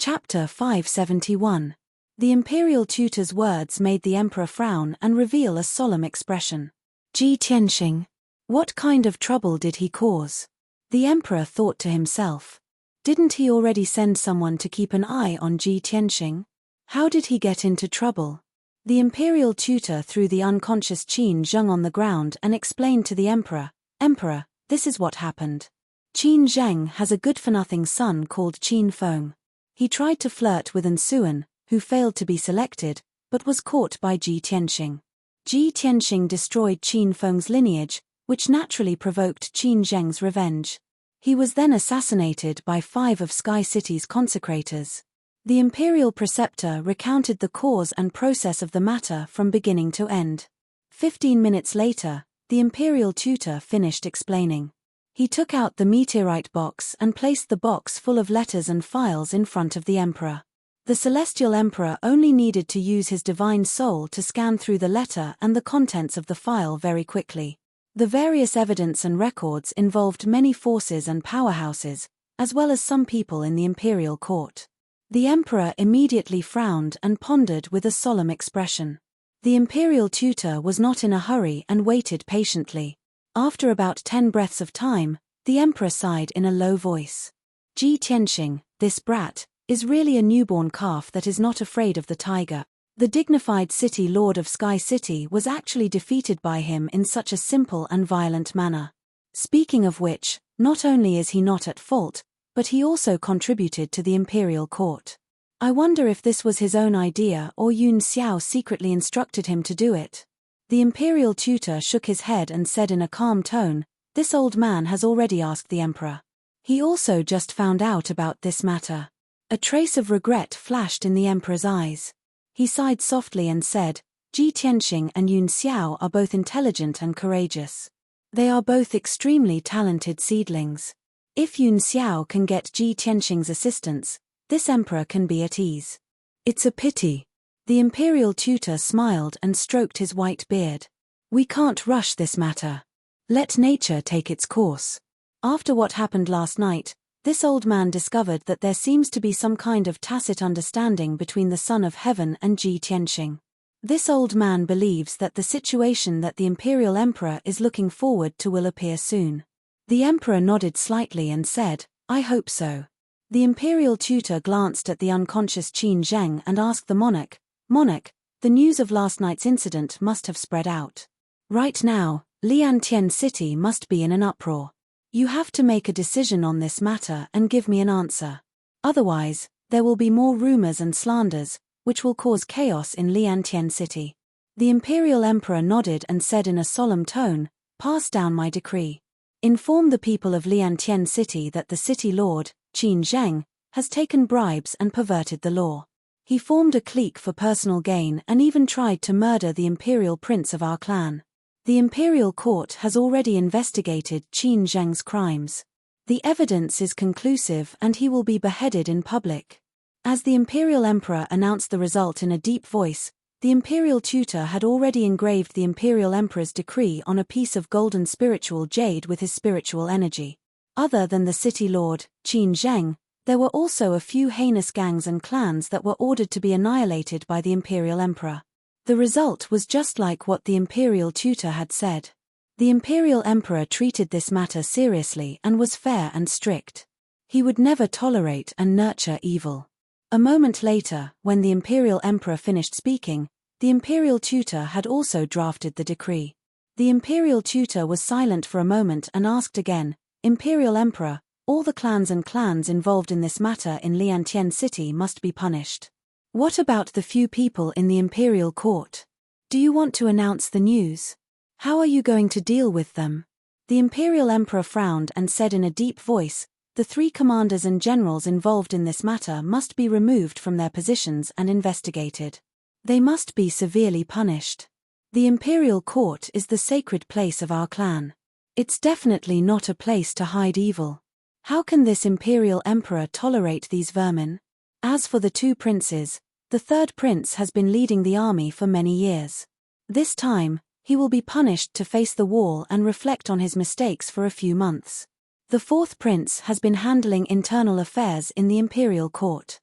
Chapter 571. The imperial tutor's words made the emperor frown and reveal a solemn expression. Ji Tianxing. What kind of trouble did he cause? The emperor thought to himself. Didn't he already send someone to keep an eye on Ji Tianxing? How did he get into trouble? The imperial tutor threw the unconscious Qin Zheng on the ground and explained to the emperor, "Emperor, this is what happened. Qin Zheng has a good-for-nothing son called Qin Feng. He tried to flirt with An Suan, who failed to be selected, but was caught by Ji Tianxing. Ji Tianxing destroyed Qin Feng's lineage, which naturally provoked Qin Zheng's revenge. He was then assassinated by 5 of Sky City's consecrators." The imperial preceptor recounted the cause and process of the matter from beginning to end. 15 minutes later, the imperial tutor finished explaining. He took out the meteorite box and placed the box full of letters and files in front of the emperor. The celestial emperor only needed to use his divine soul to scan through the letter and the contents of the file very quickly. The various evidence and records involved many forces and powerhouses, as well as some people in the imperial court. The emperor immediately frowned and pondered with a solemn expression. The imperial tutor was not in a hurry and waited patiently. After about 10 breaths of time, the emperor sighed in a low voice. Ji Tianxing, this brat, is really a newborn calf that is not afraid of the tiger. The dignified city lord of Sky City was actually defeated by him in such a simple and violent manner. Speaking of which, not only is he not at fault, but he also contributed to the imperial court. I wonder if this was his own idea or Yun Xiao secretly instructed him to do it. The imperial tutor shook his head and said in a calm tone, "This old man has already asked the emperor. He also just found out about this matter." A trace of regret flashed in the emperor's eyes. He sighed softly and said, "Ji Tianxing and Yun Xiao are both intelligent and courageous. They are both extremely talented seedlings. If Yun Xiao can get Ji Tianxing's assistance, this emperor can be at ease. It's a pity." The imperial tutor smiled and stroked his white beard. "We can't rush this matter. Let nature take its course." After what happened last night, this old man discovered that there seems to be some kind of tacit understanding between the Son of Heaven and Ji Tianxing. This old man believes that the situation that the imperial emperor is looking forward to will appear soon. The emperor nodded slightly and said, "I hope so." The imperial tutor glanced at the unconscious Qin Zheng and asked the monarch, "Monarch, the news of last night's incident must have spread out. Right now, Liantian City must be in an uproar. You have to make a decision on this matter and give me an answer. Otherwise, there will be more rumors and slanders, which will cause chaos in Liantian City." The imperial emperor nodded and said in a solemn tone, "Pass down my decree. Inform the people of Liantian City that the city lord, Qin Zheng, has taken bribes and perverted the law. He formed a clique for personal gain and even tried to murder the imperial prince of our clan. The imperial court has already investigated Qin Zheng's crimes. The evidence is conclusive and he will be beheaded in public." As the imperial emperor announced the result in a deep voice, the imperial tutor had already engraved the imperial emperor's decree on a piece of golden spiritual jade with his spiritual energy. Other than the city lord, Qin Zheng, there were also a few heinous gangs and clans that were ordered to be annihilated by the imperial emperor. The result was just like what the imperial tutor had said. The imperial emperor treated this matter seriously and was fair and strict. He would never tolerate and nurture evil. A moment later, when the imperial emperor finished speaking, the imperial tutor had also drafted the decree. The imperial tutor was silent for a moment and asked again, "Imperial emperor, all the clans and clans involved in this matter in Liantian City must be punished. What about the few people in the imperial court? Do you want to announce the news? How are you going to deal with them?" The imperial emperor frowned and said in a deep voice, "The 3 commanders and generals involved in this matter must be removed from their positions and investigated. They must be severely punished. The imperial court is the sacred place of our clan. It's definitely not a place to hide evil. How can this imperial emperor tolerate these vermin? As for the 2 princes, the 3rd prince has been leading the army for many years. This time, he will be punished to face the wall and reflect on his mistakes for a few months. The 4th prince has been handling internal affairs in the imperial court.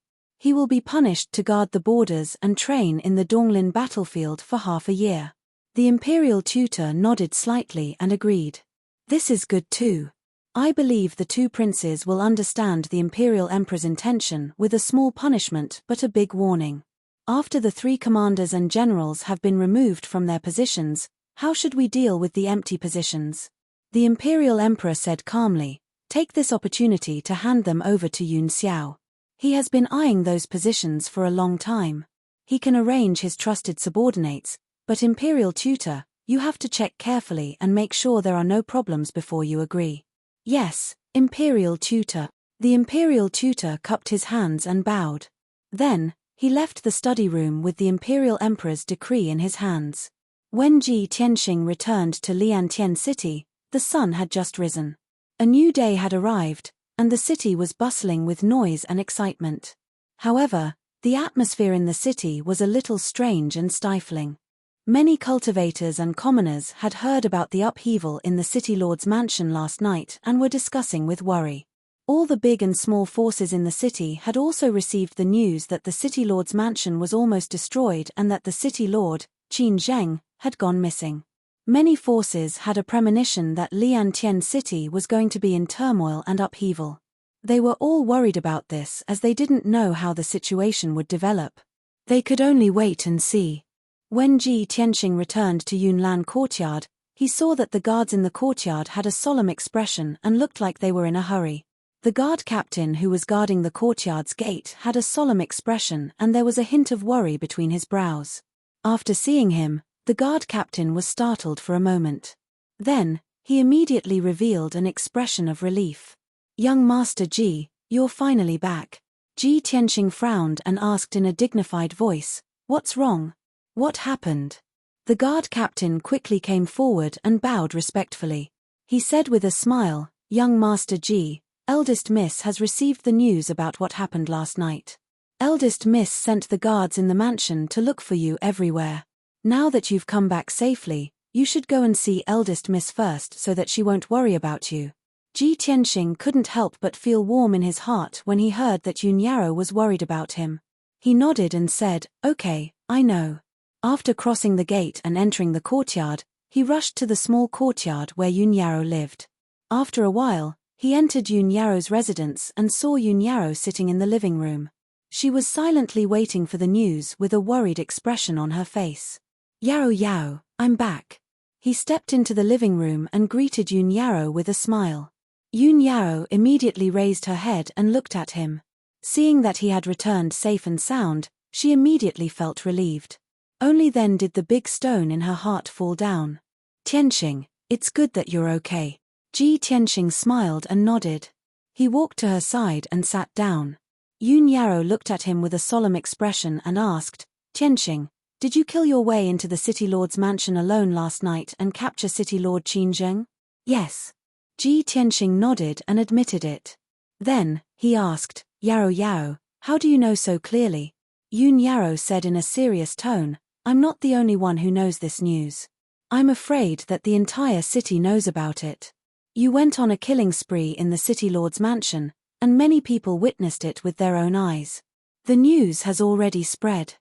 He will be punished to guard the borders and train in the Donglin battlefield for half a year. The imperial tutor nodded slightly and agreed. This is good too. I believe the two princes will understand the imperial emperor's intention with a small punishment but a big warning. After the three commanders and generals have been removed from their positions, how should we deal with the empty positions? The imperial emperor said calmly, take this opportunity to hand them over to Yun Xiao. He has been eyeing those positions for a long time. He can arrange his trusted subordinates, but imperial tutor, you have to check carefully and make sure there are no problems before you agree. Yes, imperial tutor. The imperial tutor cupped his hands and bowed. Then, he left the study room with the imperial emperor's decree in his hands. When Ji Tianxing returned to Liantian City, the sun had just risen. A new day had arrived, and the city was bustling with noise and excitement. However, the atmosphere in the city was a little strange and stifling. Many cultivators and commoners had heard about the upheaval in the city lord's mansion last night and were discussing with worry. All the big and small forces in the city had also received the news that the city lord's mansion was almost destroyed and that the city lord, Qin Zheng, had gone missing. Many forces had a premonition that Liantian City was going to be in turmoil and upheaval. They were all worried about this as they didn't know how the situation would develop. They could only wait and see. When Ji Tianxing returned to Yunlan courtyard, he saw that the guards in the courtyard had a solemn expression and looked like they were in a hurry. The guard captain who was guarding the courtyard's gate had a solemn expression and there was a hint of worry between his brows. After seeing him, the guard captain was startled for a moment. Then, he immediately revealed an expression of relief. Young Master Ji, you're finally back. Ji Tianxing frowned and asked in a dignified voice, what's wrong? What happened? The guard captain quickly came forward and bowed respectfully. He said with a smile, young Master Ji, Eldest Miss has received the news about what happened last night. Eldest Miss sent the guards in the mansion to look for you everywhere. Now that you've come back safely, you should go and see Eldest Miss first so that she won't worry about you. Ji Tianxing couldn't help but feel warm in his heart when he heard that Yun Yarrow was worried about him. He nodded and said, okay, I know. After crossing the gate and entering the courtyard, he rushed to the small courtyard where Yun Yarrow lived. After a while, he entered Yun Yarrow's residence and saw Yun Yarrow sitting in the living room. She was silently waiting for the news with a worried expression on her face. Yarrow Yao, I'm back. He stepped into the living room and greeted Yun Yarrow with a smile. Yun Yarrow immediately raised her head and looked at him. Seeing that he had returned safe and sound, she immediately felt relieved. Only then did the big stone in her heart fall down. Tianxing, it's good that you're okay. Ji Tianxing smiled and nodded. He walked to her side and sat down. Yun Yarrow looked at him with a solemn expression and asked, Tianxing, did you kill your way into the City Lord's mansion alone last night and capture City Lord Qin Zheng? Yes. Ji Tianxing nodded and admitted it. Then, he asked, Yarrow Yao, how do you know so clearly? Yun Yarrow said in a serious tone, I'm not the only one who knows this news. I'm afraid that the entire city knows about it. You went on a killing spree in the City Lord's mansion, and many people witnessed it with their own eyes. The news has already spread.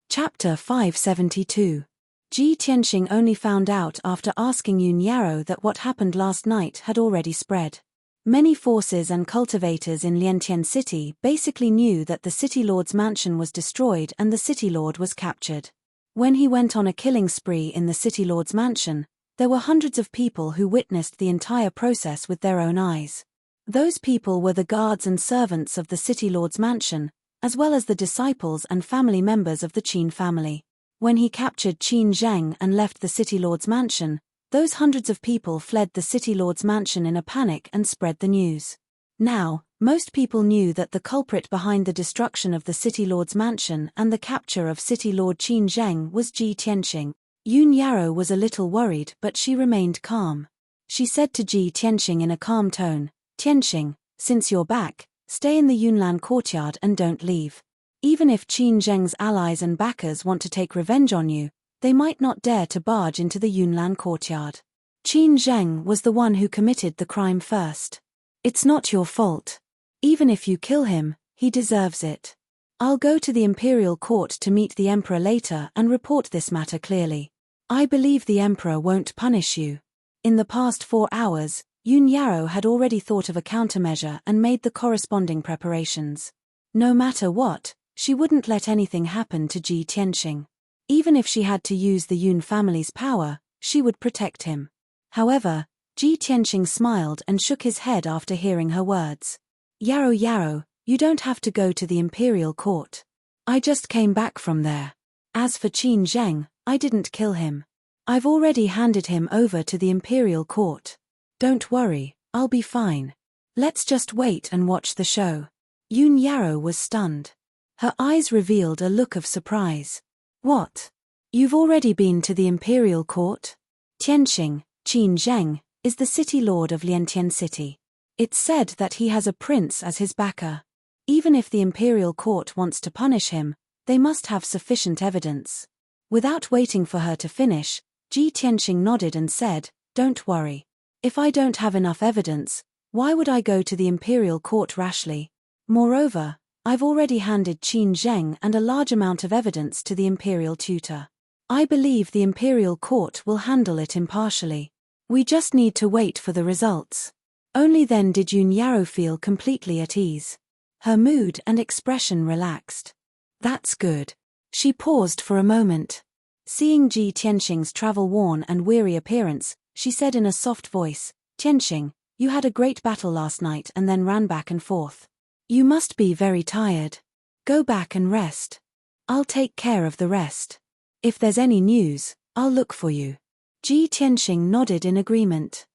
Chapter 572. Ji Tianxing only found out after asking Yun Yarrow that what happened last night had already spread. Many forces and cultivators in Liantian City basically knew that the City Lord's mansion was destroyed and the City Lord was captured. When he went on a killing spree in the City Lord's mansion, there were hundreds of people who witnessed the entire process with their own eyes. Those people were the guards and servants of the City Lord's mansion, as well as the disciples and family members of the Qin family. When he captured Qin Zheng and left the City Lord's mansion, those hundreds of people fled the City Lord's mansion in a panic and spread the news. Now, most people knew that the culprit behind the destruction of the City Lord's mansion and the capture of City Lord Qin Zheng was Ji Tianxing. Yun Yarrow was a little worried but she remained calm. She said to Ji Tianxing in a calm tone, Tianxing, since you're back, stay in the Yunlan courtyard and don't leave. Even if Qin Zheng's allies and backers want to take revenge on you, they might not dare to barge into the Yunlan courtyard. Qin Zheng was the one who committed the crime first. It's not your fault. Even if you kill him, he deserves it. I'll go to the imperial court to meet the emperor later and report this matter clearly. I believe the emperor won't punish you. In the past 4 hours, Yun Yaro had already thought of a countermeasure and made the corresponding preparations. No matter what, she wouldn't let anything happen to Ji Tianxing. Even if she had to use the Yun family's power, she would protect him. However, Ji Tianxing smiled and shook his head after hearing her words. Yaro, you don't have to go to the imperial court. I just came back from there. As for Qin Zheng, I didn't kill him. I've already handed him over to the imperial court. Don't worry, I'll be fine. Let's just wait and watch the show. Yun Yaro was stunned. Her eyes revealed a look of surprise. What? You've already been to the imperial court? Tianxing, Qin Zheng, is the city lord of Liantian City. It's said that he has a prince as his backer. Even if the imperial court wants to punish him, they must have sufficient evidence. Without waiting for her to finish, Ji Tianxing nodded and said, "Don't worry. If I don't have enough evidence, why would I go to the imperial court rashly? Moreover, I've already handed Qin Zheng and a large amount of evidence to the imperial tutor. I believe the imperial court will handle it impartially. We just need to wait for the results." Only then did Yun Yaro feel completely at ease. Her mood and expression relaxed. That's good. She paused for a moment. Seeing Ji Tianxing's travel-worn and weary appearance, she said in a soft voice, "Tianxing, you had a great battle last night and then ran back and forth. You must be very tired. Go back and rest. I'll take care of the rest. If there's any news, I'll look for you." Ji Tianxing nodded in agreement.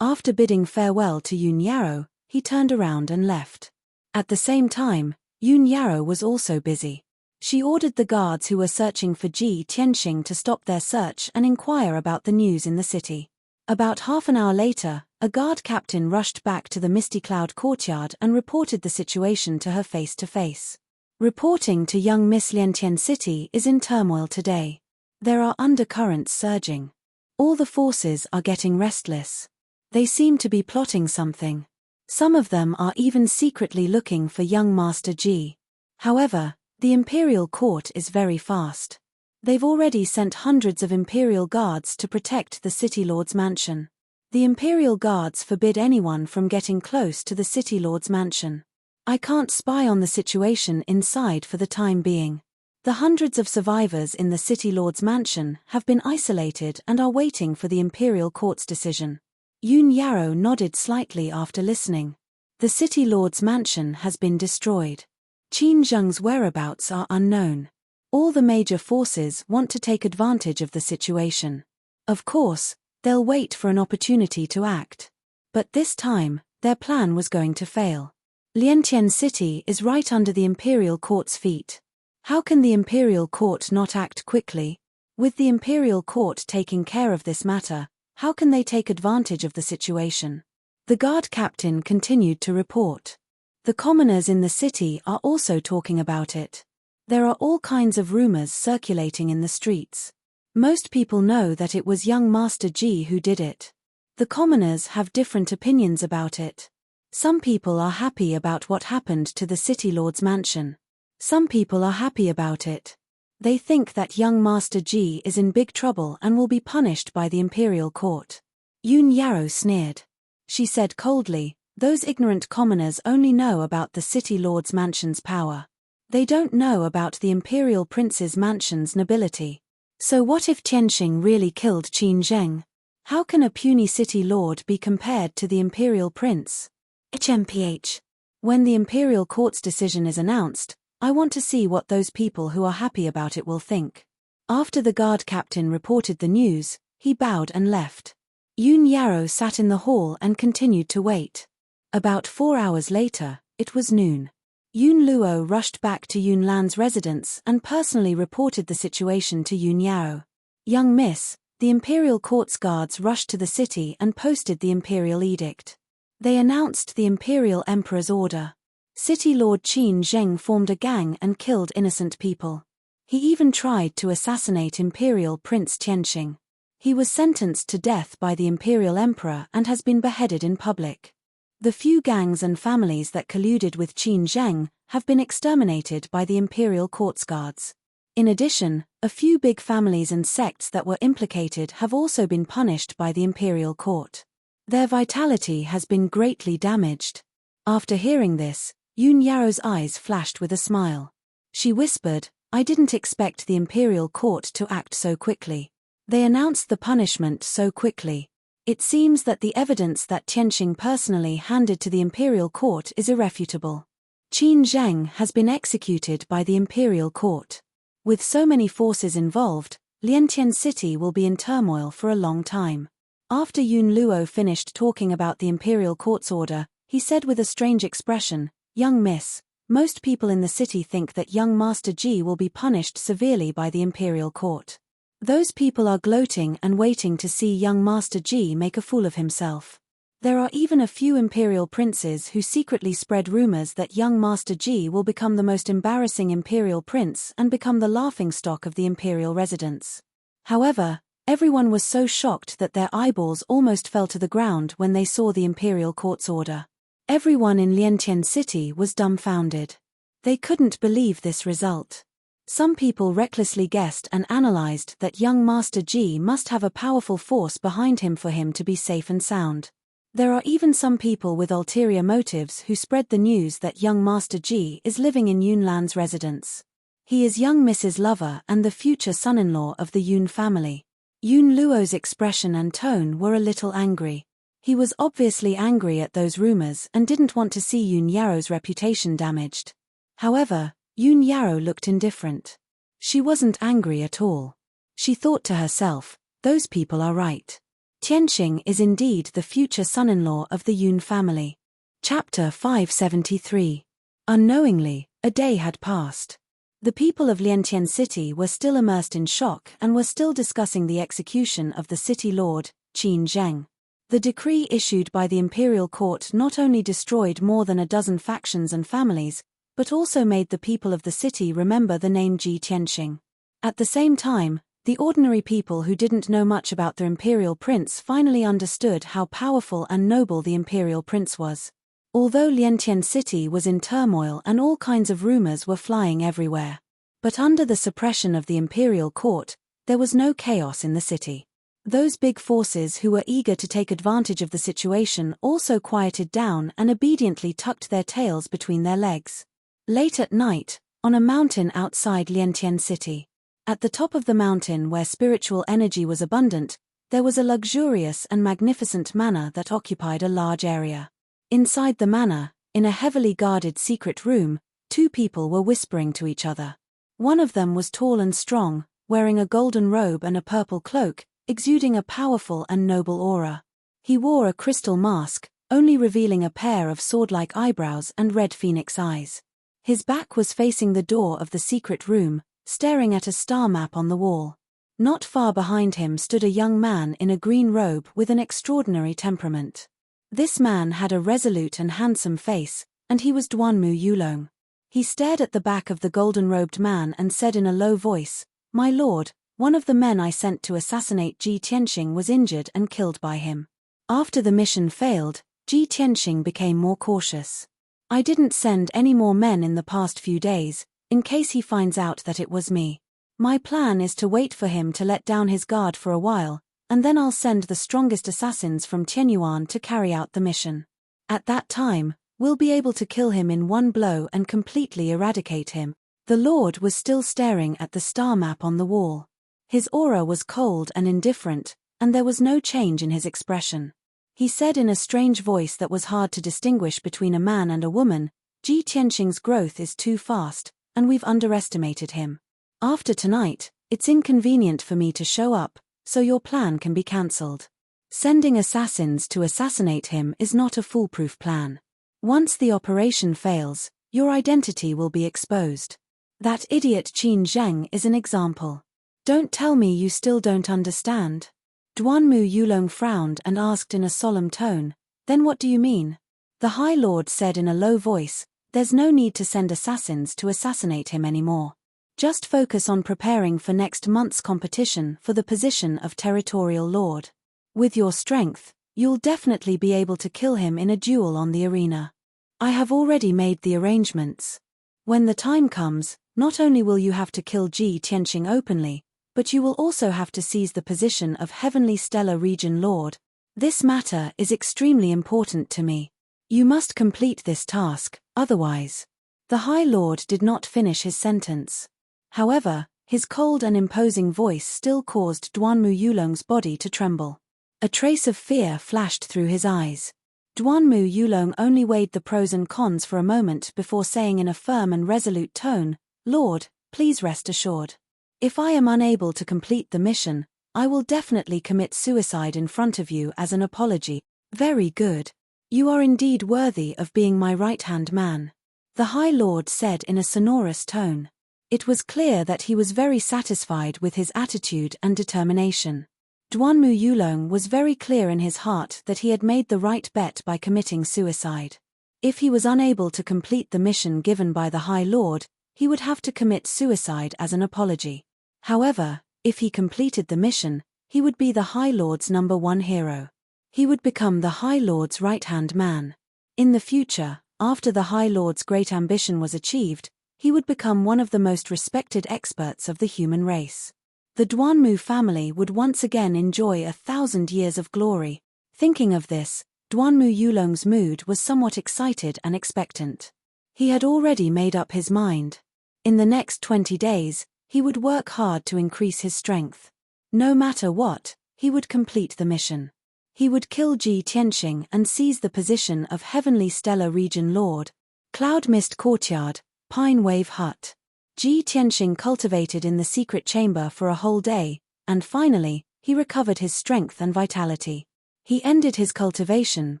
After bidding farewell to Yun Yaro, he turned around and left. At the same time, Yun Yaro was also busy. She ordered the guards who were searching for Ji Tianxing to stop their search and inquire about the news in the city. About half an hour later, a guard captain rushed back to the Misty Cloud courtyard and reported the situation to her face-to-face. Reporting to young Miss Liantian City is in turmoil today. There are undercurrents surging. All the forces are getting restless. They seem to be plotting something. Some of them are even secretly looking for young Master Ji. However, the imperial court is very fast. They've already sent hundreds of imperial guards to protect the city lord's mansion. The imperial guards forbid anyone from getting close to the city lord's mansion. I can't spy on the situation inside for the time being. The hundreds of survivors in the city lord's mansion have been isolated and are waiting for the imperial court's decision. Yun Yaro nodded slightly after listening. The city lord's mansion has been destroyed. Qin Zheng's whereabouts are unknown. All the major forces want to take advantage of the situation. Of course, they'll wait for an opportunity to act. But this time, their plan was going to fail. Liantian City is right under the imperial court's feet. How can the imperial court not act quickly? With the imperial court taking care of this matter, how can they take advantage of the situation? The guard captain continued to report. The commoners in the city are also talking about it. There are all kinds of rumors circulating in the streets. Most people know that it was young Master Ji who did it. The commoners have different opinions about it. Some people are happy about what happened to the city lord's mansion. Some people are happy about it. They think that young Master Ji is in big trouble and will be punished by the imperial court. Yun Yaro sneered. She said coldly, "Those ignorant commoners only know about the city lord's mansion's power. They don't know about the imperial prince's mansion's nobility. So what if Tianxing really killed Qin Zheng? How can a puny city lord be compared to the imperial prince? HMPH. When the imperial court's decision is announced, I want to see what those people who are happy about it will think." After the guard captain reported the news, he bowed and left. Yun Yaro sat in the hall and continued to wait. About 4 hours later, it was noon. Yun Luo rushed back to Yun Lan's residence and personally reported the situation to Yun Yaro. "Young miss, the imperial court's guards rushed to the city and posted the imperial edict. They announced the imperial emperor's order. City Lord Qin Zheng formed a gang and killed innocent people. He even tried to assassinate Imperial Prince Tianxing. He was sentenced to death by the imperial emperor and has been beheaded in public. The few gangs and families that colluded with Qin Zheng have been exterminated by the imperial court's guards. In addition, a few big families and sects that were implicated have also been punished by the imperial court. Their vitality has been greatly damaged. After hearing this, Yun Yaro's eyes flashed with a smile. She whispered, "I didn't expect the imperial court to act so quickly. They announced the punishment so quickly. It seems that the evidence that Tianqing personally handed to the imperial court is irrefutable. Qin Zheng has been executed by the imperial court. With so many forces involved, Liantian City will be in turmoil for a long time." After Yun Luo finished talking about the imperial court's order, he said with a strange expression, "Young miss, most people in the city think that young Master Ji will be punished severely by the imperial court. Those people are gloating and waiting to see young Master Ji make a fool of himself. There are even a few imperial princes who secretly spread rumors that young Master Ji will become the most embarrassing imperial prince and become the laughingstock of the imperial residents." However, everyone was so shocked that their eyeballs almost fell to the ground when they saw the imperial court's order. Everyone in Liantian City was dumbfounded. They couldn't believe this result. Some people recklessly guessed and analyzed that young Master Ji must have a powerful force behind him for him to be safe and sound. There are even some people with ulterior motives who spread the news that young Master Ji is living in Yunlan's residence. He is young Mrs. Lover and the future son-in-law of the Yun family. Yun Luo's expression and tone were a little angry. He was obviously angry at those rumors and didn't want to see Yun Yaro's reputation damaged. However, Yun Yaro looked indifferent. She wasn't angry at all. She thought to herself, "Those people are right. Tianqing is indeed the future son-in-law of the Yun family." Chapter 573. Unknowingly, a day had passed. The people of Liantian City were still immersed in shock and were still discussing the execution of the city lord, Qin Zheng. The decree issued by the imperial court not only destroyed more than a dozen factions and families, but also made the people of the city remember the name Ji Tianqing. At the same time, the ordinary people who didn't know much about the imperial prince finally understood how powerful and noble the imperial prince was. Although Liantian City was in turmoil and all kinds of rumors were flying everywhere. But under the suppression of the imperial court, there was no chaos in the city. Those big forces who were eager to take advantage of the situation also quieted down and obediently tucked their tails between their legs. Late at night, on a mountain outside Liantian City. At the top of the mountain where spiritual energy was abundant, there was a luxurious and magnificent manor that occupied a large area. Inside the manor, in a heavily guarded secret room, two people were whispering to each other. One of them was tall and strong, wearing a golden robe and a purple cloak, exuding a powerful and noble aura. He wore a crystal mask, only revealing a pair of sword-like eyebrows and red phoenix eyes. His back was facing the door of the secret room, staring at a star map on the wall. Not far behind him stood a young man in a green robe with an extraordinary temperament. This man had a resolute and handsome face, and he was Duanmu Yulong. He stared at the back of the golden-robed man and said in a low voice, "My lord, one of the men I sent to assassinate Ji Tianqing was injured and killed by him. After the mission failed, Ji Tianqing became more cautious. I didn't send any more men in the past few days, in case he finds out that it was me. My plan is to wait for him to let down his guard for a while, and then I'll send the strongest assassins from Tianyuan to carry out the mission. At that time, we'll be able to kill him in one blow and completely eradicate him." The Lord was still staring at the star map on the wall. His aura was cold and indifferent, and there was no change in his expression. He said in a strange voice that was hard to distinguish between a man and a woman, "Ji Tianqing's growth is too fast, and we've underestimated him. After tonight, it's inconvenient for me to show up, so your plan can be cancelled. Sending assassins to assassinate him is not a foolproof plan. Once the operation fails, your identity will be exposed. That idiot Qin Zheng is an example. Don't tell me you still don't understand." Duanmu Yulong frowned and asked in a solemn tone, "Then what do you mean?" The High Lord said in a low voice, "There's no need to send assassins to assassinate him anymore. Just focus on preparing for next month's competition for the position of Territorial Lord. With your strength, You'll definitely be able to kill him in a duel on the arena. I have already made the arrangements. When the time comes, not only will you have to kill Ji Tianxing openly, but you will also have to seize the position of Heavenly Stellar Region Lord. This matter is extremely important to me. You must complete this task, otherwise. The High Lord did not finish his sentence. However, his cold and imposing voice still caused Duanmu Yulong's body to tremble. A trace of fear flashed through his eyes. Duanmu Yulong only weighed the pros and cons for a moment before saying in a firm and resolute tone, "Lord, please rest assured. If I am unable to complete the mission, I will definitely commit suicide in front of you as an apology." "Very good. You are indeed worthy of being my right-hand man," the High Lord said in a sonorous tone. It was clear that he was very satisfied with his attitude and determination. Duanmu Yulong was very clear in his heart that he had made the right bet by committing suicide. If he was unable to complete the mission given by the High Lord, he would have to commit suicide as an apology. However, if he completed the mission, he would be the High Lord's #1 hero. He would become the High Lord's right-hand man. In the future, after the High Lord's great ambition was achieved, he would become one of the most respected experts of the human race. The Duanmu family would once again enjoy 1,000 years of glory. Thinking of this, Duanmu Yulong's mood was somewhat excited and expectant. He had already made up his mind. In the next 20 days, he would work hard to increase his strength. No matter what, he would complete the mission. He would kill Ji Tianxing and seize the position of Heavenly Stellar Region Lord. Cloud Mist Courtyard, Pine Wave Hut. Ji Tianxing cultivated in the secret chamber for a whole day, and finally, he recovered his strength and vitality. He ended his cultivation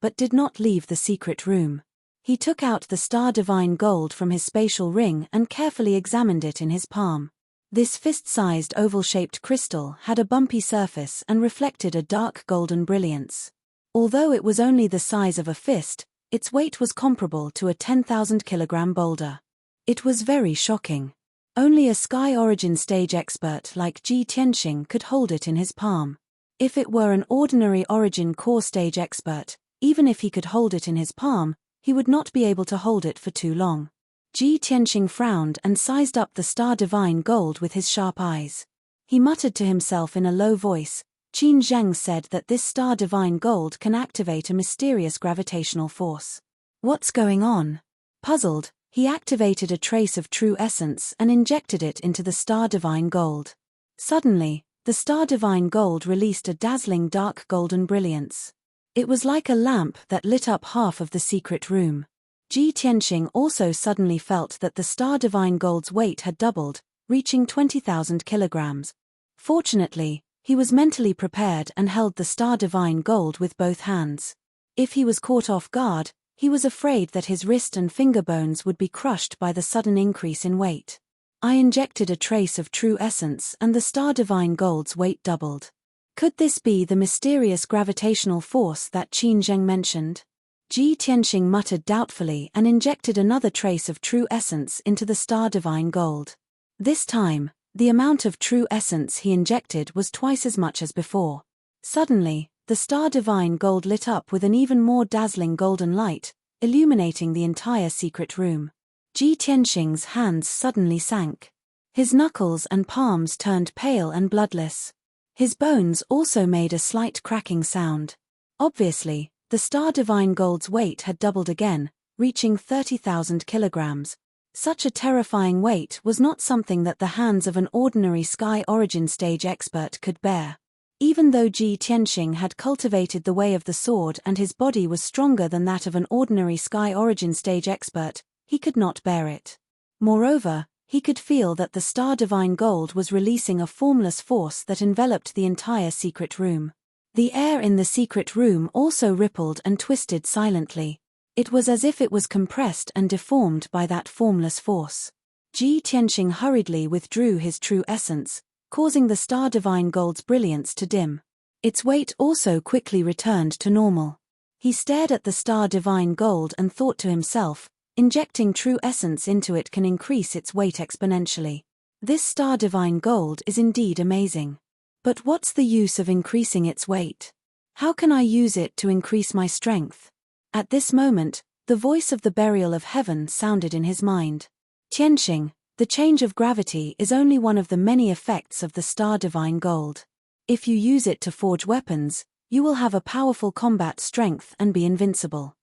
but did not leave the secret room. He took out the Star Divine Gold from his spatial ring and carefully examined it in his palm. This fist-sized oval-shaped crystal had a bumpy surface and reflected a dark golden brilliance. Although it was only the size of a fist, its weight was comparable to a 10,000-kilogram boulder. It was very shocking. Only a Sky Origin stage expert like Ji Tianxing could hold it in his palm. If it were an ordinary Origin core stage expert, even if he could hold it in his palm, he would not be able to hold it for too long. Ji Tianxing frowned and sized up the Star Divine Gold with his sharp eyes. He muttered to himself in a low voice. Qin Zheng said that this Star Divine Gold can activate a mysterious gravitational force. What's going on? Puzzled, he activated a trace of true essence and injected it into the Star Divine Gold. Suddenly, the Star Divine Gold released a dazzling dark golden brilliance. It was like a lamp that lit up half of the secret room. Ji Tianxing also suddenly felt that the Star Divine Gold's weight had doubled, reaching 20,000 kilograms. Fortunately, he was mentally prepared and held the Star Divine Gold with both hands. If he was caught off guard, he was afraid that his wrist and finger bones would be crushed by the sudden increase in weight. I injected a trace of true essence and the Star Divine Gold's weight doubled. Could this be the mysterious gravitational force that Qin Zheng mentioned? Ji Tianxing muttered doubtfully and injected another trace of true essence into the Star Divine Gold. This time, the amount of true essence he injected was twice as much as before. Suddenly, the Star Divine Gold lit up with an even more dazzling golden light, illuminating the entire secret room. Ji Tianxing's hands suddenly sank. His knuckles and palms turned pale and bloodless. His bones also made a slight cracking sound. Obviously, the Star Divine Gold's weight had doubled again, reaching 30,000 kilograms. Such a terrifying weight was not something that the hands of an ordinary Sky Origin stage expert could bear. Even though Ji Tianxing had cultivated the way of the sword and his body was stronger than that of an ordinary Sky Origin stage expert, he could not bear it. Moreover, he could feel that the Star Divine Gold was releasing a formless force that enveloped the entire secret room. The air in the secret room also rippled and twisted silently. It was as if it was compressed and deformed by that formless force. Ji Tianxing hurriedly withdrew his true essence, causing the Star Divine Gold's brilliance to dim. Its weight also quickly returned to normal. He stared at the Star Divine Gold and thought to himself, injecting true essence into it can increase its weight exponentially. This Star Divine Gold is indeed amazing. But what's the use of increasing its weight? How can I use it to increase my strength? At this moment, the voice of the burial of heaven sounded in his mind. Tianxing, the change of gravity is only one of the many effects of the star divine gold. If you use it to forge weapons, you will have a powerful combat strength and be invincible.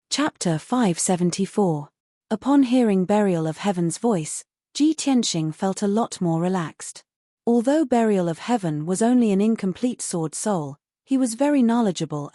Chapter 574. Upon hearing Burial of Heaven's voice, Ji Tianxing felt a lot more relaxed. Although Burial of Heaven was only an incomplete sword soul, he was very knowledgeable.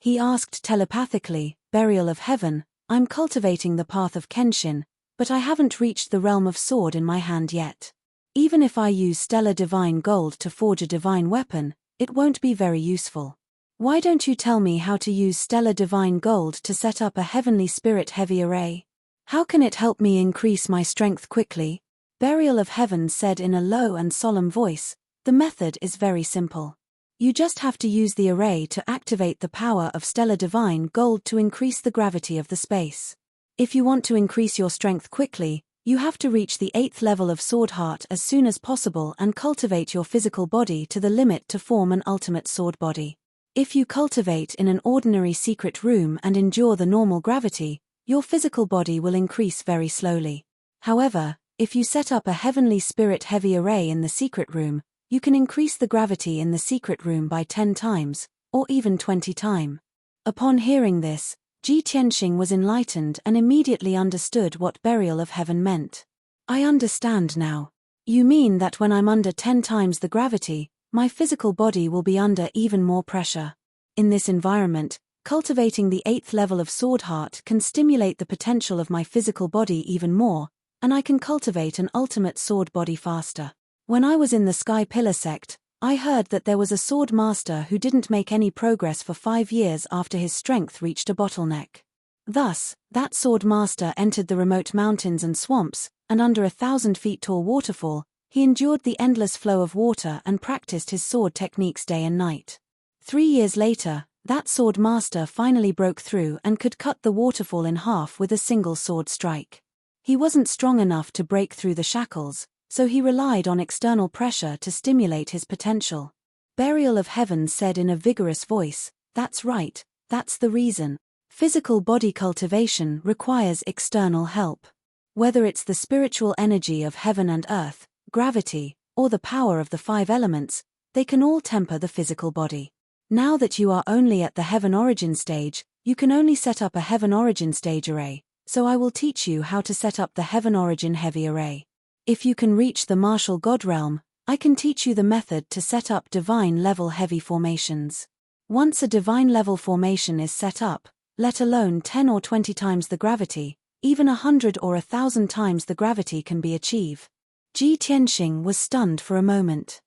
He asked telepathically, Burial of Heaven, I'm cultivating the path of Kenshin, but I haven't reached the realm of sword in my hand yet. Even if I use stellar divine gold to forge a divine weapon, it won't be very useful. Why don't you tell me how to use stellar divine gold to set up a heavenly spirit heavy array? How can it help me increase my strength quickly? Burial of Heaven said in a low and solemn voice, the method is very simple. You just have to use the array to activate the power of stellar divine gold to increase the gravity of the space. If you want to increase your strength quickly, you have to reach the 8th level of sword heart as soon as possible and cultivate your physical body to the limit to form an ultimate sword body. If you cultivate in an ordinary secret room and endure the normal gravity, your physical body will increase very slowly. However, if you set up a heavenly spirit heavy array in the secret room, you can increase the gravity in the secret room by 10 times, or even 20 times. Upon hearing this, Ji Tianxing was enlightened and immediately understood what Burial of Heaven meant. I understand now. You mean that when I'm under 10 times the gravity, my physical body will be under even more pressure. In this environment, cultivating the 8th level of sword heart can stimulate the potential of my physical body even more, and I can cultivate an ultimate sword body faster. When I was in the Sky Pillar sect, I heard that there was a sword master who didn't make any progress for 5 years after his strength reached a bottleneck. Thus, that sword master entered the remote mountains and swamps, and under 1,000 feet tall waterfall, he endured the endless flow of water and practiced his sword techniques day and night. 3 years later, that sword master finally broke through and could cut the waterfall in half with a single sword strike. He wasn't strong enough to break through the shackles, so he relied on external pressure to stimulate his potential. Burial of Heaven said in a vigorous voice, that's right, that's the reason. Physical body cultivation requires external help. Whether it's the spiritual energy of heaven and earth, gravity, or the power of the 5 elements, they can all temper the physical body. Now that you are only at the heaven origin stage, you can only set up a heaven origin stage array, so I will teach you how to set up the heaven origin heavy array. If you can reach the martial god realm, I can teach you the method to set up divine level heavy formations. Once a divine level formation is set up, let alone 10 or 20 times the gravity, even 100 or 1,000 times the gravity can be achieved. Ji Tianxing was stunned for a moment.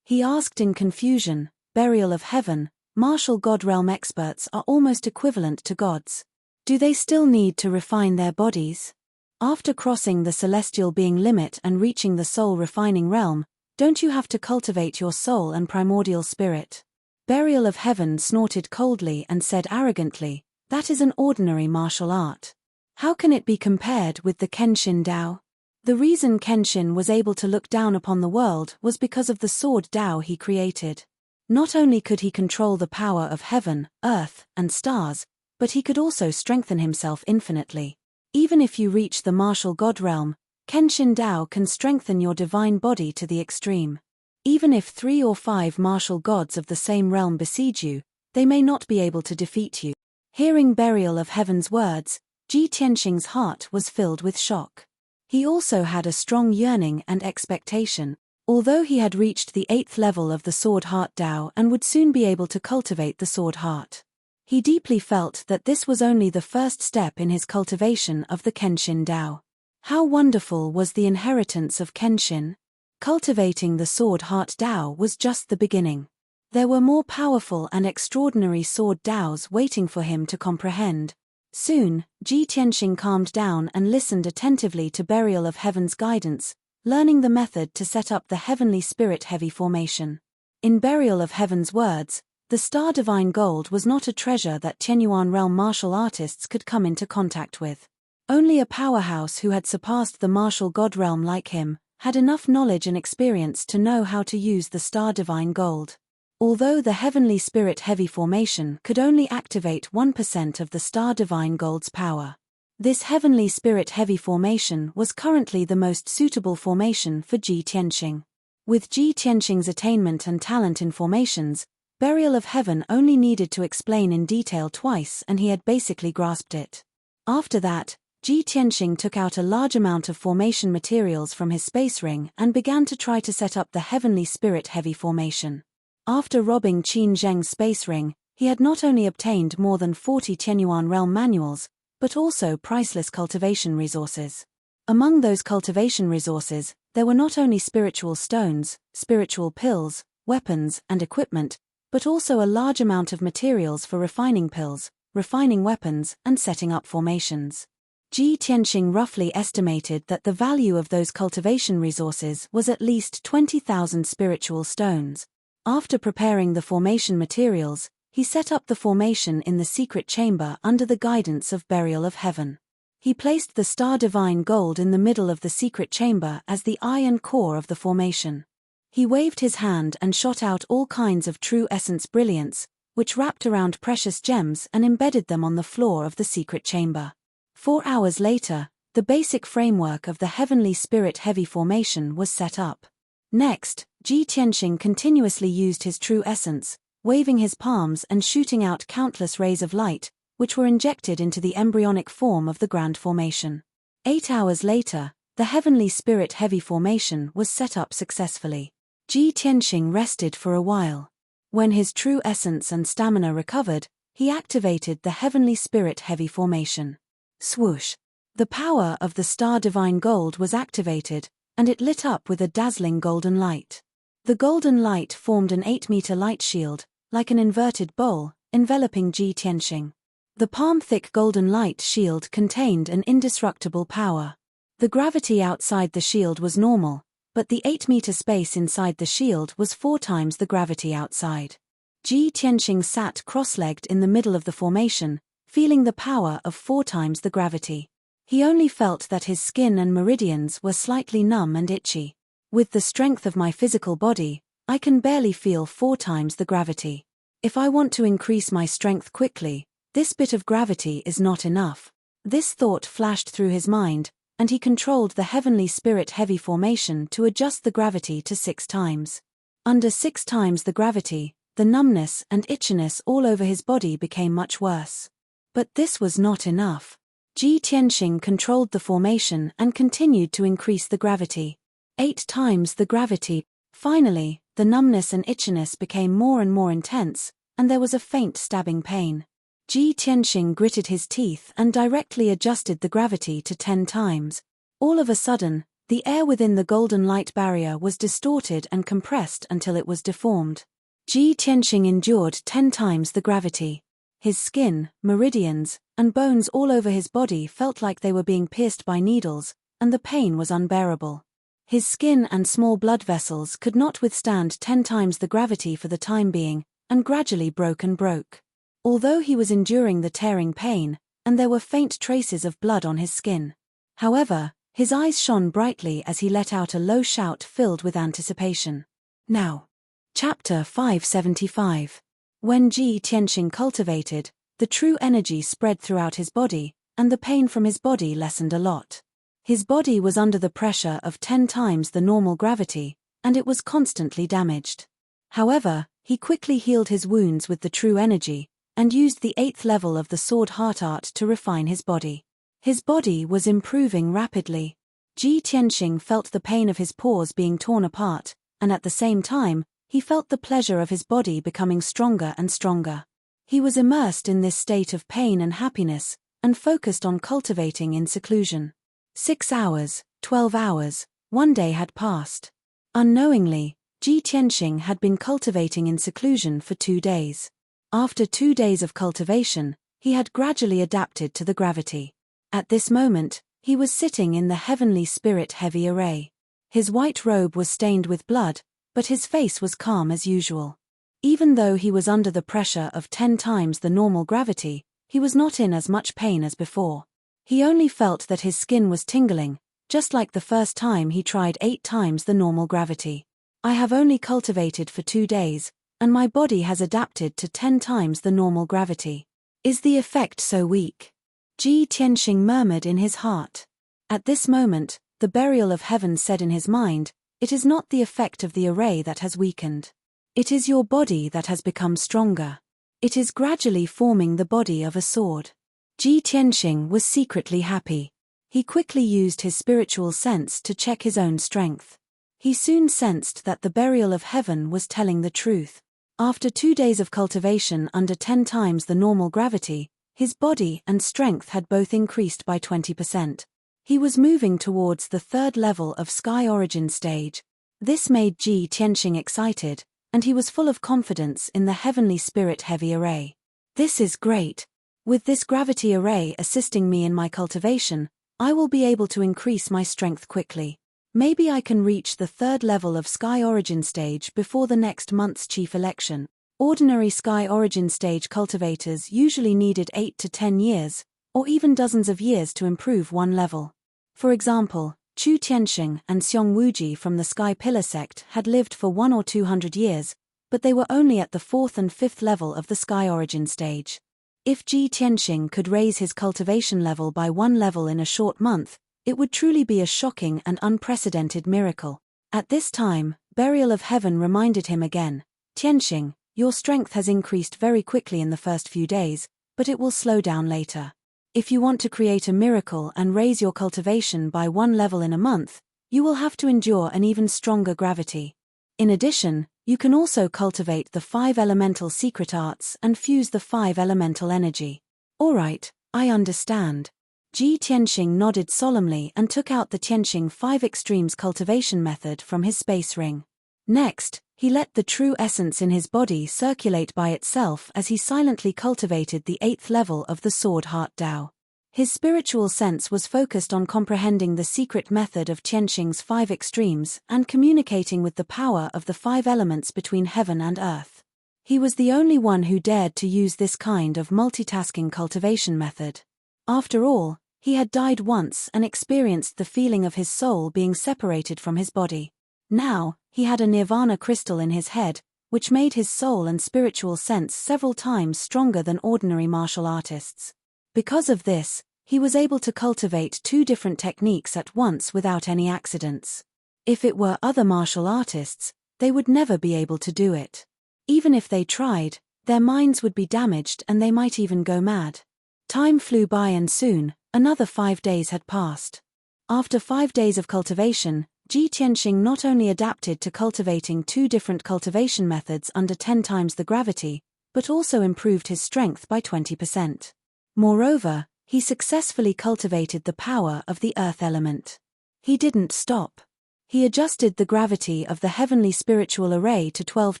He asked in confusion, Burial of Heaven, martial god realm experts are almost equivalent to gods. Do they still need to refine their bodies? After crossing the celestial being limit and reaching the soul refining realm, don't you have to cultivate your soul and primordial spirit? Burial of Heaven snorted coldly and said arrogantly, that is an ordinary martial art. How can it be compared with the Kenshin Dao? The reason Kenshin was able to look down upon the world was because of the sword Dao he created. Not only could he control the power of heaven, earth, and stars, but he could also strengthen himself infinitely. Even if you reach the martial god realm, Kenshin Dao can strengthen your divine body to the extreme. Even if 3 or 5 martial gods of the same realm besiege you, they may not be able to defeat you. Hearing Burial of Heaven's words, Ji Tianxing's heart was filled with shock. He also had a strong yearning and expectation. Although he had reached the 8th level of the Sword Heart Dao and would soon be able to cultivate the Sword Heart, he deeply felt that this was only the first step in his cultivation of the Kenshin Dao. How wonderful was the inheritance of Kenshin! Cultivating the Sword Heart Dao was just the beginning. There were more powerful and extraordinary Sword Daos waiting for him to comprehend. Soon, Ji Tianxing calmed down and listened attentively to Burial of Heaven's guidance, learning the method to set up the heavenly spirit heavy formation. In Burial of Heaven's words, the star divine gold was not a treasure that Tianyuan realm martial artists could come into contact with. Only a powerhouse who had surpassed the martial god realm like him had enough knowledge and experience to know how to use the star divine gold. Although the Heavenly Spirit Heavy formation could only activate 1% of the Star Divine Gold's power. This Heavenly Spirit Heavy formation was currently the most suitable formation for Ji Tianxing. With Ji Tianxing's attainment and talent in formations, Burial of Heaven only needed to explain in detail twice and he had basically grasped it. After that, Ji Tianxing took out a large amount of formation materials from his space ring and began to try to set up the Heavenly Spirit Heavy formation. After robbing Qin Zheng's space ring, he had not only obtained more than 40 Tianyuan realm manuals, but also priceless cultivation resources. Among those cultivation resources, there were not only spiritual stones, spiritual pills, weapons, and equipment, but also a large amount of materials for refining pills, refining weapons, and setting up formations. Ji Tianxing roughly estimated that the value of those cultivation resources was at least 20,000 spiritual stones. After preparing the formation materials, he set up the formation in the secret chamber under the guidance of Burial of Heaven. He placed the Star Divine Gold in the middle of the secret chamber as the eye and core of the formation. He waved his hand and shot out all kinds of true essence brilliance, which wrapped around precious gems and embedded them on the floor of the secret chamber. 4 hours later, the basic framework of the Heavenly Spirit Heavy formation was set up. Next, Ji Tianxing continuously used his true essence, waving his palms and shooting out countless rays of light, which were injected into the embryonic form of the grand formation. 8 hours later, the Heavenly Spirit Heavy formation was set up successfully. Ji Tianxing rested for a while. When his true essence and stamina recovered, he activated the Heavenly Spirit Heavy formation. Swoosh! The power of the Star Divine Gold was activated, and it lit up with a dazzling golden light. The golden light formed an 8-meter light shield, like an inverted bowl, enveloping Ji Tianxing. The palm-thick golden light shield contained an indestructible power. The gravity outside the shield was normal, but the 8-meter space inside the shield was 4 times the gravity outside. Ji Tianxing sat cross-legged in the middle of the formation, feeling the power of 4 times the gravity. He only felt that his skin and meridians were slightly numb and itchy. With the strength of my physical body, I can barely feel 4 times the gravity. If I want to increase my strength quickly, this bit of gravity is not enough. This thought flashed through his mind, and he controlled the Heavenly Spirit Heavy formation to adjust the gravity to 6 times. Under 6 times the gravity, the numbness and itchiness all over his body became much worse. But this was not enough. Ji Tianxing controlled the formation and continued to increase the gravity. 8 times the gravity. Finally, the numbness and itchiness became more and more intense, and there was a faint stabbing pain. Ji Tianxing gritted his teeth and directly adjusted the gravity to 10 times. All of a sudden, the air within the golden light barrier was distorted and compressed until it was deformed. Ji Tianxing endured 10 times the gravity. His skin, meridians, and bones all over his body felt like they were being pierced by needles, and the pain was unbearable. His skin and small blood vessels could not withstand 10 times the gravity for the time being, and gradually broke. Although he was enduring the tearing pain, and there were faint traces of blood on his skin. However, his eyes shone brightly as he let out a low shout filled with anticipation. Now. Chapter 575. When Ji Tianxing cultivated, the true energy spread throughout his body, and the pain from his body lessened a lot. His body was under the pressure of 10 times the normal gravity, and it was constantly damaged. However, he quickly healed his wounds with the true energy, and used the 8th level of the sword heart art to refine his body. His body was improving rapidly. Ji Tianxing felt the pain of his paws being torn apart, and at the same time, he felt the pleasure of his body becoming stronger and stronger. He was immersed in this state of pain and happiness, and focused on cultivating in seclusion. 6 hours, 12 hours, 1 day had passed. Unknowingly, Ji Tianxing had been cultivating in seclusion for 2 days. After 2 days of cultivation, he had gradually adapted to the gravity. At this moment, he was sitting in the Heavenly Spirit Heavy array. His white robe was stained with blood, but his face was calm as usual. Even though he was under the pressure of 10 times the normal gravity, he was not in as much pain as before. He only felt that his skin was tingling, just like the first time he tried 8 times the normal gravity. I have only cultivated for 2 days, and my body has adapted to 10 times the normal gravity. Is the effect so weak? Ji Tianxing murmured in his heart. At this moment, the burial of heaven said in his mind, it is not the effect of the array that has weakened. It is your body that has become stronger. It is gradually forming the body of a sword. Ji Tianxing was secretly happy. He quickly used his spiritual sense to check his own strength. He soon sensed that the burial of heaven was telling the truth. After 2 days of cultivation under 10 times the normal gravity, his body and strength had both increased by 20%. He was moving towards the 3rd level of Sky Origin stage. This made Ji Tianxing excited, and he was full of confidence in the Heavenly Spirit Heavy Array. This is great. With this gravity array assisting me in my cultivation, I will be able to increase my strength quickly. Maybe I can reach the 3rd level of Sky Origin stage before the next month's chief election. Ordinary Sky Origin stage cultivators usually needed 8 to 10 years, or even dozens of years to improve one level. For example, Chu Tianxing and Xiong Wuji from the Sky Pillar sect had lived for 100 or 200 years, but they were only at the 4th and 5th level of the Sky Origin stage. If Ji Tianxing could raise his cultivation level by 1 level in a short month, it would truly be a shocking and unprecedented miracle. At this time, Burial of Heaven reminded him again, Tianxing, your strength has increased very quickly in the first few days, but it will slow down later. If you want to create a miracle and raise your cultivation by 1 level in a month, you will have to endure an even stronger gravity. In addition, you can also cultivate the 5 elemental secret arts and fuse the 5 elemental energy. Alright, I understand. Ji Tianxing nodded solemnly and took out the Tianxing 5 Extremes cultivation method from his space ring. Next, he let the true essence in his body circulate by itself as he silently cultivated the 8th level of the Sword Heart Tao. His spiritual sense was focused on comprehending the secret method of Tianxing's 5 Extremes and communicating with the power of the 5 elements between heaven and earth. He was the only one who dared to use this kind of multitasking cultivation method. After all, he had died once and experienced the feeling of his soul being separated from his body. Now, he had a nirvana crystal in his head, which made his soul and spiritual sense several times stronger than ordinary martial artists. Because of this, he was able to cultivate 2 different techniques at once without any accidents. If it were other martial artists, they would never be able to do it. Even if they tried, their minds would be damaged and they might even go mad. Time flew by and soon, another 5 days had passed. After 5 days of cultivation, Ji Tianxing not only adapted to cultivating 2 different cultivation methods under 10 times the gravity, but also improved his strength by 20%. Moreover, he successfully cultivated the power of the earth element. He didn't stop. He adjusted the gravity of the heavenly spiritual array to 12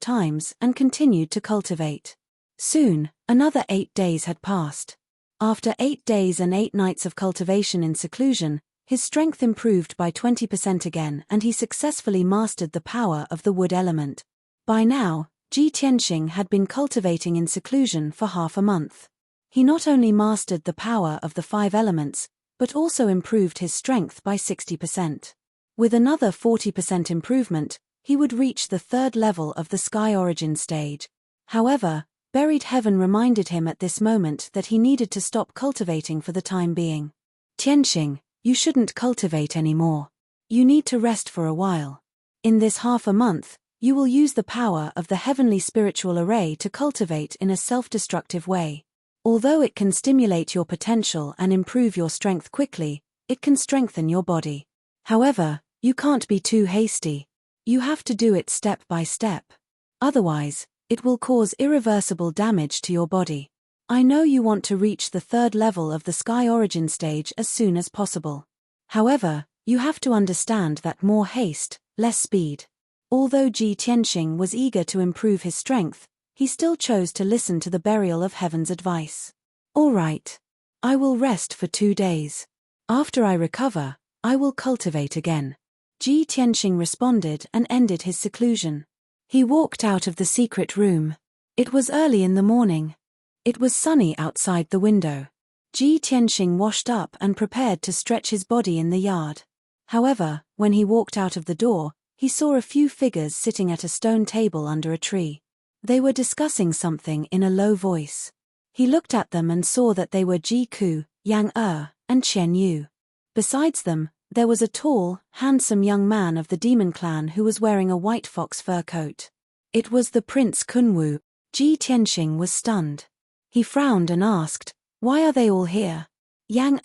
times and continued to cultivate. Soon, another 8 days had passed. After 8 days and 8 nights of cultivation in seclusion, his strength improved by 20% again and he successfully mastered the power of the wood element. By now, Ji Tianxing had been cultivating in seclusion for half a month. He not only mastered the power of the 5 elements, but also improved his strength by 60%. With another 40% improvement, he would reach the 3rd level of the Sky Origin stage. However, Buried Heaven reminded him at this moment that he needed to stop cultivating for the time being. Tianxing, you shouldn't cultivate anymore. You need to rest for a while. In this half a month, you will use the power of the heavenly spiritual array to cultivate in a self-destructive way. Although it can stimulate your potential and improve your strength quickly, it can strengthen your body. However, you can't be too hasty. You have to do it step by step. Otherwise, it will cause irreversible damage to your body. I know you want to reach the 3rd level of the Sky Origin stage as soon as possible. However, you have to understand that more haste, less speed. Although Ji Tianxing was eager to improve his strength, he still chose to listen to the Burial of Heaven's advice. All right. I will rest for 2 days. After I recover, I will cultivate again. Ji Tianxing responded and ended his seclusion. He walked out of the secret room. It was early in the morning. It was sunny outside the window. Ji Tianxing washed up and prepared to stretch his body in the yard. However, when he walked out of the door, he saw a few figures sitting at a stone table under a tree. They were discussing something in a low voice. He looked at them and saw that they were Ji Ku, Yang and Chen Yu. Besides them, there was a tall, handsome young man of the demon clan who was wearing a white fox fur coat. It was the Prince Kunwu. Ji Tianxing was stunned. He frowned and asked, "Why are they all here?" Yang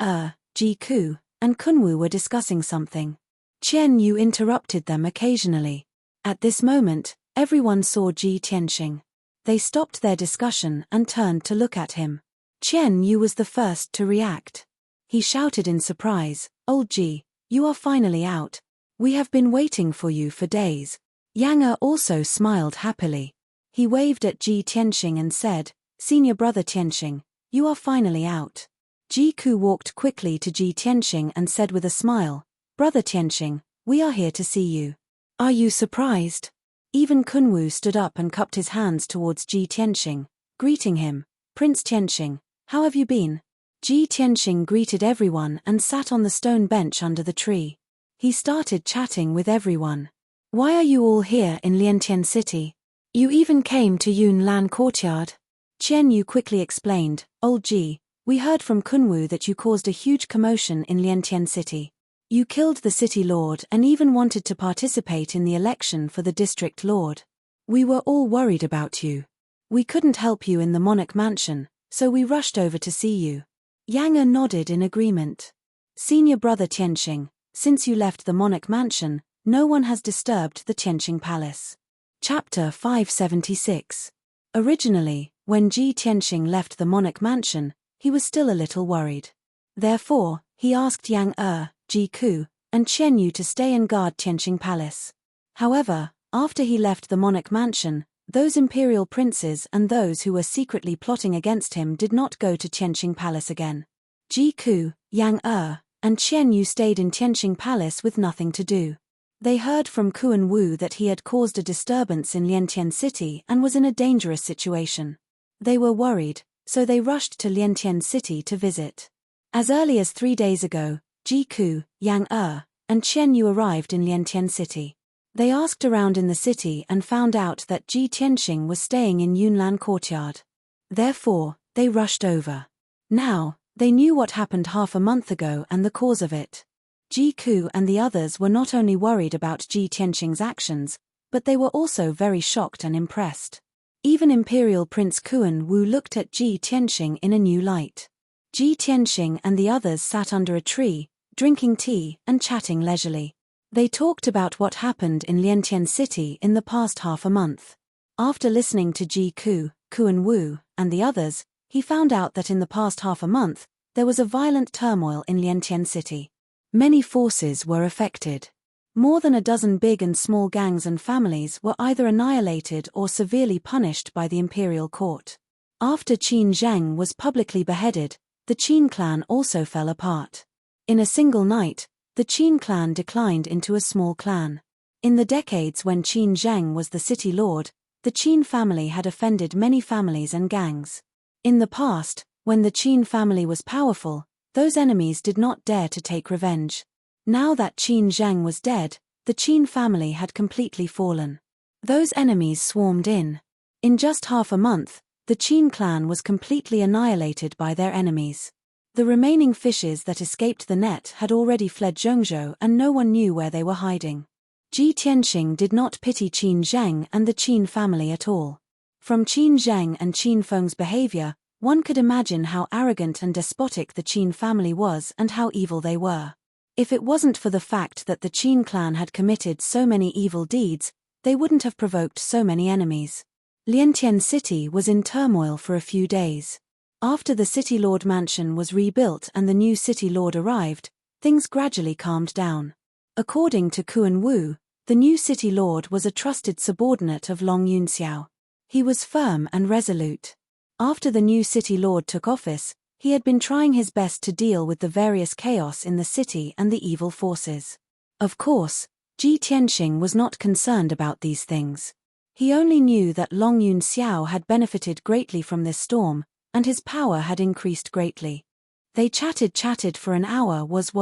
Ji Ku, and Kunwu were discussing something. Chen Yu interrupted them occasionally. At this moment, everyone saw Ji Tianxing. They stopped their discussion and turned to look at him. Chen Yu was the first to react. He shouted in surprise, "Old Ji, you are finally out. We have been waiting for you for days." Yang also smiled happily. He waved at Ji Tianxing and said, "Senior brother Tianxing, you are finally out." Ji Ku walked quickly to Ji Tianxing and said with a smile, "Brother Tianxing, we are here to see you. Are you surprised?" Even Kunwu stood up and cupped his hands towards Ji Tianxing, greeting him, "Prince Tianxing, how have you been?" Ji Tianxing greeted everyone and sat on the stone bench under the tree. He started chatting with everyone. "Why are you all here in Liantian City? You even came to Yunlan Courtyard." Chen Yu quickly explained, "Old Ji, we heard from Kunwu that you caused a huge commotion in Liantian City. You killed the city lord and even wanted to participate in the election for the district lord. We were all worried about you. We couldn't help you in the monarch mansion, so we rushed over to see you." Yang nodded in agreement. "Senior brother Tianxing, since you left the monarch mansion, no one has disturbed the Tianxing Palace." Chapter 576. Originally, when Ji Tianxing left the monarch mansion, he was still a little worried. Therefore, he asked Yang Ji Ku, and Chen Yu to stay and guard Tianxing Palace. However, after he left the monarch mansion, those imperial princes and those who were secretly plotting against him did not go to Tianxing Palace again. Ji Ku, Yang and Chen Yu stayed in Tianxing Palace with nothing to do. They heard from Kuan Wu that he had caused a disturbance in Liantian City and was in a dangerous situation. They were worried, so they rushed to Liantian City to visit. As early as 3 days ago, Ji Ku, Yang and Chen Yu arrived in Liantian City. They asked around in the city and found out that Ji Tianxing was staying in Yunlan Courtyard. Therefore, they rushed over. Now, they knew what happened half a month ago and the cause of it. Ji Ku and the others were not only worried about Ji Tianxing's actions, but they were also very shocked and impressed. Even Imperial Prince Kuan Wu looked at Ji Tianxing in a new light. Ji Tianxing and the others sat under a tree, drinking tea and chatting leisurely. They talked about what happened in Liantian City in the past half a month. After listening to Ji Ku, Kuan Wu, and the others, he found out that in the past half a month, there was a violent turmoil in Liantian City. Many forces were affected. More than a dozen big and small gangs and families were either annihilated or severely punished by the imperial court. After Qin Zheng was publicly beheaded, the Qin clan also fell apart. In a single night, the Qin clan declined into a small clan. In the decades when Qin Zheng was the city lord, the Qin family had offended many families and gangs. In the past, when the Qin family was powerful, those enemies did not dare to take revenge. Now that Qin Zheng was dead, the Qin family had completely fallen. Those enemies swarmed in. In just half a month, the Qin clan was completely annihilated by their enemies. The remaining fishes that escaped the net had already fled Zhengzhou and no one knew where they were hiding. Ji Tianxing did not pity Qin Zheng and the Qin family at all. From Qin Zheng and Qin Feng's behavior, one could imagine how arrogant and despotic the Qin family was and how evil they were. If it wasn't for the fact that the Qin clan had committed so many evil deeds, they wouldn't have provoked so many enemies. Liantian City was in turmoil for a few days. After the city lord mansion was rebuilt and the new city lord arrived, things gradually calmed down. According to Kuan Wu, the new city lord was a trusted subordinate of Long Yunxiao. He was firm and resolute. After the new city lord took office, he had been trying his best to deal with the various chaos in the city and the evil forces. Of course, Ji Tianxing was not concerned about these things. He only knew that Long Yunxiao had benefited greatly from this storm, and his power had increased greatly. They chatted for an hour was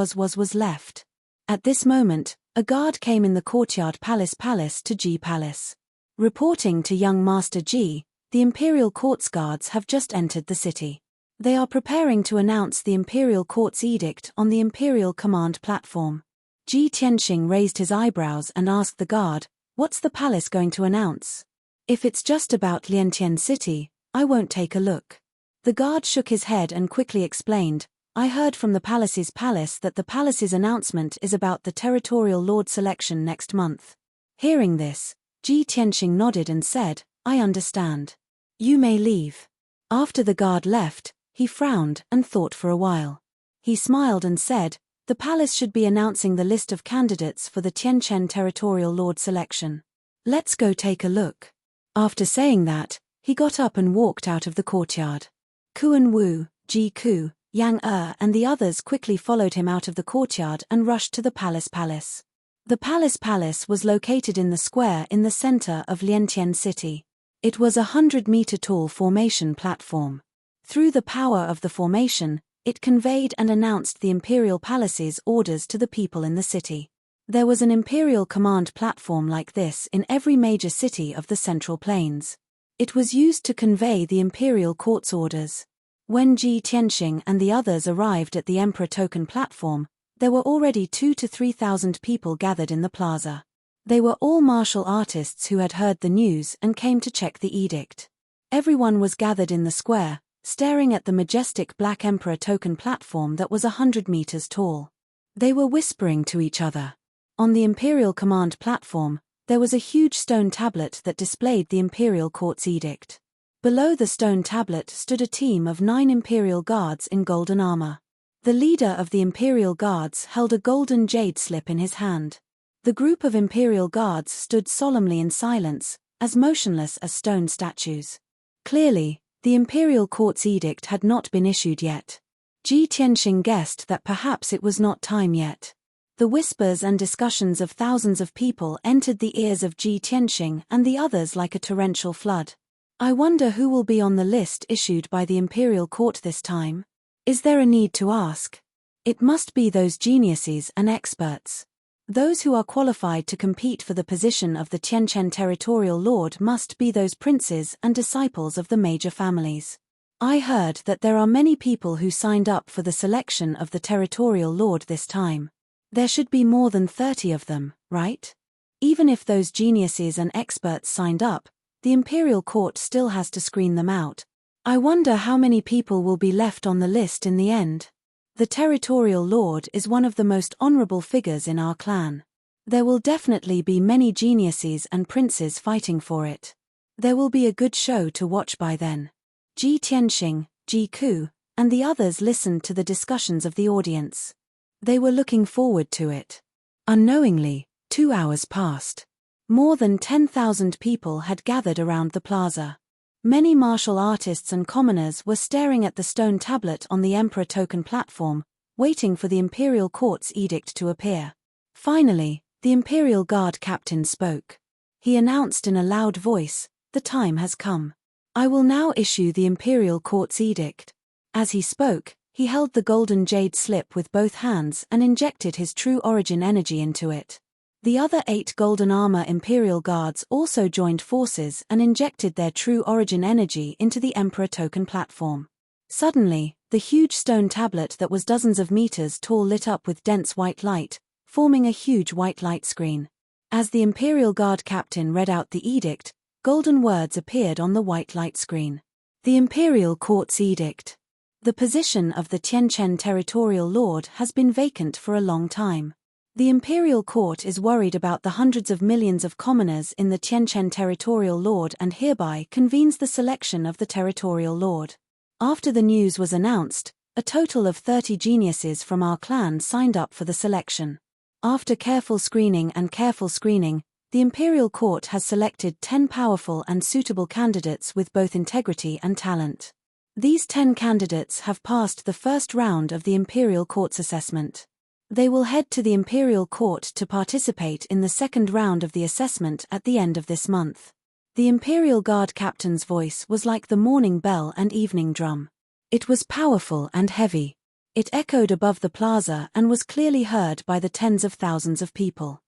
left. At this moment, a guard came in the courtyard palace to Ji Palace. Reporting to young Master Ji, the Imperial Court's guards have just entered the city. They are preparing to announce the Imperial Court's edict on the Imperial Command platform. Ji Tianxing raised his eyebrows and asked the guard, "What's the palace going to announce? If it's just about Liantian City, I won't take a look." The guard shook his head and quickly explained, "I heard from the palace's palace that the palace's announcement is about the territorial lord selection next month." Hearing this, Ji Tianxing nodded and said, "I understand. You may leave." After the guard left, he frowned and thought for a while. He smiled and said, "The palace should be announcing the list of candidates for the Tianchen territorial lord selection. Let's go take a look." After saying that, he got up and walked out of the courtyard. Kuan Wu, Ji Ku, Yang and the others quickly followed him out of the courtyard and rushed to the palace. The palace was located in the square in the center of Liantian City. It was a 100-meter-tall formation platform. Through the power of the formation, it conveyed and announced the Imperial Palace's orders to the people in the city. There was an Imperial command platform like this in every major city of the Central Plains. It was used to convey the Imperial Court's orders. When Ji Tianxing and the others arrived at the Emperor Token platform, there were already 2,000 to 3,000 people gathered in the plaza. They were all martial artists who had heard the news and came to check the edict. Everyone was gathered in the square, staring at the majestic black Emperor Token platform that was 100 meters tall. They were whispering to each other. On the Imperial Command platform, there was a huge stone tablet that displayed the Imperial Court's edict. Below the stone tablet stood a team of 9 Imperial guards in golden armor. The leader of the Imperial Guards held a golden jade slip in his hand. The group of Imperial Guards stood solemnly in silence, as motionless as stone statues. Clearly, the Imperial Court's edict had not been issued yet. Ji Tianxing guessed that perhaps it was not time yet. The whispers and discussions of thousands of people entered the ears of Ji Tianxing and the others like a torrential flood. "I wonder who will be on the list issued by the Imperial Court this time? Is there a need to ask? It must be those geniuses and experts. Those who are qualified to compete for the position of the Tianchen territorial lord must be those princes and disciples of the major families. I heard that there are many people who signed up for the selection of the territorial lord this time. There should be more than 30 of them, right? Even if those geniuses and experts signed up, the Imperial Court still has to screen them out. I wonder how many people will be left on the list in the end. The territorial lord is one of the most honorable figures in our clan. There will definitely be many geniuses and princes fighting for it. There will be a good show to watch by then." Ji Tianxing, Ji Ku, and the others listened to the discussions of the audience. They were looking forward to it. Unknowingly, 2 hours passed. More than 10,000 people had gathered around the plaza. Many martial artists and commoners were staring at the stone tablet on the Emperor Token platform, waiting for the Imperial Court's edict to appear. Finally, the Imperial Guard captain spoke. He announced in a loud voice, "The time has come. I will now issue the Imperial Court's edict." As he spoke, he held the golden jade slip with both hands and injected his true origin energy into it. The other 8 golden armor Imperial Guards also joined forces and injected their true origin energy into the Emperor Token platform. Suddenly, the huge stone tablet that was dozens of meters tall lit up with dense white light, forming a huge white light screen. As the Imperial Guard captain read out the edict, golden words appeared on the white light screen. The Imperial Court's edict. The position of the Tianchen territorial lord has been vacant for a long time. The Imperial Court is worried about the hundreds of millions of commoners in the Tianchen territorial lord and hereby convenes the selection of the territorial lord. After the news was announced, a total of 30 geniuses from our clan signed up for the selection. After careful screening, the Imperial Court has selected 10 powerful and suitable candidates with both integrity and talent. These 10 candidates have passed the first round of the Imperial Court's assessment. They will head to the Imperial Court to participate in the second round of the assessment at the end of this month. The Imperial Guard captain's voice was like the morning bell and evening drum. It was powerful and heavy. It echoed above the plaza and was clearly heard by the tens of thousands of people.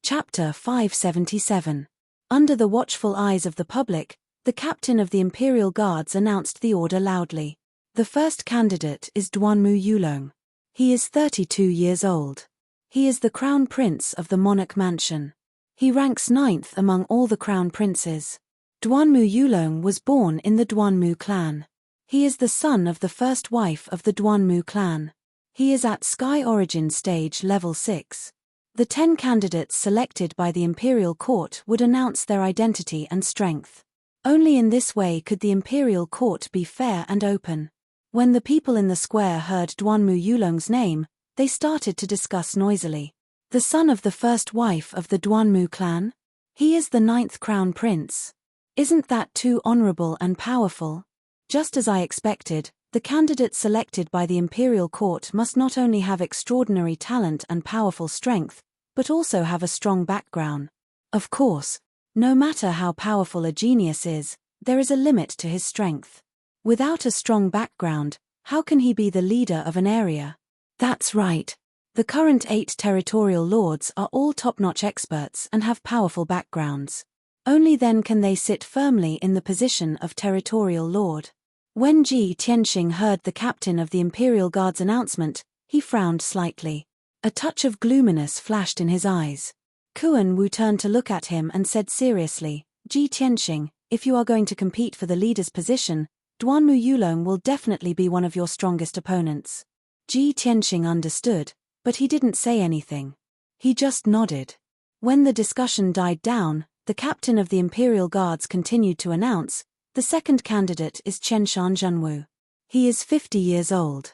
Chapter 577. Under the watchful eyes of the public, the captain of the imperial guards announced the order loudly. The first candidate is Duanmu Yulong. He is 32 years old. He is the crown prince of the monarch mansion. He ranks 9th among all the crown princes. Duanmu Yulong was born in the Duanmu clan. He is the son of the first wife of the Duanmu clan. He is at Sky Origin Stage Level 6. The 10 candidates selected by the imperial court would announce their identity and strength. Only in this way could the imperial court be fair and open. When the people in the square heard Duanmu Yulong's name, they started to discuss noisily. The son of the first wife of the Duanmu clan? He is the 9th crown prince. Isn't that too honorable and powerful? Just as I expected, the candidate selected by the imperial court must not only have extraordinary talent and powerful strength, but also have a strong background. Of course, no matter how powerful a genius is, there is a limit to his strength. Without a strong background, how can he be the leader of an area? That's right. The current 8 territorial lords are all top-notch experts and have powerful backgrounds. Only then can they sit firmly in the position of territorial lord. When Ji Tianxing heard the captain of the Imperial Guard's announcement, he frowned slightly. A touch of gloominess flashed in his eyes. Kuan Wu turned to look at him and said seriously, Ji Tianxing, if you are going to compete for the leader's position, Duanmu Yulong will definitely be one of your strongest opponents. Ji Tianxing understood, but he didn't say anything. He just nodded. When the discussion died down, the captain of the Imperial Guards continued to announce, the second candidate is Chenshan Zhenwu. He is 50 years old.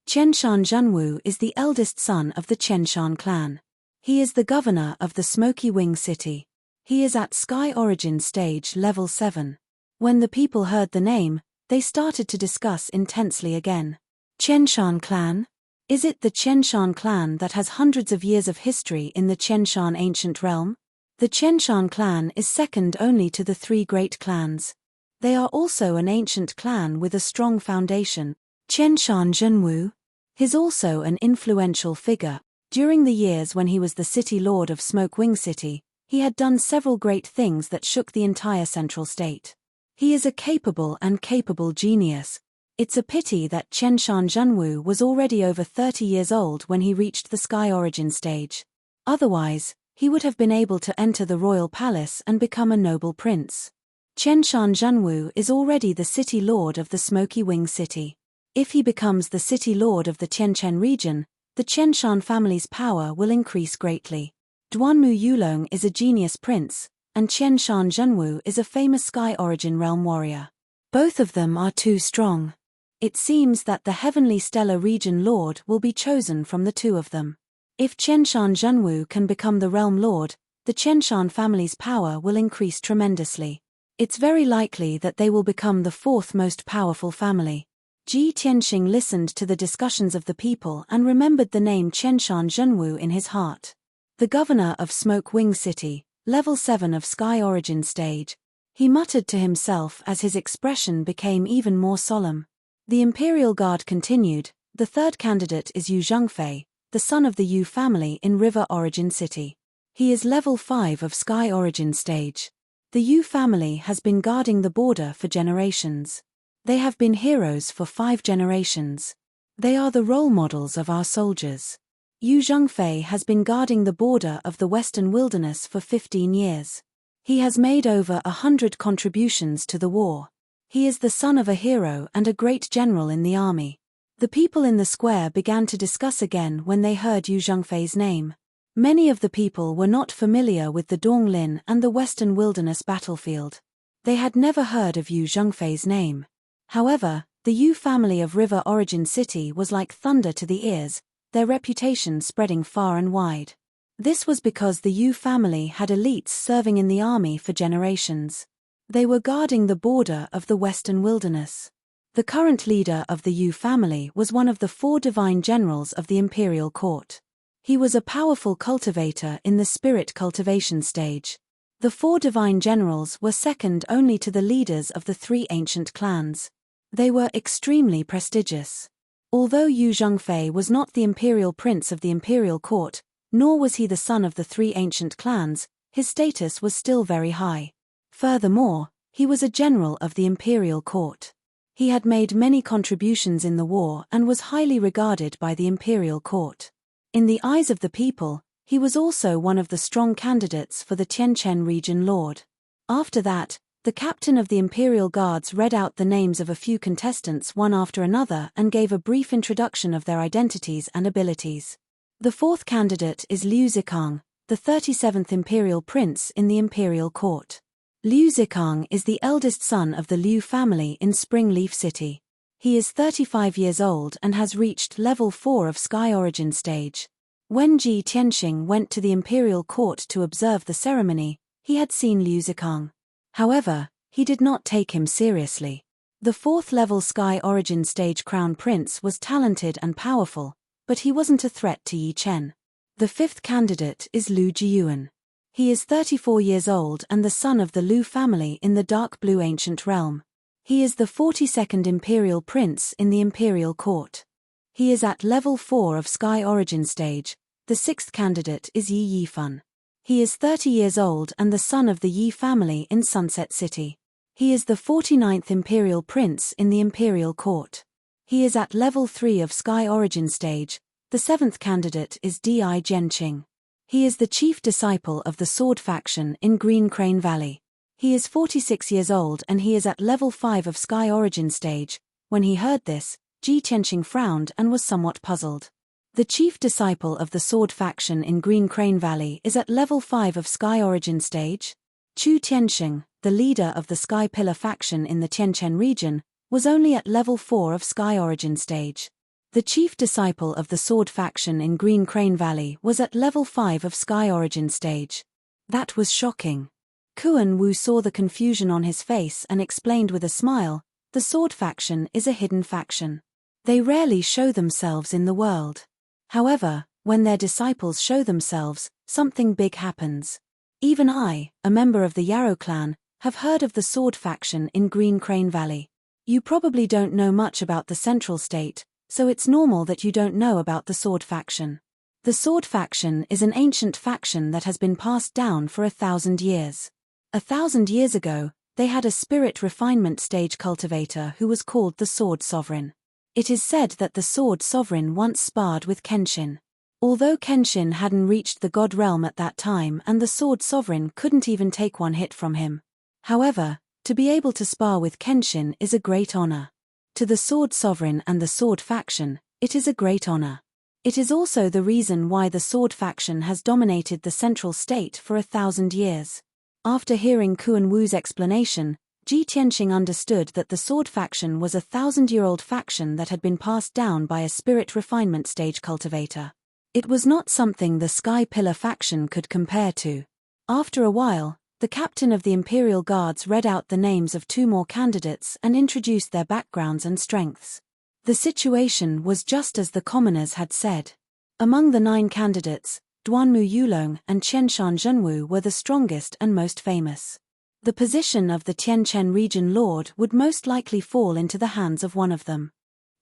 Chenshan Zhenwu is the eldest son of the Chenshan clan. He is the governor of the Smoky Wing City. He is at Sky Origin Stage Level 7. When the people heard the name, they started to discuss intensely again. Chenshan clan? Is it the Chenshan clan that has hundreds of years of history in the Chenshan ancient realm? The Chenshan clan is second only to the 3 great clans. They are also an ancient clan with a strong foundation. Chenshan Zhenwu is also an influential figure. During the years when he was the city lord of Smoke Wing City, he had done several great things that shook the entire central state. He is a capable genius. It's a pity that Chenshan Zhenwu was already over 30 years old when he reached the Sky Origin stage. Otherwise, he would have been able to enter the royal palace and become a noble prince. Chenshan Zhenwu is already the city lord of the Smoky Wing City. If he becomes the city lord of the Tianchen region, the Chenshan family's power will increase greatly. Duanmu Yulong is a genius prince, and Chenshan Zhenwu is a famous Sky Origin realm warrior. Both of them are too strong. It seems that the Heavenly Stellar Region Lord will be chosen from the 2 of them. If Chenshan Zhenwu can become the realm lord, the Chenshan family's power will increase tremendously. It's very likely that they will become the 4th most powerful family. Ji Tianxing listened to the discussions of the people and remembered the name Chenshan Zhenwu in his heart. The governor of Smoke Wing City, level 7 of Sky Origin stage. He muttered to himself as his expression became even more solemn. The Imperial Guard continued, the 3rd candidate is Yu Zhengfei, the son of the Yu family in River Origin City. He is level 5 of Sky Origin stage. The Yu family has been guarding the border for generations. They have been heroes for 5 generations. They are the role models of our soldiers. Yu Zhengfei has been guarding the border of the Western Wilderness for 15 years. He has made over 100 contributions to the war. He is the son of a hero and a great general in the army. The people in the square began to discuss again when they heard Yu Zhengfei's name. Many of the people were not familiar with the Donglin and the Western Wilderness battlefield. They had never heard of Yu Zhengfei's name. However, the Yu family of River Origin City was like thunder to the ears, their reputation spreading far and wide. This was because the Yu family had elites serving in the army for generations. They were guarding the border of the Western Wilderness. The current leader of the Yu family was one of the 4 divine generals of the imperial court. He was a powerful cultivator in the spirit cultivation stage. The 4 divine generals were second only to the leaders of the 3 ancient clans. They were extremely prestigious. Although Yu Zhengfei was not the imperial prince of the imperial court, nor was he the son of the 3 ancient clans, his status was still very high. Furthermore, he was a general of the imperial court. He had made many contributions in the war and was highly regarded by the imperial court. In the eyes of the people, he was also one of the strong candidates for the Tianchen region lord. After that, the captain of the Imperial Guards read out the names of a few contestants one after another and gave a brief introduction of their identities and abilities. The fourth candidate is Liu Zikang, the 37th imperial prince in the imperial court. Liu Zikang is the eldest son of the Liu family in Springleaf City. He is 35 years old and has reached level 4 of Sky Origin stage. When Ji Tianxing went to the imperial court to observe the ceremony, he had seen Liu Zikang. However, he did not take him seriously. The 4th level Sky Origin stage crown prince was talented and powerful, but he wasn't a threat to Yi Chen. The 5th candidate is Lu Jiyuan. He is 34 years old and the son of the Lu family in the Dark Blue Ancient Realm. He is the 42nd imperial prince in the imperial court. He is at level 4 of Sky Origin stage. The 6th candidate is Yi Yifan. He is 30 years old and the son of the Yi family in Sunset City. He is the 49th imperial prince in the imperial court. He is at level 3 of Sky Origin stage. The 7th candidate is Di Zhenqing. He is the chief disciple of the Sword faction in Green Crane Valley. He is 46 years old and he is at level 5 of Sky Origin stage. When he heard this, Ji Tianxing frowned and was somewhat puzzled. The chief disciple of the Sword faction in Green Crane Valley is at level 5 of Sky Origin stage. Chu Tianxing, the leader of the Sky Pillar faction in the Tianchen region, was only at level 4 of Sky Origin stage. The chief disciple of the Sword faction in Green Crane Valley was at level 5 of Sky Origin stage. That was shocking. Kuan Wu saw the confusion on his face and explained with a smile, the Sword faction is a hidden faction. They rarely show themselves in the world. However, when their disciples show themselves, something big happens. Even I, a member of the Yarrow clan, have heard of the Sword faction in Green Crane Valley. You probably don't know much about the Central State, so it's normal that you don't know about the Sword faction. The Sword faction is an ancient faction that has been passed down for 1,000 years. 1,000 years ago, they had a spirit refinement stage cultivator who was called the Sword Sovereign. It is said that the Sword Sovereign once sparred with Kenshin. Although Kenshin hadn't reached the God realm at that time and the Sword Sovereign couldn't even take one hit from him. However, to be able to spar with Kenshin is a great honor. To the Sword Sovereign and the Sword faction, it is a great honor. It is also the reason why the Sword faction has dominated the Central State for 1,000 years. After hearing Kuan Wu's explanation, Ji Tianxing understood that the Sword faction was a 1,000-year-old faction that had been passed down by a spirit refinement stage cultivator. It was not something the Sky Pillar faction could compare to. After a while, the captain of the Imperial Guards read out the names of 2 more candidates and introduced their backgrounds and strengths. The situation was just as the commoners had said. Among the 9 candidates, Duanmu Yulong and Qianshan Zhenwu were the strongest and most famous. The position of the Tianchen region lord would most likely fall into the hands of one of them.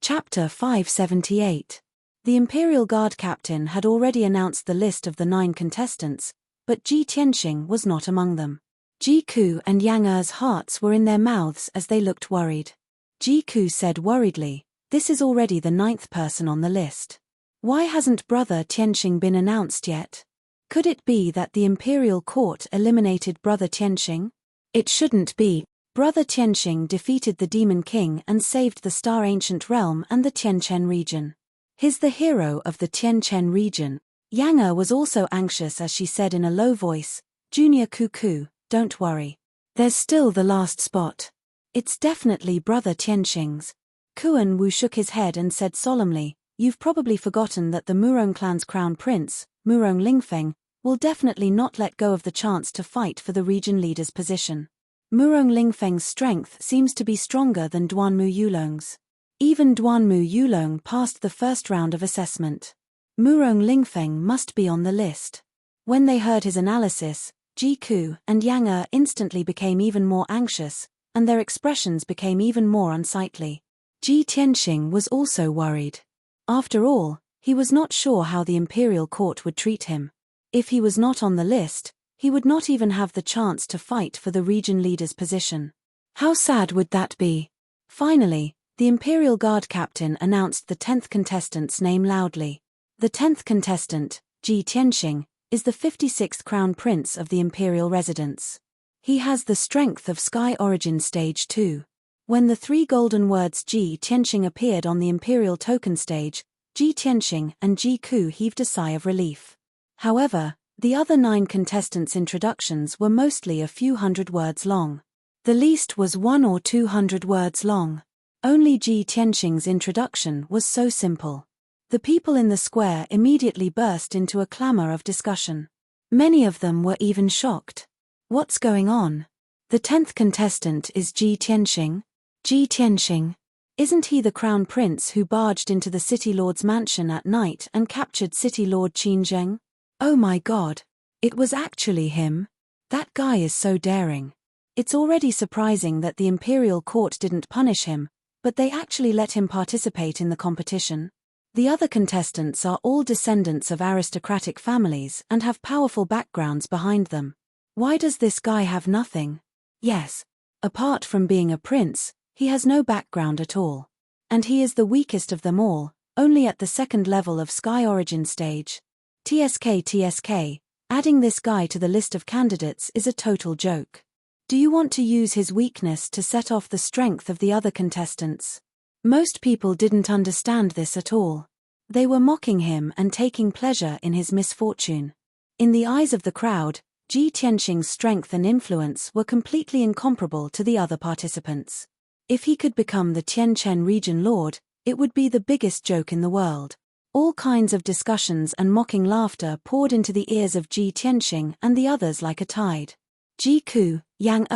Chapter 578. The Imperial Guard captain had already announced the list of the 9 contestants, but Ji Tianxing was not among them. Ji Ku and Yang Er's hearts were in their mouths as they looked worried. Ji Ku said worriedly, "This is already the 9th person on the list. Why hasn't Brother Tianxing been announced yet? Could it be that the Imperial Court eliminated Brother Tianxing? It shouldn't be. Brother Tianxing defeated the Demon King and saved the Star Ancient Realm and the Tianchen region. He's the hero of the Tianchen region." Yang Er was also anxious as she said in a low voice, "Junior Cuckoo, don't worry. There's still the last spot. It's definitely Brother Tianxing's." Kuan Wu shook his head and said solemnly, "You've probably forgotten that the Murong clan's crown prince, Murong Lingfeng, will definitely not let go of the chance to fight for the region leader's position. Murong Lingfeng's strength seems to be stronger than Duanmu Yulong's. Even Duanmu Yulong passed the first round of assessment. Murong Lingfeng must be on the list." When they heard his analysis, Ji Ku and Yang Er instantly became even more anxious, and their expressions became even more unsightly. Ji Tianxing was also worried. After all, he was not sure how the Imperial Court would treat him. If he was not on the list, He would not even have the chance to fight for the region leader's position. How sad would that be? Finally, the Imperial Guard captain announced the 10th contestant's name loudly. The 10th contestant, Ji Tianxing, is the 56th crown prince of the imperial residence. He has the strength of Sky Origin Stage 2. When the 3 golden words Ji Tianxing appeared on the imperial token stage, Ji Tianxing and Ji Ku heaved a sigh of relief. However, the other 9 contestants' introductions were mostly a few hundred words long. The least was 100 or 200 words long. Only Ji Tianxing's introduction was so simple. The people in the square immediately burst into a clamor of discussion. Many of them were even shocked. What's going on? The 10th contestant is Ji Tianxing. Ji Tianxing. Isn't he the crown prince who barged into the city lord's mansion at night and captured city lord Qin Zheng? Oh my god. It was actually him. That guy is so daring. It's already surprising that the imperial court didn't punish him, but they actually let him participate in the competition. The other contestants are all descendants of aristocratic families and have powerful backgrounds behind them. Why does this guy have nothing? Yes. Apart from being a prince, he has no background at all. And he is the weakest of them all, only at the 2nd level of Sky Origin stage. TSK, adding this guy to the list of candidates is a total joke. Do you want to use his weakness to set off the strength of the other contestants? Most people didn't understand this at all. They were mocking him and taking pleasure in his misfortune. In the eyes of the crowd, Ji Tianxing's strength and influence were completely incomparable to the other participants. If he could become the Tianchen region lord, it would be the biggest joke in the world. All kinds of discussions and mocking laughter poured into the ears of Ji Tianxing and the others like a tide. Ji Ku, Yang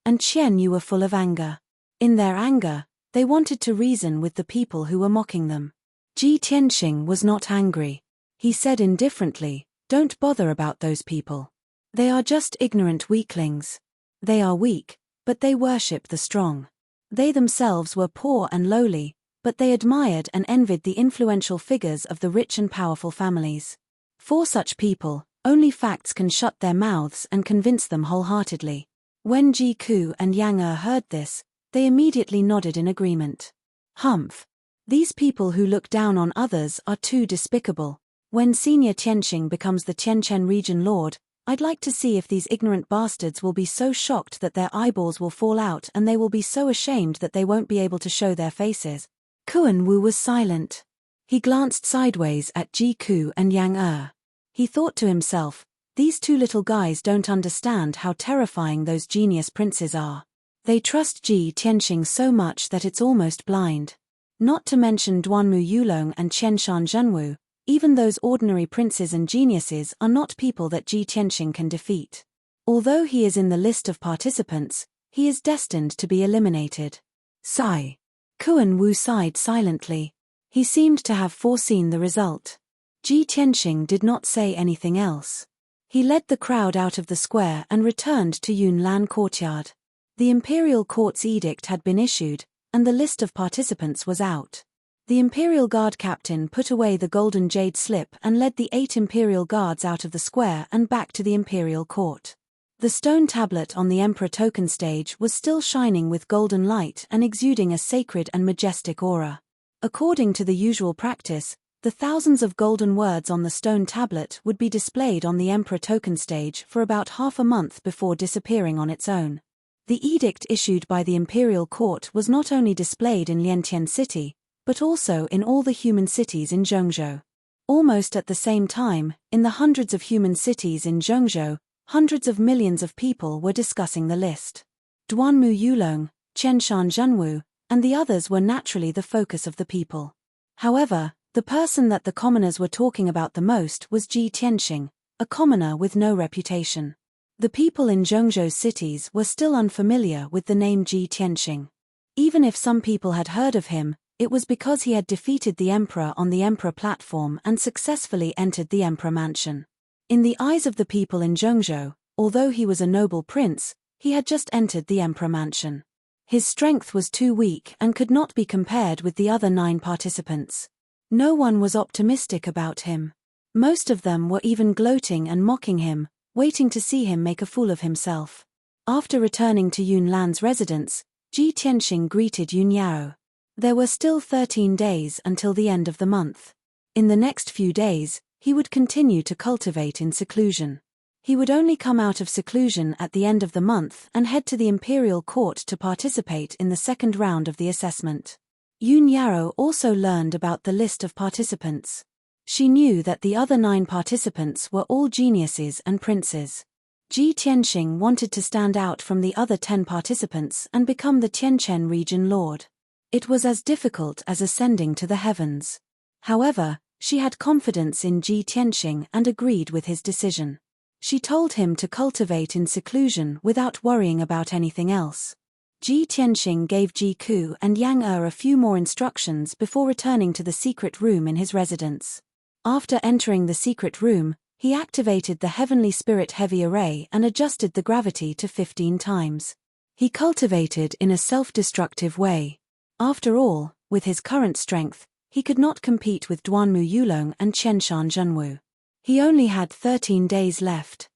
and Qian Yu were full of anger. In their anger, they wanted to reason with the people who were mocking them. Ji Tianxing was not angry. He said indifferently, "Don't bother about those people. They are just ignorant weaklings. They are weak, but they worship the strong. They themselves were poor and lowly, but they admired and envied the influential figures of the rich and powerful families. For such people, only facts can shut their mouths and convince them wholeheartedly." When Ji Ku and Yang heard this, they immediately nodded in agreement. Humph. These people who look down on others are too despicable. When Senior Tianxing becomes the Tianchen region lord, I'd like to see if these ignorant bastards will be so shocked that their eyeballs will fall out and they will be so ashamed that they won't be able to show their faces. Kuan Wu was silent. He glanced sideways at Ji Ku and Yang He thought to himself, these 2 little guys don't understand how terrifying those genius princes are. They trust Ji Tianxing so much that it's almost blind. Not to mention Duanmu Yulong and Qianshan Zhenwu, even those ordinary princes and geniuses are not people that Ji Tianxing can defeat. Although he is in the list of participants, he is destined to be eliminated. Sigh. Kuan Wu sighed silently. He seemed to have foreseen the result. Ji Tianxing did not say anything else. He led the crowd out of the square and returned to Yunlan courtyard. The imperial court's edict had been issued, and the list of participants was out. The Imperial Guard captain put away the golden jade slip and led the 8 Imperial Guards out of the square and back to the Imperial Court. The stone tablet on the Emperor token stage was still shining with golden light and exuding a sacred and majestic aura. According to the usual practice, the thousands of golden words on the stone tablet would be displayed on the Emperor token stage for about half a month before disappearing on its own. The edict issued by the Imperial Court was not only displayed in Liantian City, but also in all the human cities in Zhengzhou. Almost at the same time, in the hundreds of human cities in Zhengzhou, hundreds of millions of people were discussing the list. Duanmu Yulong, Qianshan Zhenwu, and the others were naturally the focus of the people. However, the person that the commoners were talking about the most was Ji Tianxing, a commoner with no reputation. The people in Zhengzhou's cities were still unfamiliar with the name Ji Tianxing. Even if some people had heard of him, it was because he had defeated the emperor on the emperor platform and successfully entered the emperor mansion. In the eyes of the people in Zhengzhou, although he was a noble prince, he had just entered the emperor mansion. His strength was too weak and could not be compared with the other 9 participants. No one was optimistic about him. Most of them were even gloating and mocking him, waiting to see him make a fool of himself. After returning to Yun Lan's residence, Ji Tianxing greeted Yun Yao. There were still 13 days until the end of the month. In the next few days, he would continue to cultivate in seclusion. He would only come out of seclusion at the end of the month and head to the imperial court to participate in the second round of the assessment. Yun Yao also learned about the list of participants. She knew that the other 9 participants were all geniuses and princes. Ji Tianxing wanted to stand out from the other 10 participants and become the Tianchen region lord. It was as difficult as ascending to the heavens. However, she had confidence in Ji Tianxing and agreed with his decision. She told him to cultivate in seclusion without worrying about anything else. Ji Tianxing gave Ji Ku and Yang a few more instructions before returning to the secret room in his residence. After entering the secret room, he activated the Heavenly Spirit Heavy Array and adjusted the gravity to 15 times. He cultivated in a self-destructive way. After all, with his current strength, he could not compete with Duanmu Yulong and Qianshan Zhenwu. He only had 13 days left.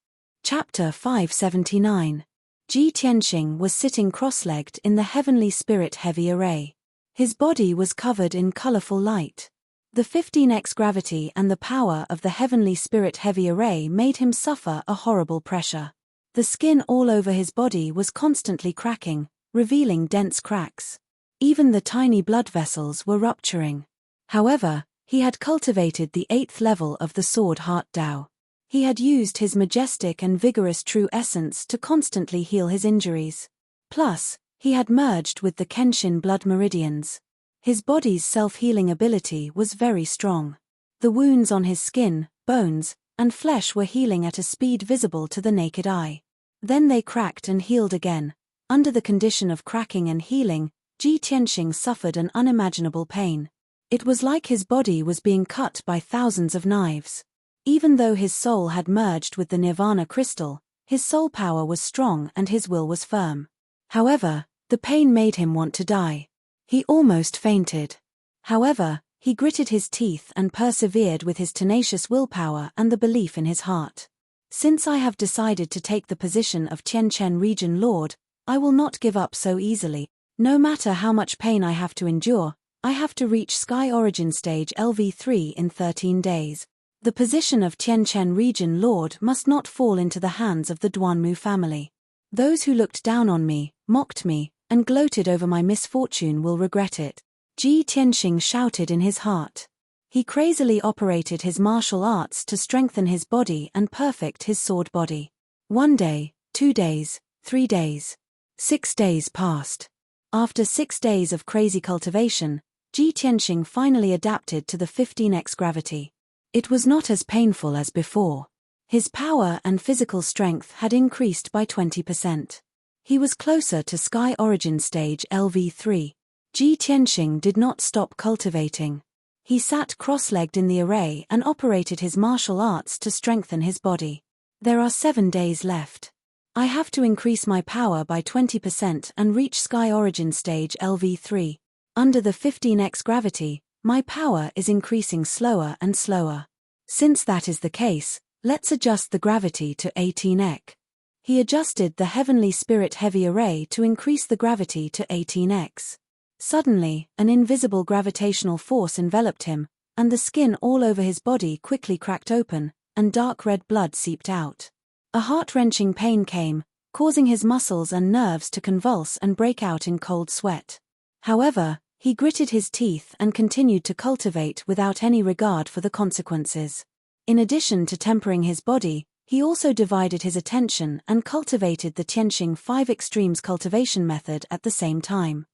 Chapter 579. Ji Tianxing was sitting cross-legged in the Heavenly Spirit Heavy Array. His body was covered in colorful light. The 15x gravity and the power of the Heavenly Spirit Heavy Array made him suffer a horrible pressure. The skin all over his body was constantly cracking, revealing dense cracks. Even the tiny blood vessels were rupturing. However, he had cultivated the 8th level of the Sword Heart Dao. He had used his majestic and vigorous true essence to constantly heal his injuries. Plus, he had merged with the Kenshin blood meridians. His body's self-healing ability was very strong. The wounds on his skin, bones, and flesh were healing at a speed visible to the naked eye. Then they cracked and healed again. Under the condition of cracking and healing, Ji Tianxing suffered an unimaginable pain. It was like his body was being cut by thousands of knives. Even though his soul had merged with the Nirvana crystal, his soul power was strong and his will was firm. However, the pain made him want to die. He almost fainted. However, he gritted his teeth and persevered with his tenacious willpower and the belief in his heart. Since I have decided to take the position of Tianchen region lord, I will not give up so easily. No matter how much pain I have to endure, I have to reach Sky Origin Stage LV3 in 13 days. The position of Tianchen region lord must not fall into the hands of the Duanmu family. Those who looked down on me, mocked me, and gloated over my misfortune will regret it. Ji Tianxing shouted in his heart. He crazily operated his martial arts to strengthen his body and perfect his sword body. 1 day, 2 days, 3 days. 6 days passed. After 6 days of crazy cultivation, Ji Tianxing finally adapted to the 15x gravity. It was not as painful as before. His power and physical strength had increased by 20%. He was closer to Sky Origin Stage LV3. Ji Tianxing did not stop cultivating. He sat cross-legged in the array and operated his martial arts to strengthen his body. There are 7 days left. I have to increase my power by 20% and reach Sky Origin Stage LV3. Under the 15x gravity, my power is increasing slower and slower. Since that is the case, let's adjust the gravity to 18x. He adjusted the Heavenly Spirit Heavy Array to increase the gravity to 18x. Suddenly, an invisible gravitational force enveloped him, and the skin all over his body quickly cracked open, and dark red blood seeped out. A heart-wrenching pain came, causing his muscles and nerves to convulse and break out in cold sweat. However, he gritted his teeth and continued to cultivate without any regard for the consequences. In addition to tempering his body, he also divided his attention and cultivated the Tianxing 5 Extremes cultivation method at the same time.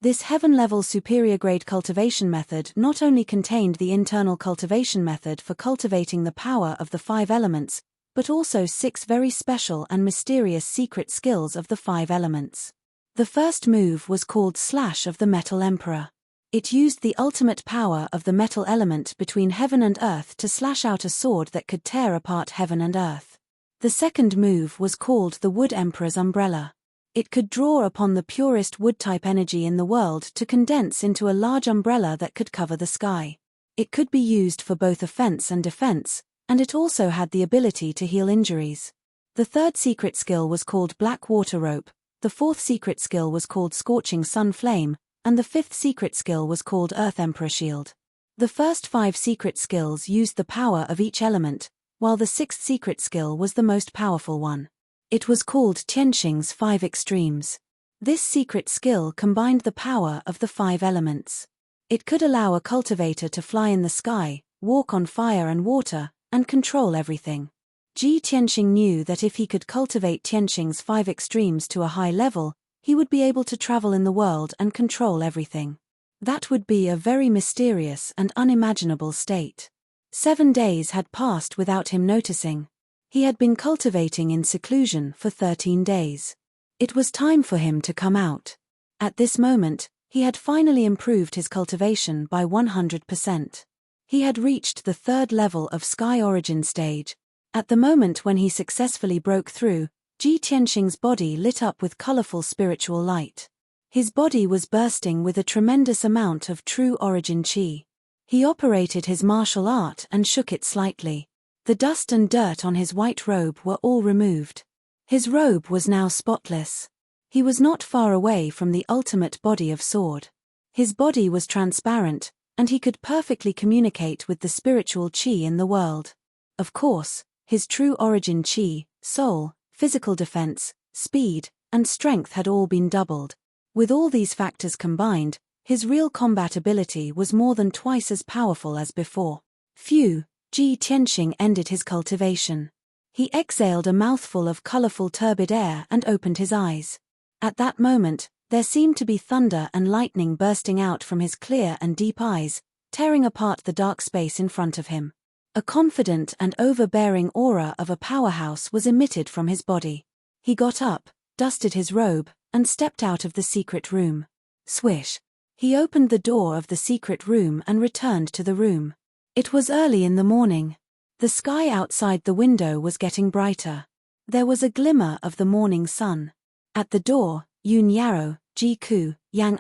This heaven-level superior-grade cultivation method not only contained the internal cultivation method for cultivating the power of the 5 elements, but also 6 very special and mysterious secret skills of the 5 elements. The first move was called Slash of the Metal Emperor. It used the ultimate power of the metal element between heaven and earth to slash out a sword that could tear apart heaven and earth. The second move was called the Wood Emperor's Umbrella. It could draw upon the purest wood-type energy in the world to condense into a large umbrella that could cover the sky. It could be used for both offense and defense, and it also had the ability to heal injuries. The third secret skill was called Black Water Rope, the fourth secret skill was called Scorching Sun Flame, and the fifth secret skill was called Earth Emperor Shield. The first 5 secret skills used the power of each element, while the sixth secret skill was the most powerful one. It was called Tianqing's 5 Extremes. This secret skill combined the power of the 5 elements. It could allow a cultivator to fly in the sky, walk on fire and water, and control everything. Ji Tianqing knew that if he could cultivate Tianqing's 5 extremes to a high level, he would be able to travel in the world and control everything. That would be a very mysterious and unimaginable state. 7 days had passed without him noticing. He had been cultivating in seclusion for 13 days. It was time for him to come out. At this moment, he had finally improved his cultivation by 100%. He had reached the 3rd level of Sky Origin stage. At the moment when he successfully broke through, Ji Tianqing's body lit up with colorful spiritual light. His body was bursting with a tremendous amount of true origin qi. He operated his martial art and shook it slightly. The dust and dirt on his white robe were all removed. His robe was now spotless. He was not far away from the ultimate body of sword. His body was transparent, and he could perfectly communicate with the spiritual qi in the world. Of course, his true origin qi, soul, physical defense, speed, and strength had all been doubled. With all these factors combined, his real combat ability was more than twice as powerful as before. Phew, Ji Tianqing ended his cultivation. He exhaled a mouthful of colorful turbid air and opened his eyes. At that moment, there seemed to be thunder and lightning bursting out from his clear and deep eyes, tearing apart the dark space in front of him. A confident and overbearing aura of a powerhouse was emitted from his body. He got up, dusted his robe, and stepped out of the secret room. Swish! He opened the door of the secret room and returned to the room. It was early in the morning. The sky outside the window was getting brighter. There was a glimmer of the morning sun. At the door, Yun Yarrow, Ji Ku, Yang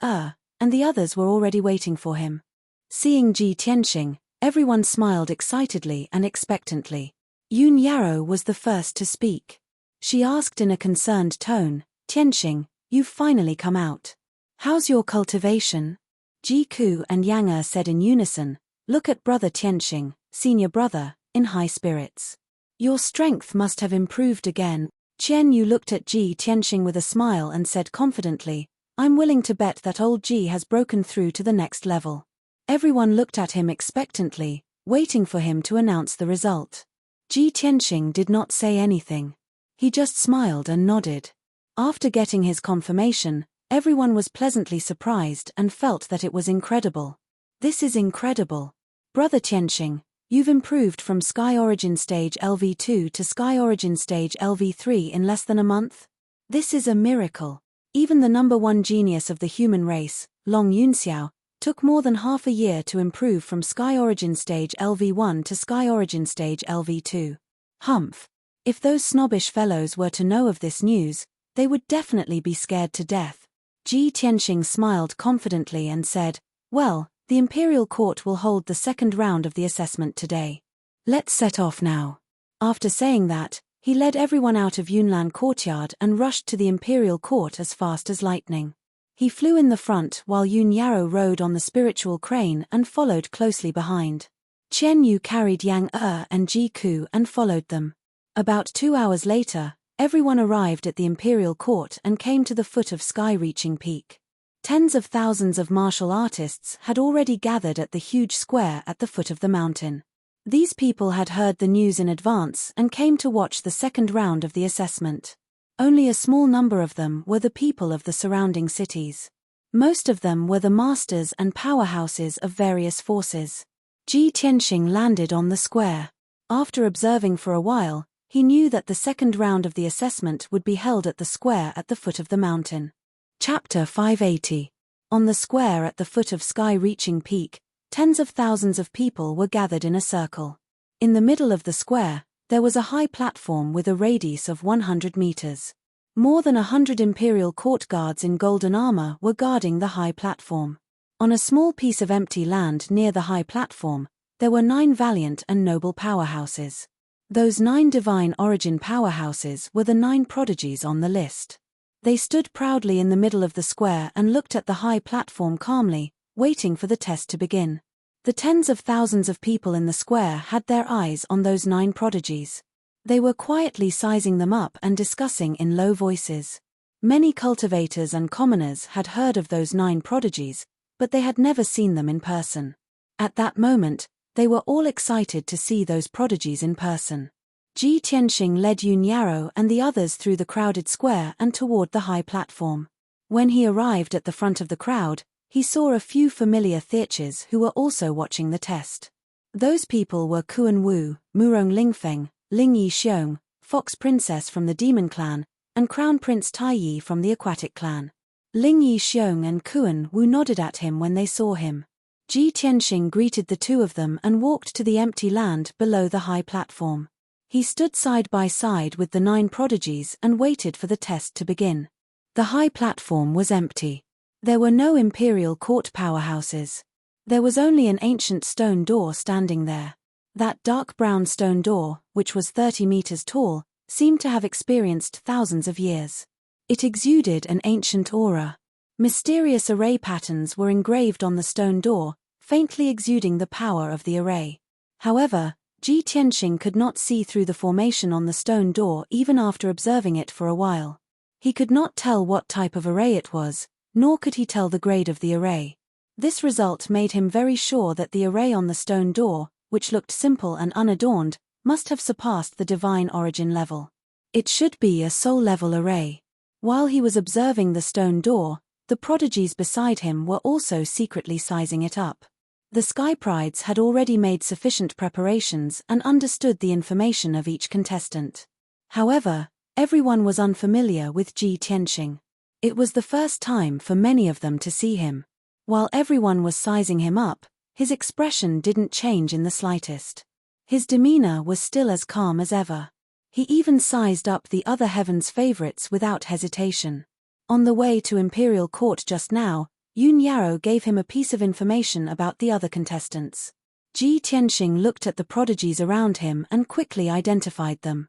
and the others were already waiting for him. Seeing Ji Tianqing, everyone smiled excitedly and expectantly. Yun Yarrow was the first to speak. She asked in a concerned tone, "Tianqing, you've finally come out. How's your cultivation?" Ji Ku and Yang said in unison, "Look at brother Tianqing, senior brother, in high spirits. Your strength must have improved again." Qian Yu looked at Ji Tianqing with a smile and said confidently, "I'm willing to bet that old Ji has broken through to the next level." Everyone looked at him expectantly, waiting for him to announce the result. Ji Tianqing did not say anything. He just smiled and nodded. After getting his confirmation, everyone was pleasantly surprised and felt that it was incredible. "This is incredible. Brother Tianqing, you've improved from Sky Origin Stage LV2 to Sky Origin Stage LV3 in less than a month? This is a miracle. Even the #1 genius of the human race, Long Yunxiao, took more than half a year to improve from Sky Origin Stage LV1 to Sky Origin Stage LV2. Humph. If those snobbish fellows were to know of this news, they would definitely be scared to death." Ji Tianqing smiled confidently and said, "Well, the Imperial Court will hold the 2nd round of the assessment today. Let's set off now." After saying that, he led everyone out of Yunlan Courtyard and rushed to the Imperial Court as fast as lightning. He flew in the front while Yun Yarrow rode on the spiritual crane and followed closely behind. Qian Yu carried Yang and Ji Ku and followed them. About 2 hours later, everyone arrived at the Imperial Court and came to the foot of sky-reaching peak. Tens of thousands of martial artists had already gathered at the huge square at the foot of the mountain. These people had heard the news in advance and came to watch the 2nd round of the assessment. Only a small number of them were the people of the surrounding cities. Most of them were the masters and powerhouses of various forces. Ji Tianqing landed on the square. After observing for a while, he knew that the 2nd round of the assessment would be held at the square at the foot of the mountain. Chapter 580. On the square at the foot of sky-reaching peak, tens of thousands of people were gathered in a circle. In the middle of the square, there was a high platform with a radius of 100 meters. More than 100 Imperial Court guards in golden armor were guarding the high platform. On a small piece of empty land near the high platform, there were 9 valiant and noble powerhouses. Those 9 divine origin powerhouses were the 9 prodigies on the list. They stood proudly in the middle of the square and looked at the high platform calmly, waiting for the test to begin. The tens of thousands of people in the square had their eyes on those 9 prodigies. They were quietly sizing them up and discussing in low voices. Many cultivators and commoners had heard of those 9 prodigies, but they had never seen them in person. At that moment, they were all excited to see those prodigies in person. Ji Tianxing led Yun Yarrow and the others through the crowded square and toward the high platform. When he arrived at the front of the crowd, he saw a few familiar theatres who were also watching the test. Those people were Kuan Wu, Murong Lingfeng, Ling Yixiong, Fox Princess from the Demon Clan, and Crown Prince Tai Yi from the Aquatic Clan. Ling Yixiong and Kuan Wu nodded at him when they saw him. Ji Tianxing greeted the two of them and walked to the empty land below the high platform. He stood side by side with the 9 prodigies and waited for the test to begin. The high platform was empty. There were no imperial court powerhouses. There was only an ancient stone door standing there. That dark brown stone door, which was 30 meters tall, seemed to have experienced thousands of years. It exuded an ancient aura. Mysterious array patterns were engraved on the stone door, faintly exuding the power of the array. However, Ji Tianxing could not see through the formation on the stone door even after observing it for a while. He could not tell what type of array it was, nor could he tell the grade of the array. This result made him very sure that the array on the stone door, which looked simple and unadorned, must have surpassed the divine origin level. It should be a soul-level array. While he was observing the stone door, the prodigies beside him were also secretly sizing it up. The Sky Prides had already made sufficient preparations and understood the information of each contestant. However, everyone was unfamiliar with Ji Tianxing. It was the first time for many of them to see him. While everyone was sizing him up, his expression didn't change in the slightest. His demeanor was still as calm as ever. He even sized up the other heaven's favorites without hesitation. On the way to Imperial Court just now, Yun Yarrow gave him a piece of information about the other contestants. Ji Tianxing looked at the prodigies around him and quickly identified them.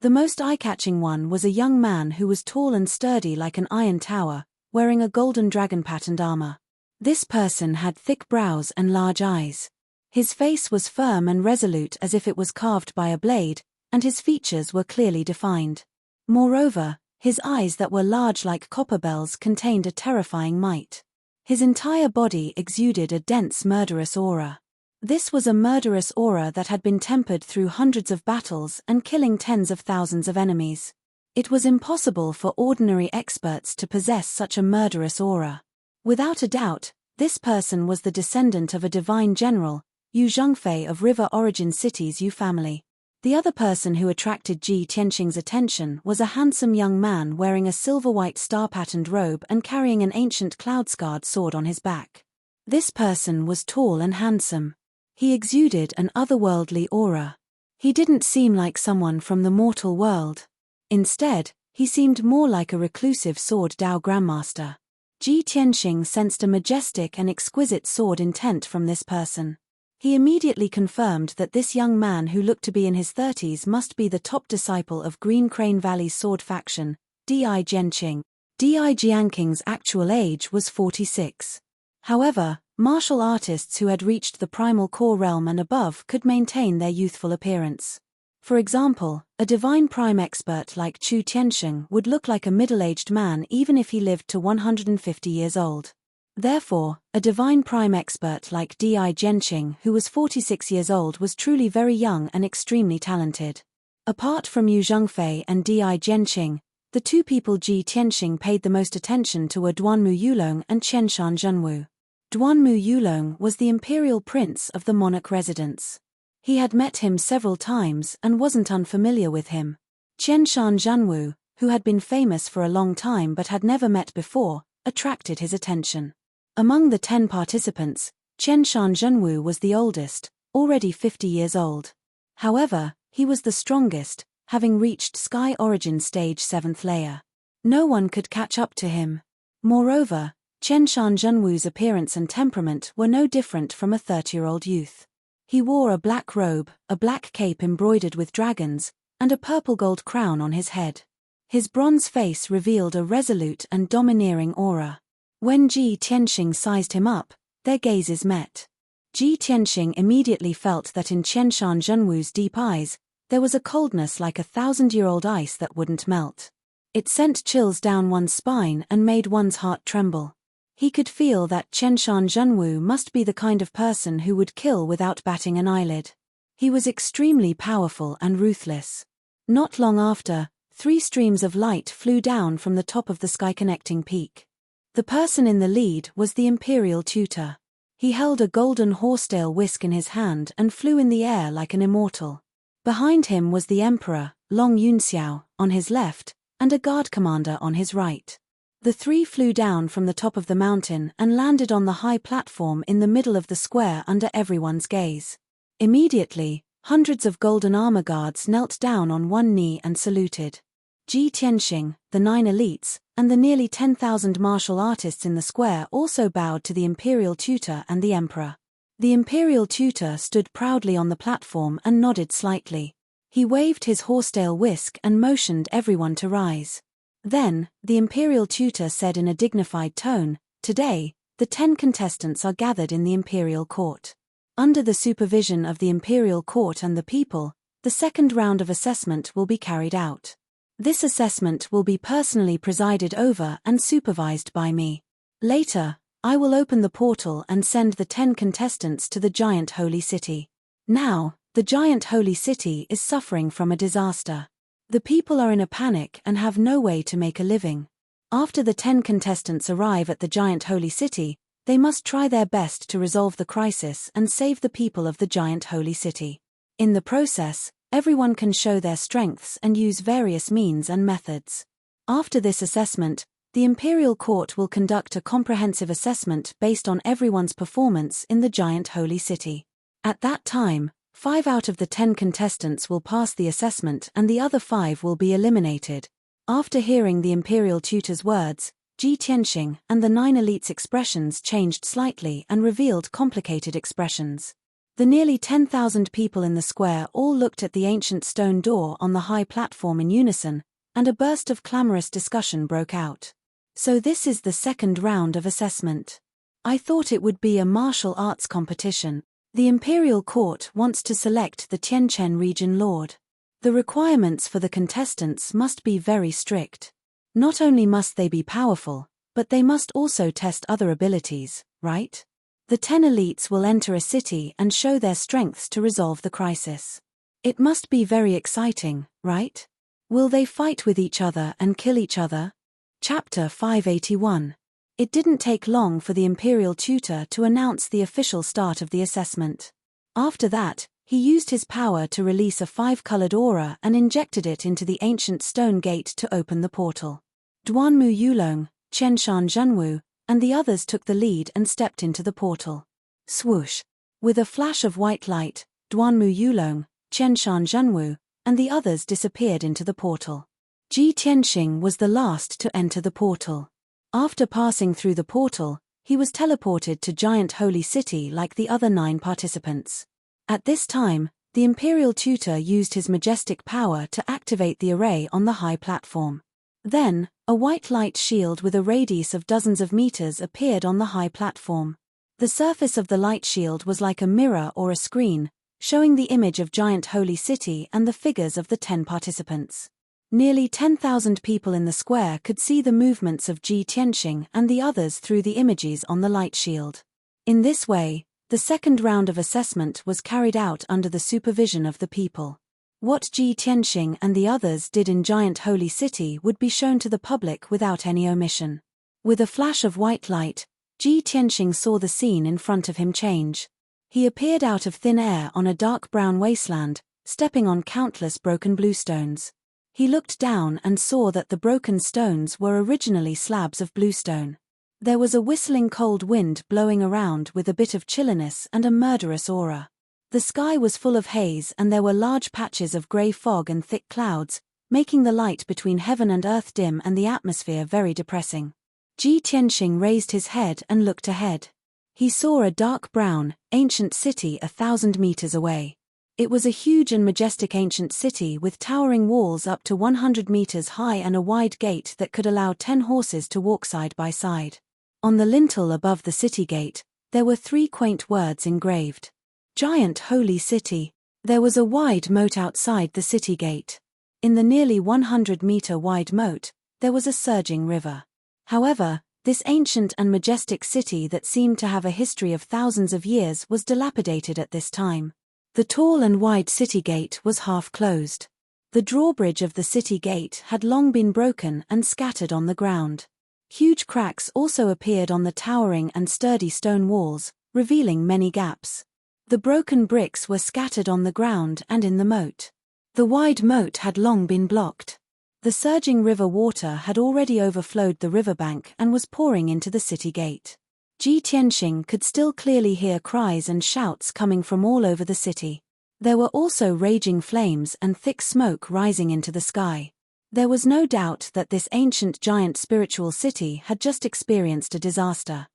The most eye-catching one was a young man who was tall and sturdy like an iron tower, wearing a golden dragon-patterned armor. This person had thick brows and large eyes. His face was firm and resolute as if it was carved by a blade, and his features were clearly defined. Moreover, his eyes that were large like copper bells contained a terrifying might. His entire body exuded a dense murderous aura. This was a murderous aura that had been tempered through hundreds of battles and killing tens of thousands of enemies. It was impossible for ordinary experts to possess such a murderous aura. Without a doubt, this person was the descendant of a divine general, Yu Zhengfei of River Origin City's Yu family. The other person who attracted Ji Tianxing's attention was a handsome young man wearing a silver-white star-patterned robe and carrying an ancient cloud-scarred sword on his back. This person was tall and handsome. He exuded an otherworldly aura. He didn't seem like someone from the mortal world. Instead, he seemed more like a reclusive sword Dao grandmaster. Ji Tianxing sensed a majestic and exquisite sword intent from this person. He immediately confirmed that this young man who looked to be in his 30s must be the top disciple of Green Crane Valley's sword faction, Di Jianqing. Di Jianqing's actual age was 46. However, martial artists who had reached the primal core realm and above could maintain their youthful appearance. For example, a divine prime expert like Chu Tiansheng would look like a middle-aged man even if he lived to 150 years old. Therefore, a divine prime expert like Di Jianqing who was 46 years old was truly very young and extremely talented. Apart from Yu Zhengfei and Di Jianqing, the two people Ji Tianxing paid the most attention to were Duanmu Yulong and Qianshan Zhenwu. Duanmu Yulong was the imperial prince of the monarch residence. He had met him several times and wasn't unfamiliar with him. Qianshan Zhenwu, who had been famous for a long time but had never met before, attracted his attention. Among the 10 participants, Qianshan Zhenwu was the oldest, already 50 years old. However, he was the strongest, having reached Sky Origin Stage 7th layer. No one could catch up to him. Moreover, Qianshan Zhenwu's appearance and temperament were no different from a 30-year-old youth. He wore a black robe, a black cape embroidered with dragons, and a purple-gold crown on his head. His bronze face revealed a resolute and domineering aura. When Ji Tianxing sized him up, their gazes met. Ji Tianxing immediately felt that in Qianshan Zhenwu's deep eyes, there was a coldness like 1,000-year-old ice that wouldn't melt. It sent chills down one's spine and made one's heart tremble. He could feel that Qianshan Zhenwu must be the kind of person who would kill without batting an eyelid. He was extremely powerful and ruthless. Not long after, 3 streams of light flew down from the top of the sky-connecting peak. The person in the lead was the imperial tutor. He held a golden horsetail whisk in his hand and flew in the air like an immortal. Behind him was the emperor, Long Yunxiao, on his left, and a guard commander on his right. The 3 flew down from the top of the mountain and landed on the high platform in the middle of the square under everyone's gaze. Immediately, hundreds of golden armor guards knelt down on one knee and saluted. Ji Tianxing, the 9 elites, and the nearly 10,000 martial artists in the square also bowed to the imperial tutor and the emperor. The imperial tutor stood proudly on the platform and nodded slightly. He waved his horsetail whisk and motioned everyone to rise. Then, the imperial tutor said in a dignified tone, "Today, the 10 contestants are gathered in the imperial court. Under the supervision of the imperial court and the people, the second round of assessment will be carried out. This assessment will be personally presided over and supervised by me. Later, I will open the portal and send the 10 contestants to the giant holy city. Now, the giant holy city is suffering from a disaster. The people are in a panic and have no way to make a living. After the 10 contestants arrive at the giant holy city, they must try their best to resolve the crisis and save the people of the giant holy city. In the process, everyone can show their strengths and use various means and methods. After this assessment, the imperial court will conduct a comprehensive assessment based on everyone's performance in the giant holy city. At that time, 5 out of the 10 contestants will pass the assessment and the other 5 will be eliminated." After hearing the imperial tutor's words, Ji Tianxing and the 9 elites' expressions changed slightly and revealed complicated expressions. The nearly 10,000 people in the square all looked at the ancient stone door on the high platform in unison, and a burst of clamorous discussion broke out. "So this is the second round of assessment. I thought it would be a martial arts competition. The imperial court wants to select the Tianchen region lord. The requirements for the contestants must be very strict. Not only must they be powerful, but they must also test other abilities, right? The 10 elites will enter a city and show their strengths to resolve the crisis. It must be very exciting, right? Will they fight with each other and kill each other?" Chapter 581. It didn't take long for the imperial tutor to announce the official start of the assessment. After that, he used his power to release a 5-colored aura and injected it into the ancient stone gate to open the portal. Duanmu Yulong, Qianshan Zhenwu, and the others took the lead and stepped into the portal. Swoosh! With a flash of white light, Duanmu Yulong, Qianshan Zhenwu, and the others disappeared into the portal. Ji Tianxing was the last to enter the portal. After passing through the portal, he was teleported to Giant Holy City like the other 9 participants. At this time, the imperial tutor used his majestic power to activate the array on the high platform. Then, a white light shield with a radius of dozens of meters appeared on the high platform. The surface of the light shield was like a mirror or a screen, showing the image of Giant Holy City and the figures of the 10 participants. Nearly 10,000 people in the square could see the movements of Ji Tianxing and the others through the images on the light shield. In this way, the second round of assessment was carried out under the supervision of the people. What Ji Tianxing and the others did in Giant Holy City would be shown to the public without any omission. With a flash of white light, Ji Tianxing saw the scene in front of him change. He appeared out of thin air on a dark brown wasteland, stepping on countless broken bluestones. He looked down and saw that the broken stones were originally slabs of bluestone. There was a whistling cold wind blowing around with a bit of chilliness and a murderous aura. The sky was full of haze and there were large patches of grey fog and thick clouds, making the light between heaven and earth dim and the atmosphere very depressing. Ji Tianxing raised his head and looked ahead. He saw a dark brown, ancient city 1,000 meters away. It was a huge and majestic ancient city with towering walls up to 100 meters high and a wide gate that could allow 10 horses to walk side by side. On the lintel above the city gate, there were 3 quaint words engraved. Giant Holy City. There was a wide moat outside the city gate. In the nearly 100-meter wide moat, there was a surging river. However, this ancient and majestic city that seemed to have a history of thousands of years was dilapidated at this time. The tall and wide city gate was half closed. The drawbridge of the city gate had long been broken and scattered on the ground. Huge cracks also appeared on the towering and sturdy stone walls, revealing many gaps. The broken bricks were scattered on the ground and in the moat. The wide moat had long been blocked. The surging river water had already overflowed the riverbank and was pouring into the city gate. Ji Tianxing could still clearly hear cries and shouts coming from all over the city. There were also raging flames and thick smoke rising into the sky. There was no doubt that this ancient giant spiritual city had just experienced a disaster.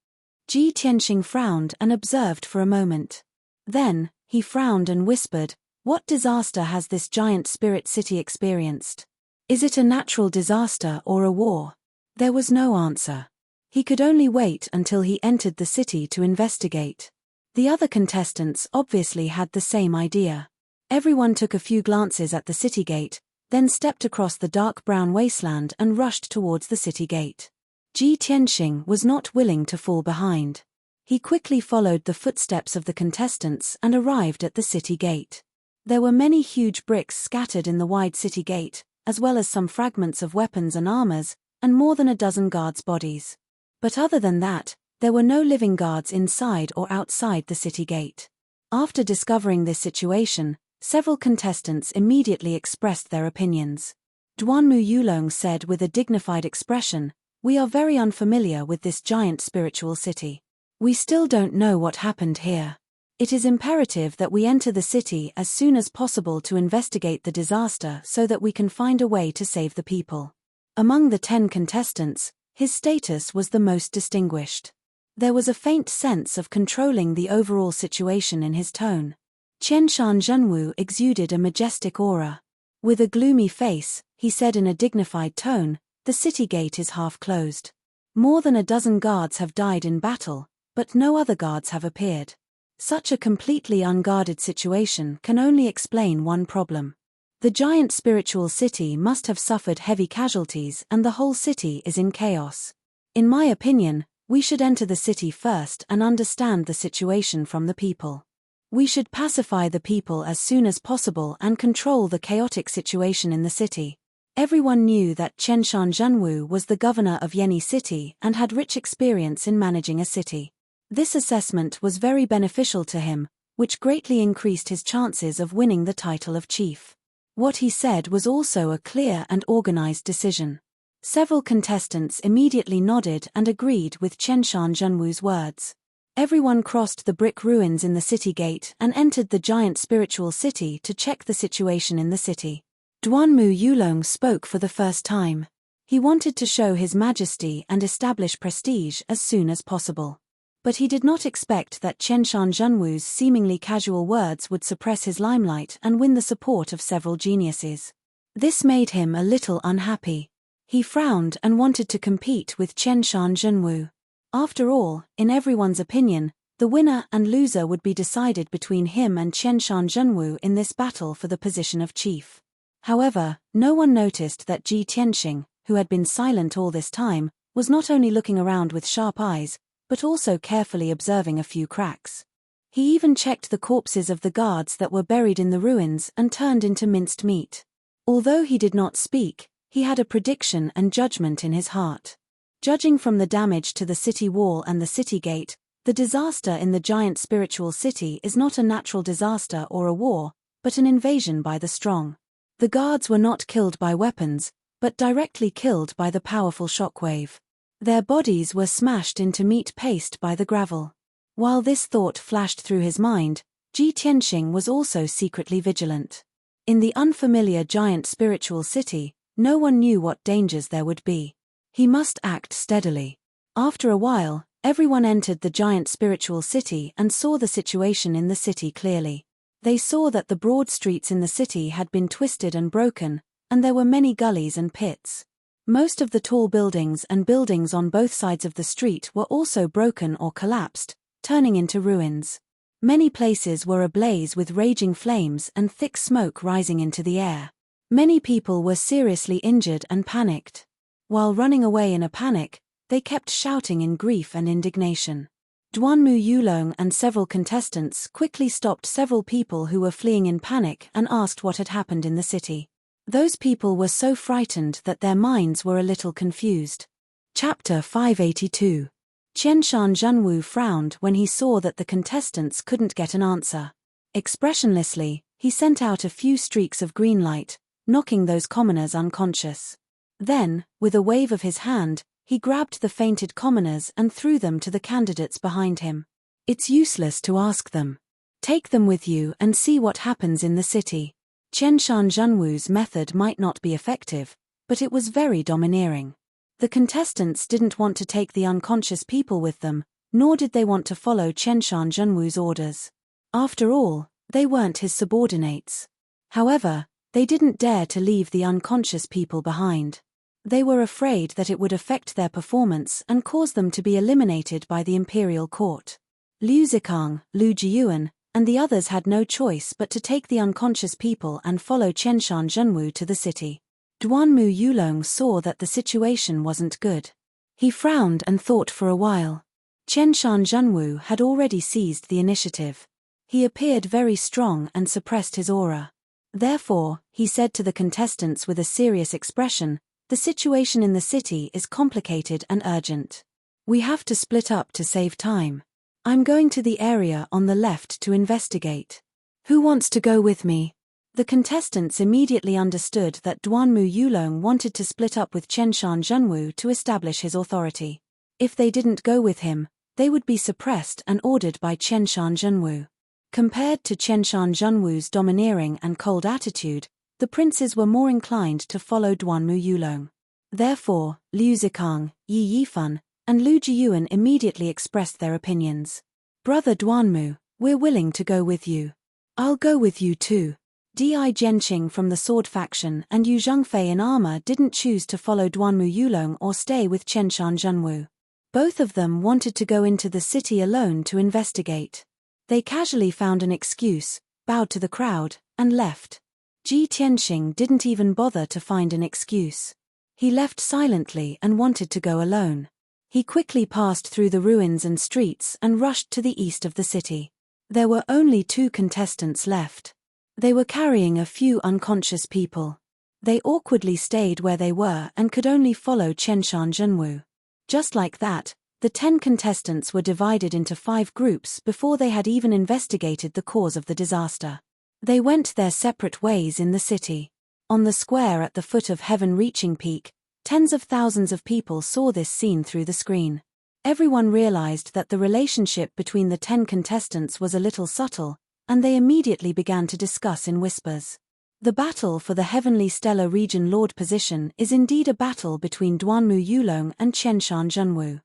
Ji Tianxing frowned and observed for a moment. Then, he frowned and whispered, "What disaster has this giant spirit city experienced? Is it a natural disaster or a war?" There was no answer. He could only wait until he entered the city to investigate. The other contestants obviously had the same idea. Everyone took a few glances at the city gate, then stepped across the dark brown wasteland and rushed towards the city gate. Ji Tianxing was not willing to fall behind. He quickly followed the footsteps of the contestants and arrived at the city gate. There were many huge bricks scattered in the wide city gate, as well as some fragments of weapons and armors, and more than a dozen guards' bodies. But other than that, there were no living guards inside or outside the city gate. After discovering this situation, several contestants immediately expressed their opinions. Duanmu Yulong said with a dignified expression, "We are very unfamiliar with this giant spiritual city. We still don't know what happened here. It is imperative that we enter the city as soon as possible to investigate the disaster so that we can find a way to save the people." Among the 10 contestants, his status was the most distinguished. There was a faint sense of controlling the overall situation in his tone. Qianshan Zhenwu exuded a majestic aura. With a gloomy face, he said in a dignified tone, "The city gate is half closed. More than a dozen guards have died in battle, but no other guards have appeared. Such a completely unguarded situation can only explain one problem. The giant spiritual city must have suffered heavy casualties and the whole city is in chaos. In my opinion, we should enter the city first and understand the situation from the people. We should pacify the people as soon as possible and control the chaotic situation in the city." Everyone knew that Qianshan Zhenwu was the governor of Yeni City and had rich experience in managing a city. This assessment was very beneficial to him, which greatly increased his chances of winning the title of chief. What he said was also a clear and organized decision. Several contestants immediately nodded and agreed with Qianshan Zhenwu's words. Everyone crossed the brick ruins in the city gate and entered the giant spiritual city to check the situation in the city. Duanmu Yulong spoke for the first time. He wanted to show his majesty and establish prestige as soon as possible. But he did not expect that Qianshan Zhenwu's seemingly casual words would suppress his limelight and win the support of several geniuses. This made him a little unhappy. He frowned and wanted to compete with Qianshan Zhenwu. After all, in everyone's opinion, the winner and loser would be decided between him and Qianshan Zhenwu in this battle for the position of chief. However, no one noticed that Ji Tianxing, who had been silent all this time, was not only looking around with sharp eyes, but also carefully observing a few cracks. He even checked the corpses of the guards that were buried in the ruins and turned into minced meat. Although he did not speak, he had a prediction and judgment in his heart. Judging from the damage to the city wall and the city gate, the disaster in the giant spiritual city is not a natural disaster or a war, but an invasion by the strong. The guards were not killed by weapons, but directly killed by the powerful shockwave. Their bodies were smashed into meat paste by the gravel. While this thought flashed through his mind, Ji Tianxing was also secretly vigilant. In the unfamiliar giant spiritual city, no one knew what dangers there would be. He must act steadily. After a while, Everyone entered the giant spiritual city and saw the situation in the city clearly. They saw that the broad streets in the city had been twisted and broken, and there were many gullies and pits. Most of the tall buildings and buildings on both sides of the street were also broken or collapsed, turning into ruins. Many places were ablaze with raging flames and thick smoke rising into the air. Many people were seriously injured and panicked. While running away in a panic, they kept shouting in grief and indignation. Duanmu Yulong and several contestants quickly stopped several people who were fleeing in panic and asked what had happened in the city. Those people were so frightened that their minds were a little confused. Chapter 582. Qianshan Zhenwu frowned when he saw that the contestants couldn't get an answer. Expressionlessly, he sent out a few streaks of green light, knocking those commoners unconscious. Then, with a wave of his hand, he grabbed the fainted commoners and threw them to the candidates behind him. It's useless to ask them. Take them with you and see what happens in the city. Qianshan Zhenwu's method might not be effective, but it was very domineering. The contestants didn't want to take the unconscious people with them, nor did they want to follow Qianshan Zhenwu's orders. After all, they weren't his subordinates. However, they didn't dare to leave the unconscious people behind. They were afraid that it would affect their performance and cause them to be eliminated by the imperial court. Liu Zikang, Lu Jiyuan, and the others had no choice but to take the unconscious people and follow Qianshan Zhenwu to the city. Duanmu Yulong saw that the situation wasn't good. He frowned and thought for a while. Qianshan Zhenwu had already seized the initiative. He appeared very strong and suppressed his aura. Therefore, he said to the contestants with a serious expression, "The situation in the city is complicated and urgent. We have to split up to save time. I'm going to the area on the left to investigate. Who wants to go with me?" The contestants immediately understood that Duanmu Yulong wanted to split up with Qianshan Zhenwu to establish his authority. If they didn't go with him, they would be suppressed and ordered by Qianshan Zhenwu. Compared to Qianshan Zhenwu's domineering and cold attitude, the princes were more inclined to follow Duanmu Yulong. Therefore, Liu Zikang, Yi Yifan, and Lu Jiyuan immediately expressed their opinions. "Brother Duanmu, we're willing to go with you. I'll go with you too." Di Jianqing from the sword faction and Yu Zhengfei in armor didn't choose to follow Duanmu Yulong or stay with Qianshan Zhenwu. Both of them wanted to go into the city alone to investigate. They casually found an excuse, bowed to the crowd, and left. Ji Tianxing didn't even bother to find an excuse. He left silently and wanted to go alone. He quickly passed through the ruins and streets and rushed to the east of the city. There were only 2 contestants left. They were carrying a few unconscious people. They awkwardly stayed where they were and could only follow Qianshan Zhenwu. Just like that, the 10 contestants were divided into 5 groups before they had even investigated the cause of the disaster. They went their separate ways in the city. On the square at the foot of heaven-reaching peak, tens of thousands of people saw this scene through the screen. Everyone realized that the relationship between the 10 contestants was a little subtle, and they immediately began to discuss in whispers. The battle for the Heavenly Stellar Region Lord position is indeed a battle between Duanmu Yulong and Qianshan Zhenwu.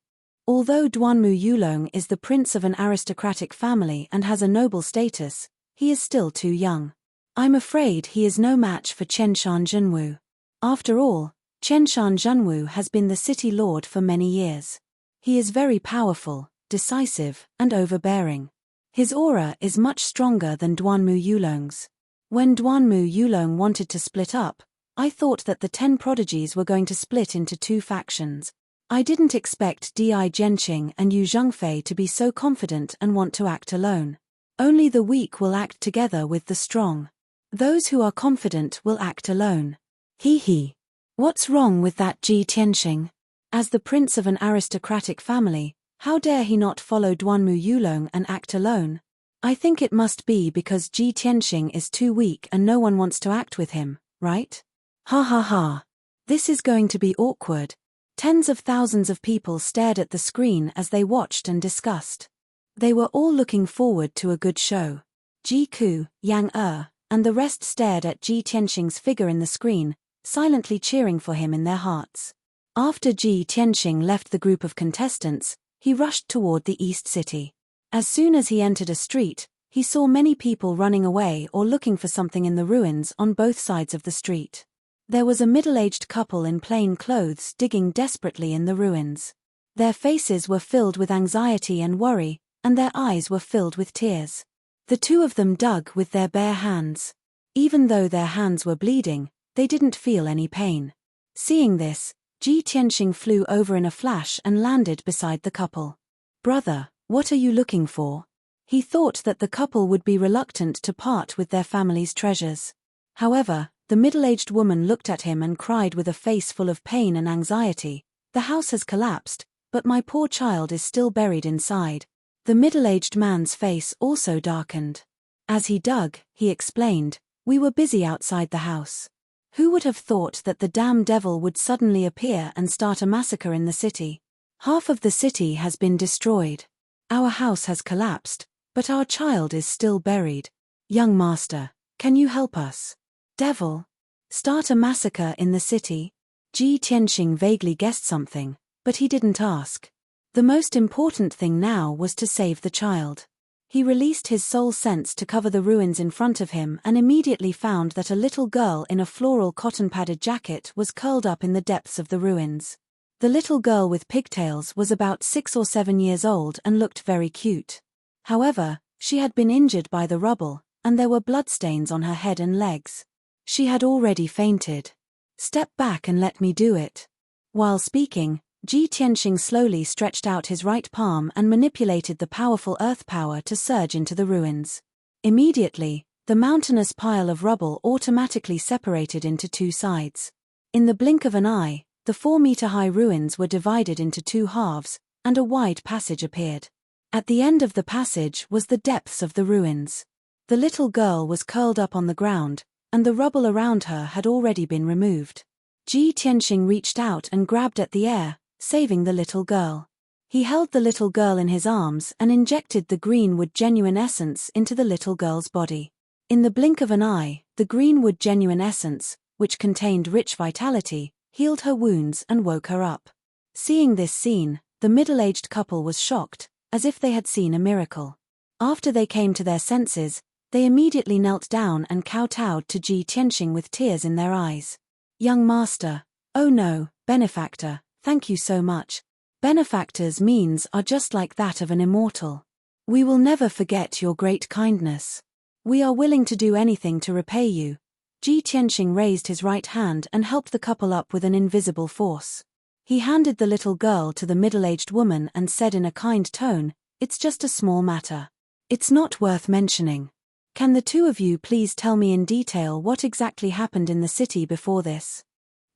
Although Duanmu Yulong is the prince of an aristocratic family and has a noble status, he is still too young. I'm afraid he is no match for Qianshan Zhenwu. After all, Qianshan Zhenwu has been the city lord for many years. He is very powerful, decisive, and overbearing. His aura is much stronger than Duanmu Yulong's. When Duanmu Yulong wanted to split up, I thought that the 10 prodigies were going to split into 2 factions. I didn't expect Di Jianqing and Yu Zhengfei to be so confident and want to act alone. Only the weak will act together with the strong. Those who are confident will act alone. He. What's wrong with that Ji Tianxing? As the prince of an aristocratic family, how dare he not follow Duanmu Yulong and act alone? I think it must be because Ji Tianxing is too weak and no one wants to act with him, right? Ha ha ha. This is going to be awkward. Tens of thousands of people stared at the screen as they watched and discussed. They were all looking forward to a good show. Ji Ku, Yang and the rest stared at Ji Tianxing's figure in the screen, silently cheering for him in their hearts. After Ji Tianxing left the group of contestants, He rushed toward the East City. As soon as he entered a street, he saw many people running away or looking for something in the ruins on both sides of the street. There was a middle-aged couple in plain clothes digging desperately in the ruins. Their faces were filled with anxiety and worry, and their eyes were filled with tears. The two of them dug with their bare hands. Even though their hands were bleeding, they didn't feel any pain. Seeing this, Ji Tianxing flew over in a flash and landed beside the couple. "Brother, what are you looking for?" He thought that the couple would be reluctant to part with their family's treasures. However, the middle-aged woman looked at him and cried with a face full of pain and anxiety, "The house has collapsed, but my poor child is still buried inside." The middle-aged man's face also darkened. As he dug, he explained, "We were busy outside the house. Who would have thought that the damn devil would suddenly appear and start a massacre in the city? Half of the city has been destroyed. Our house has collapsed, but our child is still buried. Young master, can you help us?" Devil? Start a massacre in the city? Ji Tianxing vaguely guessed something, but he didn't ask. The most important thing now was to save the child. He released his soul sense to cover the ruins in front of him and immediately found that a little girl in a floral cotton-padded jacket was curled up in the depths of the ruins. The little girl with pigtails was about 6 or 7 years old and looked very cute. However, she had been injured by the rubble, and there were bloodstains on her head and legs. She had already fainted. "Step back and let me do it." While speaking, Ji Tianxing slowly stretched out his right palm and manipulated the powerful earth power to surge into the ruins. Immediately, the mountainous pile of rubble automatically separated into two sides. In the blink of an eye, the 4-meter-high ruins were divided into two halves, and a wide passage appeared. At the end of the passage was the depths of the ruins. The little girl was curled up on the ground, and the rubble around her had already been removed. Ji Tianxing reached out and grabbed at the air, saving the little girl. He held the little girl in his arms and injected the greenwood genuine essence into the little girl's body. In the blink of an eye, the greenwood genuine essence, which contained rich vitality, healed her wounds and woke her up. Seeing this scene, the middle-aged couple was shocked, as if they had seen a miracle. After they came to their senses, they immediately knelt down and kowtowed to Ji Tianxing with tears in their eyes. "Young master, oh no, benefactor, thank you so much. Benefactor's means are just like that of an immortal. We will never forget your great kindness. We are willing to do anything to repay you." Ji Tianxing raised his right hand and helped the couple up with an invisible force. He handed the little girl to the middle-aged woman and said in a kind tone, "It's just a small matter. It's not worth mentioning. Can the two of you please tell me in detail what exactly happened in the city before this?"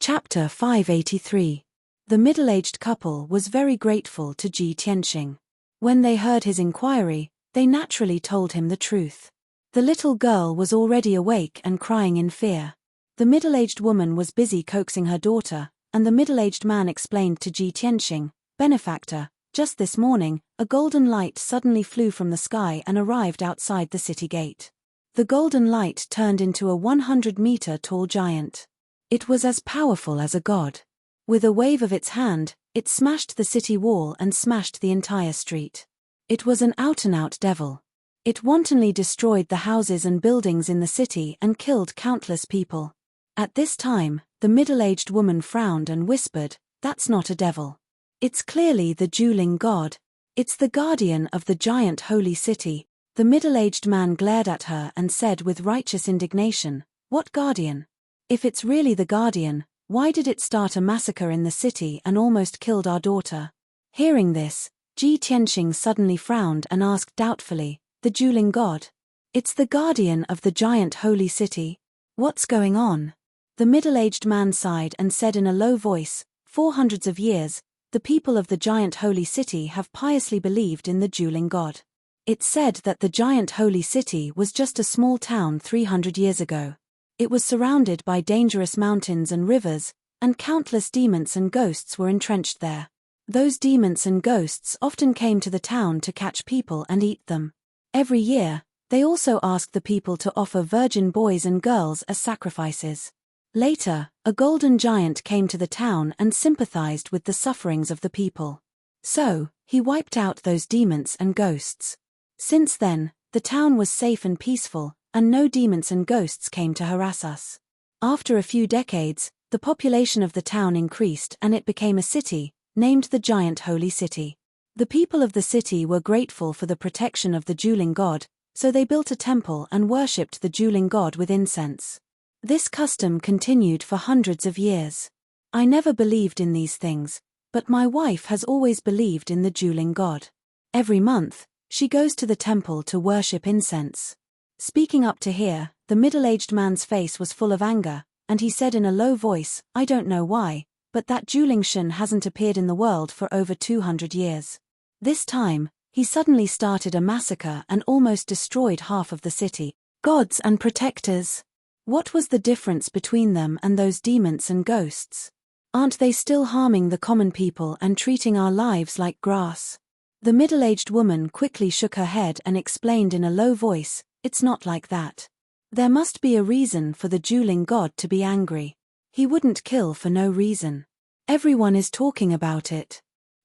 Chapter 583. The middle-aged couple was very grateful to Ji Tianxing. When they heard his inquiry, they naturally told him the truth. The little girl was already awake and crying in fear. The middle-aged woman was busy coaxing her daughter, and the middle-aged man explained to Ji Tianxing, "Benefactor, just this morning, a golden light suddenly flew from the sky and arrived outside the city gate. The golden light turned into a 100-meter-tall giant. It was as powerful as a god. With a wave of its hand, it smashed the city wall and smashed the entire street. It was an out-and-out devil. It wantonly destroyed the houses and buildings in the city and killed countless people." At this time, the middle-aged woman frowned and whispered, "That's not a devil. It's clearly the dueling god. It's the guardian of the giant holy city." The middle-aged man glared at her and said with righteous indignation, "What guardian? If it's really the guardian, why did it start a massacre in the city and almost killed our daughter?" Hearing this, Ji Tianxing suddenly frowned and asked doubtfully, "The dueling god? It's the guardian of the giant holy city. What's going on?" The middle-aged man sighed and said in a low voice, "For hundreds of years, the people of the giant holy city have piously believed in the dueling god. It's said that the giant holy city was just a small town 300 years ago. It was surrounded by dangerous mountains and rivers, and countless demons and ghosts were entrenched there. Those demons and ghosts often came to the town to catch people and eat them. Every year, they also asked the people to offer virgin boys and girls as sacrifices. Later, a golden giant came to the town and sympathized with the sufferings of the people. So, he wiped out those demons and ghosts. Since then, the town was safe and peaceful, and no demons and ghosts came to harass us. After a few decades, the population of the town increased and it became a city, named the Giant Holy City. The people of the city were grateful for the protection of the dueling god, so they built a temple and worshipped the dueling god with incense. This custom continued for hundreds of years. I never believed in these things, but my wife has always believed in the dueling god. Every month, she goes to the temple to worship incense. Speaking up to here, the middle-aged man's face was full of anger, and he said in a low voice, "I don't know why, but that dueling shin hasn't appeared in the world for over 200 years. This time, he suddenly started a massacre and almost destroyed half of the city. Gods and protectors. What was the difference between them and those demons and ghosts? Aren't they still harming the common people and treating our lives like grass?" The middle-aged woman quickly shook her head and explained in a low voice, "It's not like that. There must be a reason for the dueling god to be angry. He wouldn't kill for no reason. Everyone is talking about it.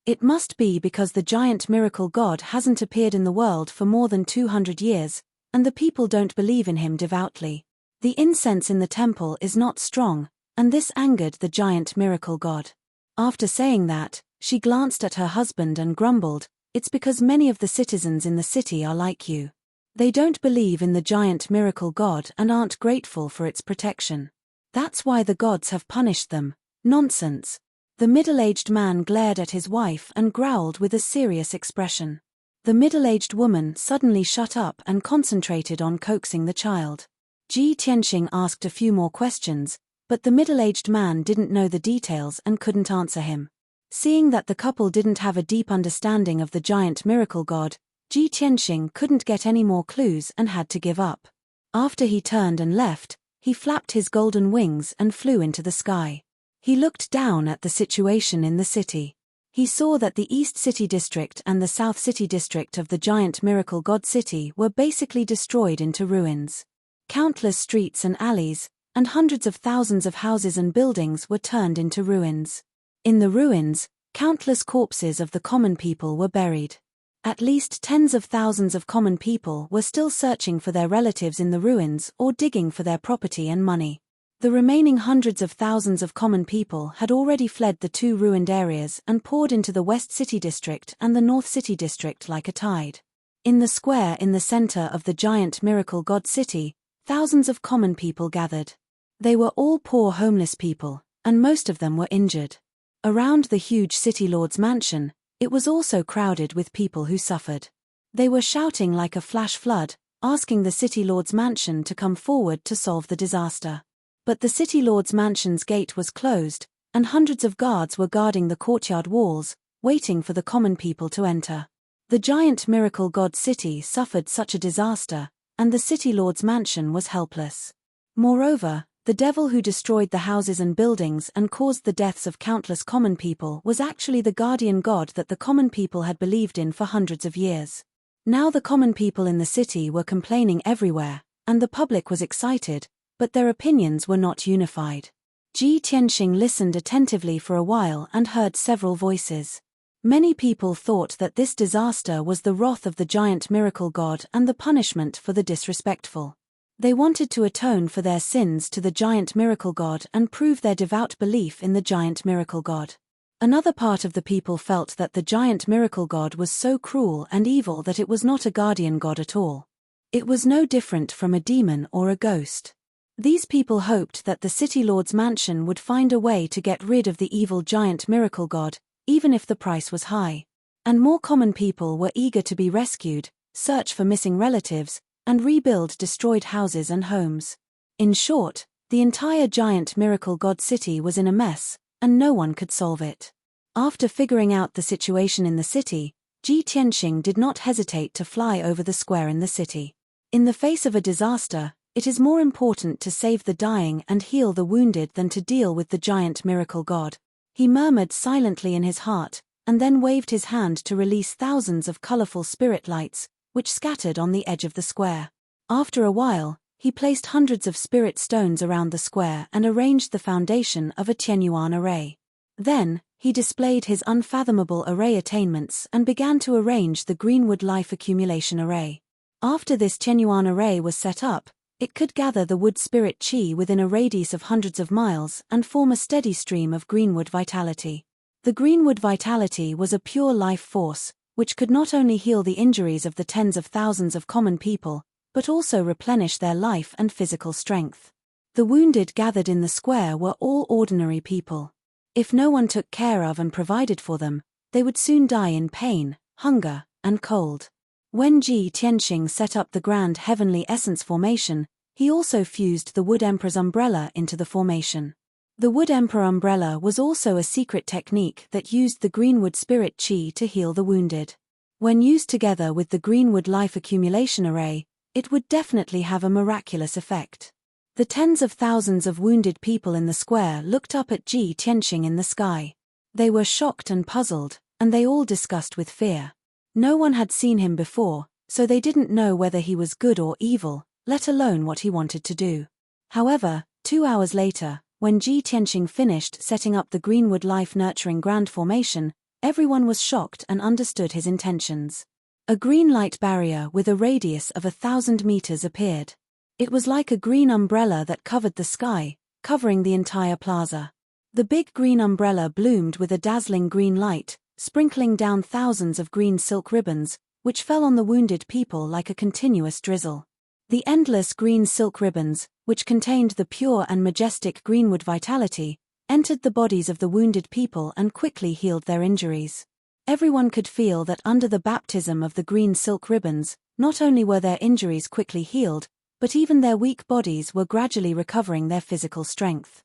It must be because the giant miracle god hasn't appeared in the world for more than 200 years, and the people don't believe in him devoutly. The incense in the temple is not strong, and this angered the giant miracle god." After saying that, she glanced at her husband and grumbled, "It's because many of the citizens in the city are like you. They don't believe in the giant miracle god and aren't grateful for its protection. That's why the gods have punished them." Nonsense. The middle-aged man glared at his wife and growled with a serious expression. The middle-aged woman suddenly shut up and concentrated on coaxing the child. Ji Tianxing asked a few more questions, but the middle-aged man didn't know the details and couldn't answer him. Seeing that the couple didn't have a deep understanding of the giant miracle god, Ji Tianxing couldn't get any more clues and had to give up. After he turned and left, he flapped his golden wings and flew into the sky. He looked down at the situation in the city. He saw that the East City District and the South City District of the giant miracle god city were basically destroyed into ruins. Countless streets and alleys, and hundreds of thousands of houses and buildings were turned into ruins. In the ruins, countless corpses of the common people were buried. At least tens of thousands of common people were still searching for their relatives in the ruins or digging for their property and money. The remaining hundreds of thousands of common people had already fled the two ruined areas and poured into the West City District and the North City District like a tide. In the square in the center of the giant miracle god city, thousands of common people gathered. They were all poor homeless people, and most of them were injured. Around the huge city lord's mansion, it was also crowded with people who suffered. They were shouting like a flash flood, asking the city lord's mansion to come forward to solve the disaster. But the city lord's mansion's gate was closed, and hundreds of guards were guarding the courtyard walls, waiting for the common people to enter. The giant miracle god city suffered such a disaster, and the city lord's mansion was helpless. Moreover, the devil who destroyed the houses and buildings and caused the deaths of countless common people was actually the guardian god that the common people had believed in for hundreds of years. Now the common people in the city were complaining everywhere, and the public was excited, but their opinions were not unified. Ji Tianxing listened attentively for a while and heard several voices. Many people thought that this disaster was the wrath of the giant miracle god and the punishment for the disrespectful. They wanted to atone for their sins to the giant miracle god and prove their devout belief in the giant miracle god. Another part of the people felt that the giant miracle god was so cruel and evil that it was not a guardian god at all. It was no different from a demon or a ghost. These people hoped that the city lord's mansion would find a way to get rid of the evil giant miracle god, even if the price was high. And more common people were eager to be rescued, search for missing relatives, and rebuild destroyed houses and homes. In short, the entire giant miracle god city was in a mess, and no one could solve it. After figuring out the situation in the city, Ji Tianxing did not hesitate to fly over the square in the city. In the face of a disaster, it is more important to save the dying and heal the wounded than to deal with the giant miracle god. He murmured silently in his heart, and then waved his hand to release thousands of colorful spirit lights, which scattered on the edge of the square. After a while, he placed hundreds of spirit stones around the square and arranged the foundation of a Tianyuan array. Then, he displayed his unfathomable array attainments and began to arrange the Greenwood Life Accumulation Array. After this Qianyuan array was set up, it could gather the wood spirit qi within a radius of hundreds of miles and form a steady stream of greenwood vitality. The greenwood vitality was a pure life force, which could not only heal the injuries of the tens of thousands of common people, but also replenish their life and physical strength. The wounded gathered in the square were all ordinary people. If no one took care of and provided for them, they would soon die in pain, hunger, and cold. When Ji Tianxing set up the Grand Heavenly Essence formation, he also fused the Wood Emperor's umbrella into the formation. The Wood Emperor umbrella was also a secret technique that used the Greenwood Spirit Qi to heal the wounded. When used together with the Greenwood Life Accumulation Array, it would definitely have a miraculous effect. The tens of thousands of wounded people in the square looked up at Ji Tianxing in the sky. They were shocked and puzzled, and they all discussed with fear. No one had seen him before, so they didn't know whether he was good or evil, let alone what he wanted to do. However, 2 hours later, when Ji Tianxing finished setting up the Greenwood Life Nurturing Grand Formation, everyone was shocked and understood his intentions. A green light barrier with a radius of 1,000 meters appeared. It was like a green umbrella that covered the sky, covering the entire plaza. The big green umbrella bloomed with a dazzling green light, sprinkling down thousands of green silk ribbons, which fell on the wounded people like a continuous drizzle. The endless green silk ribbons, which contained the pure and majestic greenwood vitality, entered the bodies of the wounded people and quickly healed their injuries. Everyone could feel that under the baptism of the green silk ribbons, not only were their injuries quickly healed, but even their weak bodies were gradually recovering their physical strength.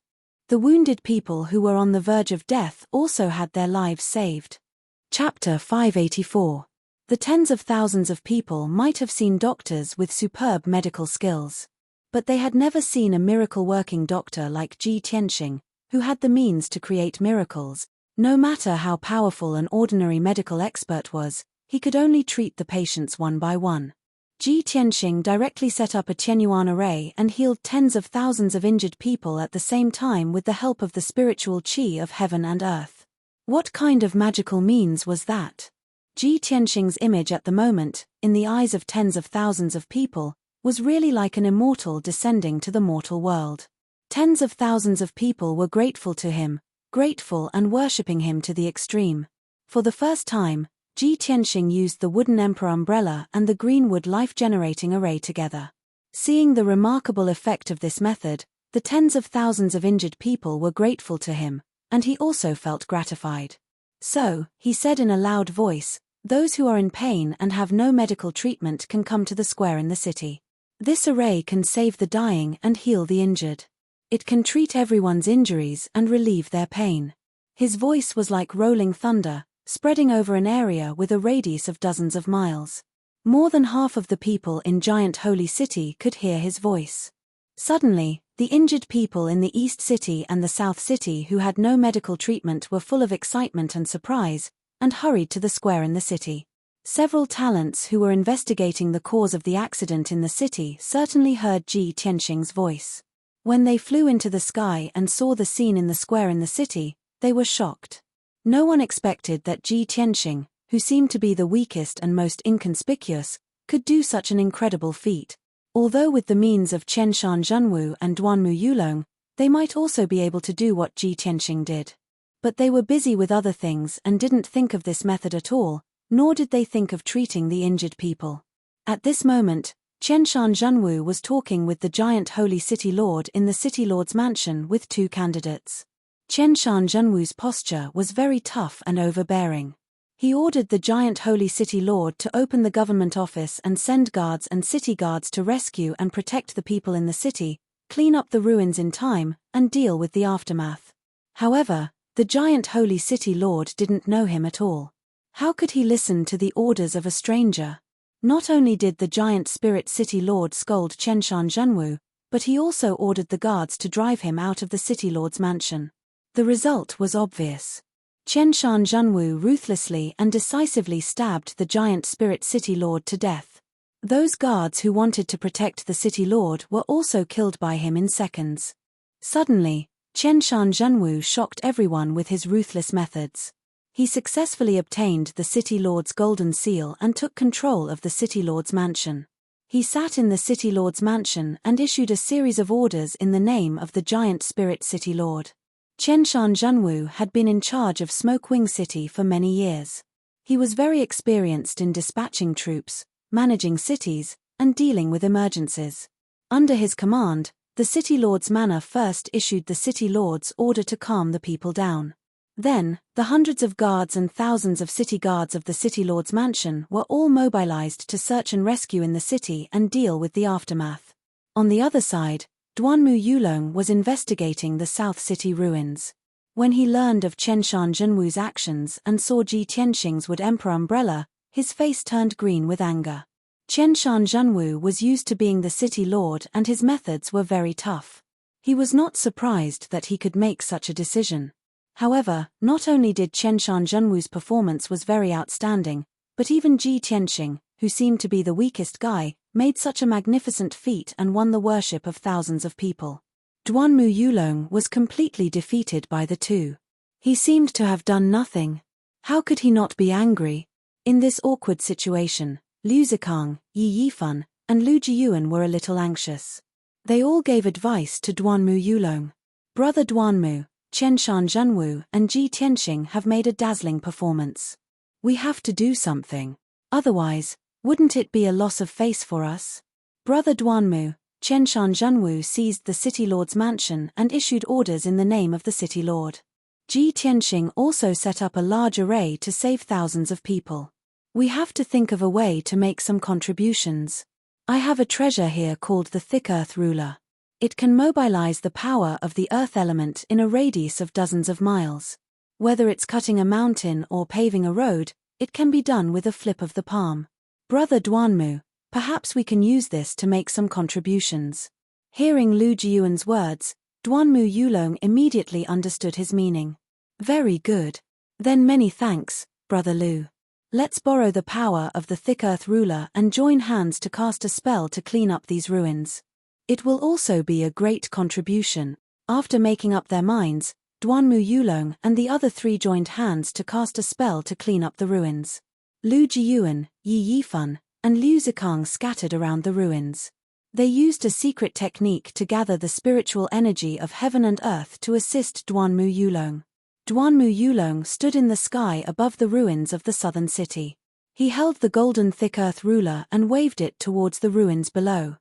The wounded people who were on the verge of death also had their lives saved. Chapter 584. The tens of thousands of people might have seen doctors with superb medical skills. But they had never seen a miracle-working doctor like Ji Tianxing, who had the means to create miracles. No matter how powerful an ordinary medical expert was, he could only treat the patients one by one. Ji Tianxing directly set up a Qianyuan array and healed tens of thousands of injured people at the same time with the help of the spiritual qi of heaven and earth. What kind of magical means was that? Ji Tianxing's image at the moment, in the eyes of tens of thousands of people, was really like an immortal descending to the mortal world. Tens of thousands of people were grateful to him, grateful and worshipping him to the extreme. For the first time, Ji Tianxing used the Wooden Emperor umbrella and the Greenwood Life-Generating Array together. Seeing the remarkable effect of this method, the tens of thousands of injured people were grateful to him, and he also felt gratified. So, he said in a loud voice, "Those who are in pain and have no medical treatment can come to the square in the city. This array can save the dying and heal the injured. It can treat everyone's injuries and relieve their pain." His voice was like rolling thunder, spreading over an area with a radius of dozens of miles. More than half of the people in Giant Holy City could hear his voice. Suddenly, the injured people in the East City and the South City who had no medical treatment were full of excitement and surprise, and hurried to the square in the city. Several talents who were investigating the cause of the accident in the city certainly heard Ji Tianxing's voice. When they flew into the sky and saw the scene in the square in the city, they were shocked. No one expected that Ji Tianxing, who seemed to be the weakest and most inconspicuous, could do such an incredible feat. Although with the means of Qianshan Zhenwu and Duanmu Yulong, they might also be able to do what Ji Tianxing did. But they were busy with other things and didn't think of this method at all, nor did they think of treating the injured people. At this moment, Qianshan Zhenwu was talking with the giant Holy City Lord in the City Lord's mansion with 2 candidates. Qianshan Zhenwu's posture was very tough and overbearing. He ordered the giant Holy City Lord to open the government office and send guards and city guards to rescue and protect the people in the city, clean up the ruins in time, and deal with the aftermath. However, the giant Holy City Lord didn't know him at all. How could he listen to the orders of a stranger? Not only did the giant Spirit City Lord scold Qianshan Zhenwu, but he also ordered the guards to drive him out of the City Lord's mansion. The result was obvious. Qianshan Zhenwu ruthlessly and decisively stabbed the giant Spirit City Lord to death. Those guards who wanted to protect the City Lord were also killed by him in seconds. Suddenly, Qianshan Zhenwu shocked everyone with his ruthless methods. He successfully obtained the City Lord's golden seal and took control of the City Lord's mansion. He sat in the City Lord's mansion and issued a series of orders in the name of the giant spirit City Lord. Qianshan Zhenwu had been in charge of Smoke Wing City for many years. He was very experienced in dispatching troops, managing cities, and dealing with emergencies. Under his command, the City Lord's manor first issued the City Lord's order to calm the people down. Then, the hundreds of guards and thousands of city guards of the City Lord's mansion were all mobilized to search and rescue in the city and deal with the aftermath. On the other side, Duanmu Yulong was investigating the South City ruins. When he learned of Qianshan Zhenwu's actions and saw Ji Tianxing's wood emperor umbrella, his face turned green with anger. Qianshan Zhenwu was used to being the city lord and his methods were very tough. He was not surprised that he could make such a decision. However, not only did Qianshan Zhenwu's performance was very outstanding, but even Ji Tianxing, who seemed to be the weakest guy, made such a magnificent feat and won the worship of thousands of people. Duanmu Yulong was completely defeated by the two. He seemed to have done nothing. How could he not be angry? In this awkward situation, Liu Zikang, Yi Yifan, and Lu Jiyuan were a little anxious. They all gave advice to Duanmu Yulong. Brother Duanmu, Qianshan Zhenwu, and Ji Tianxing have made a dazzling performance. We have to do something. Otherwise, wouldn't it be a loss of face for us? Brother Duanmu, Qianshan Zhenwu seized the City Lord's mansion and issued orders in the name of the City Lord. Ji Tianxing also set up a large array to save thousands of people. We have to think of a way to make some contributions. I have a treasure here called the Thick Earth Ruler. It can mobilize the power of the earth element in a radius of dozens of miles. Whether it's cutting a mountain or paving a road, it can be done with a flip of the palm. Brother Duanmu, perhaps we can use this to make some contributions. Hearing Lu Jiyuan's words, Duanmu Yulong immediately understood his meaning. Very good. Then many thanks, Brother Lu. Let's borrow the power of the Thick Earth Ruler and join hands to cast a spell to clean up these ruins. It will also be a great contribution. After making up their minds, Duanmu Yulong and the other three joined hands to cast a spell to clean up the ruins. Lu Jiyuan, Yi Yifan, and Liu Zikang scattered around the ruins. They used a secret technique to gather the spiritual energy of heaven and earth to assist Duanmu Yulong. Duanmu Yulong stood in the sky above the ruins of the southern city. He held the golden Thick Earth Ruler and waved it towards the ruins below.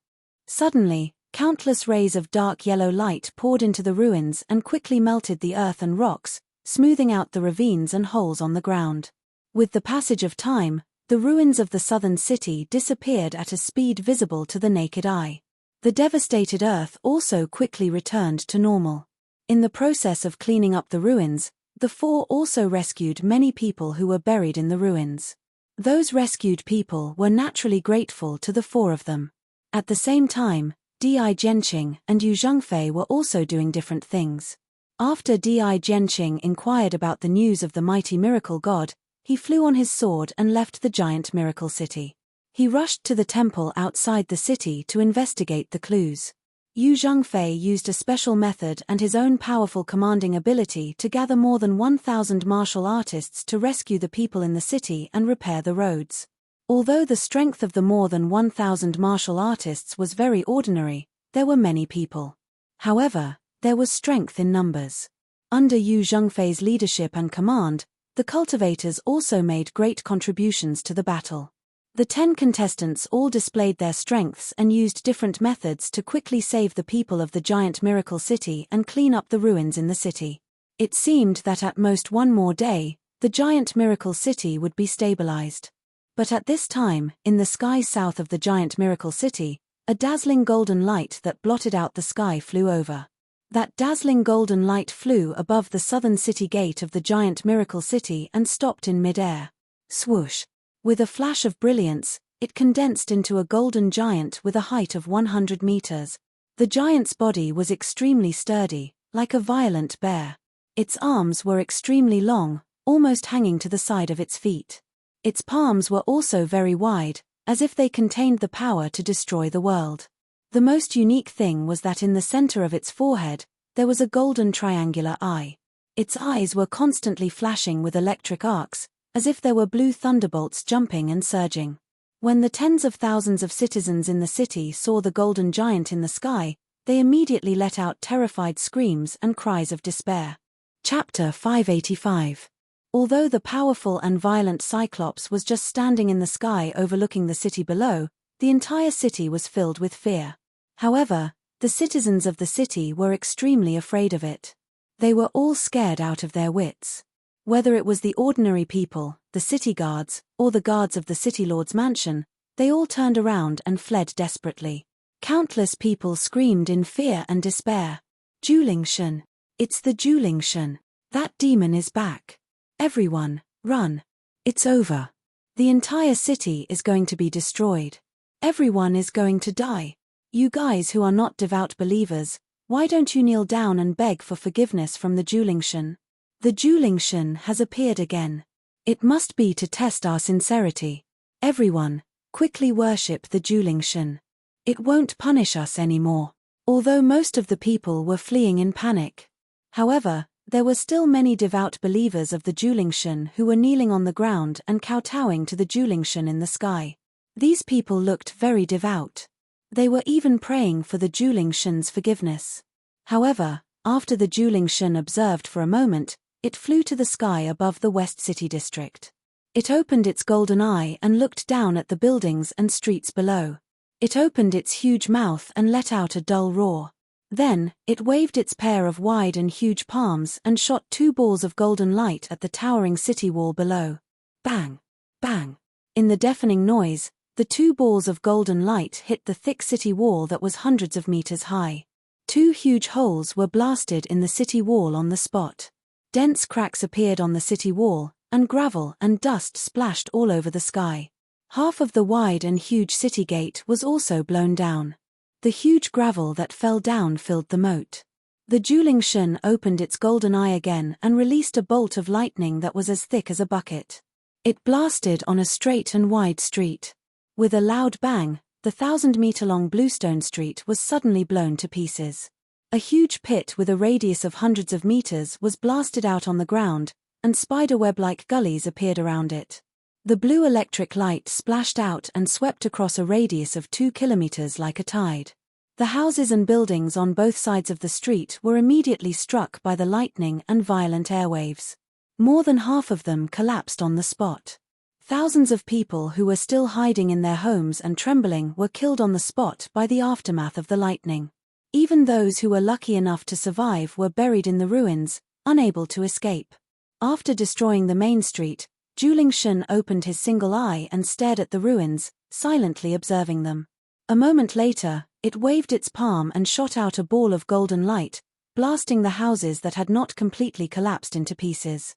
Suddenly, countless rays of dark yellow light poured into the ruins and quickly melted the earth and rocks, smoothing out the ravines and holes on the ground. With the passage of time, the ruins of the southern city disappeared at a speed visible to the naked eye. The devastated earth also quickly returned to normal. In the process of cleaning up the ruins, the four also rescued many people who were buried in the ruins. Those rescued people were naturally grateful to the four of them. At the same time, Di Jianqing and Yu Zhengfei were also doing different things. After Di Jianqing inquired about the news of the mighty miracle god, he flew on his sword and left the giant miracle city. He rushed to the temple outside the city to investigate the clues. Yu Zhengfei used a special method and his own powerful commanding ability to gather more than 1,000 martial artists to rescue the people in the city and repair the roads. Although the strength of the more than 1,000 martial artists was very ordinary, there were many people. However, there was strength in numbers. Under Yu Zhengfei's leadership and command, the cultivators also made great contributions to the battle. The 10 contestants all displayed their strengths and used different methods to quickly save the people of the giant miracle city and clean up the ruins in the city. It seemed that at most one more day, the giant miracle city would be stabilized. But at this time, in the sky south of the giant miracle city, a dazzling golden light that blotted out the sky flew over. That dazzling golden light flew above the southern city gate of the giant miracle city and stopped in mid-air. Swoosh! With a flash of brilliance, it condensed into a golden giant with a height of 100 meters. The giant's body was extremely sturdy, like a violent bear. Its arms were extremely long, almost hanging to the side of its feet. Its palms were also very wide, as if they contained the power to destroy the world. The most unique thing was that in the center of its forehead, there was a golden triangular eye. Its eyes were constantly flashing with electric arcs, as if there were blue thunderbolts jumping and surging. When the tens of thousands of citizens in the city saw the golden giant in the sky, they immediately let out terrified screams and cries of despair. Chapter 585. Although the powerful and violent Cyclops was just standing in the sky overlooking the city below, the entire city was filled with fear. However, the citizens of the city were extremely afraid of it. They were all scared out of their wits. Whether it was the ordinary people, the city guards, or the guards of the city lord's mansion, they all turned around and fled desperately. Countless people screamed in fear and despair. Julingshun. It's the Julingshun. That demon is back. Everyone, run. It's over. The entire city is going to be destroyed. Everyone is going to die. You guys who are not devout believers, why don't you kneel down and beg for forgiveness from the Julingshun? The Julingshun has appeared again. It must be to test our sincerity. Everyone, quickly worship the Julingshun. It won't punish us anymore. Although most of the people were fleeing in panic. However, there were still many devout believers of the Julingshun who were kneeling on the ground and kowtowing to the Julingshun in the sky. These people looked very devout. They were even praying for the Julingshun's forgiveness. However, after the Julingshun observed for a moment, it flew to the sky above the West City district. It opened its golden eye and looked down at the buildings and streets below. It opened its huge mouth and let out a dull roar. Then, it waved its pair of wide and huge palms and shot 2 balls of golden light at the towering city wall below. Bang! Bang! In the deafening noise, the 2 balls of golden light hit the thick city wall that was hundreds of meters high. 2 huge holes were blasted in the city wall on the spot. Dense cracks appeared on the city wall, and gravel and dust splashed all over the sky. Half of the wide and huge city gate was also blown down. The huge gravel that fell down filled the moat. The Julingshun opened its golden eye again and released a bolt of lightning that was as thick as a bucket. It blasted on a straight and wide street. With a loud bang, the 1,000-meter-long bluestone street was suddenly blown to pieces. A huge pit with a radius of hundreds of meters was blasted out on the ground, and spiderweb-like gullies appeared around it. The blue electric light splashed out and swept across a radius of 2 kilometers like a tide. The houses and buildings on both sides of the street were immediately struck by the lightning and violent airwaves. More than half of them collapsed on the spot. Thousands of people who were still hiding in their homes and trembling were killed on the spot by the aftermath of the lightning. Even those who were lucky enough to survive were buried in the ruins, unable to escape. After destroying the main street, Julingshun opened his single eye and stared at the ruins, silently observing them. A moment later, it waved its palm and shot out a ball of golden light, blasting the houses that had not completely collapsed into pieces.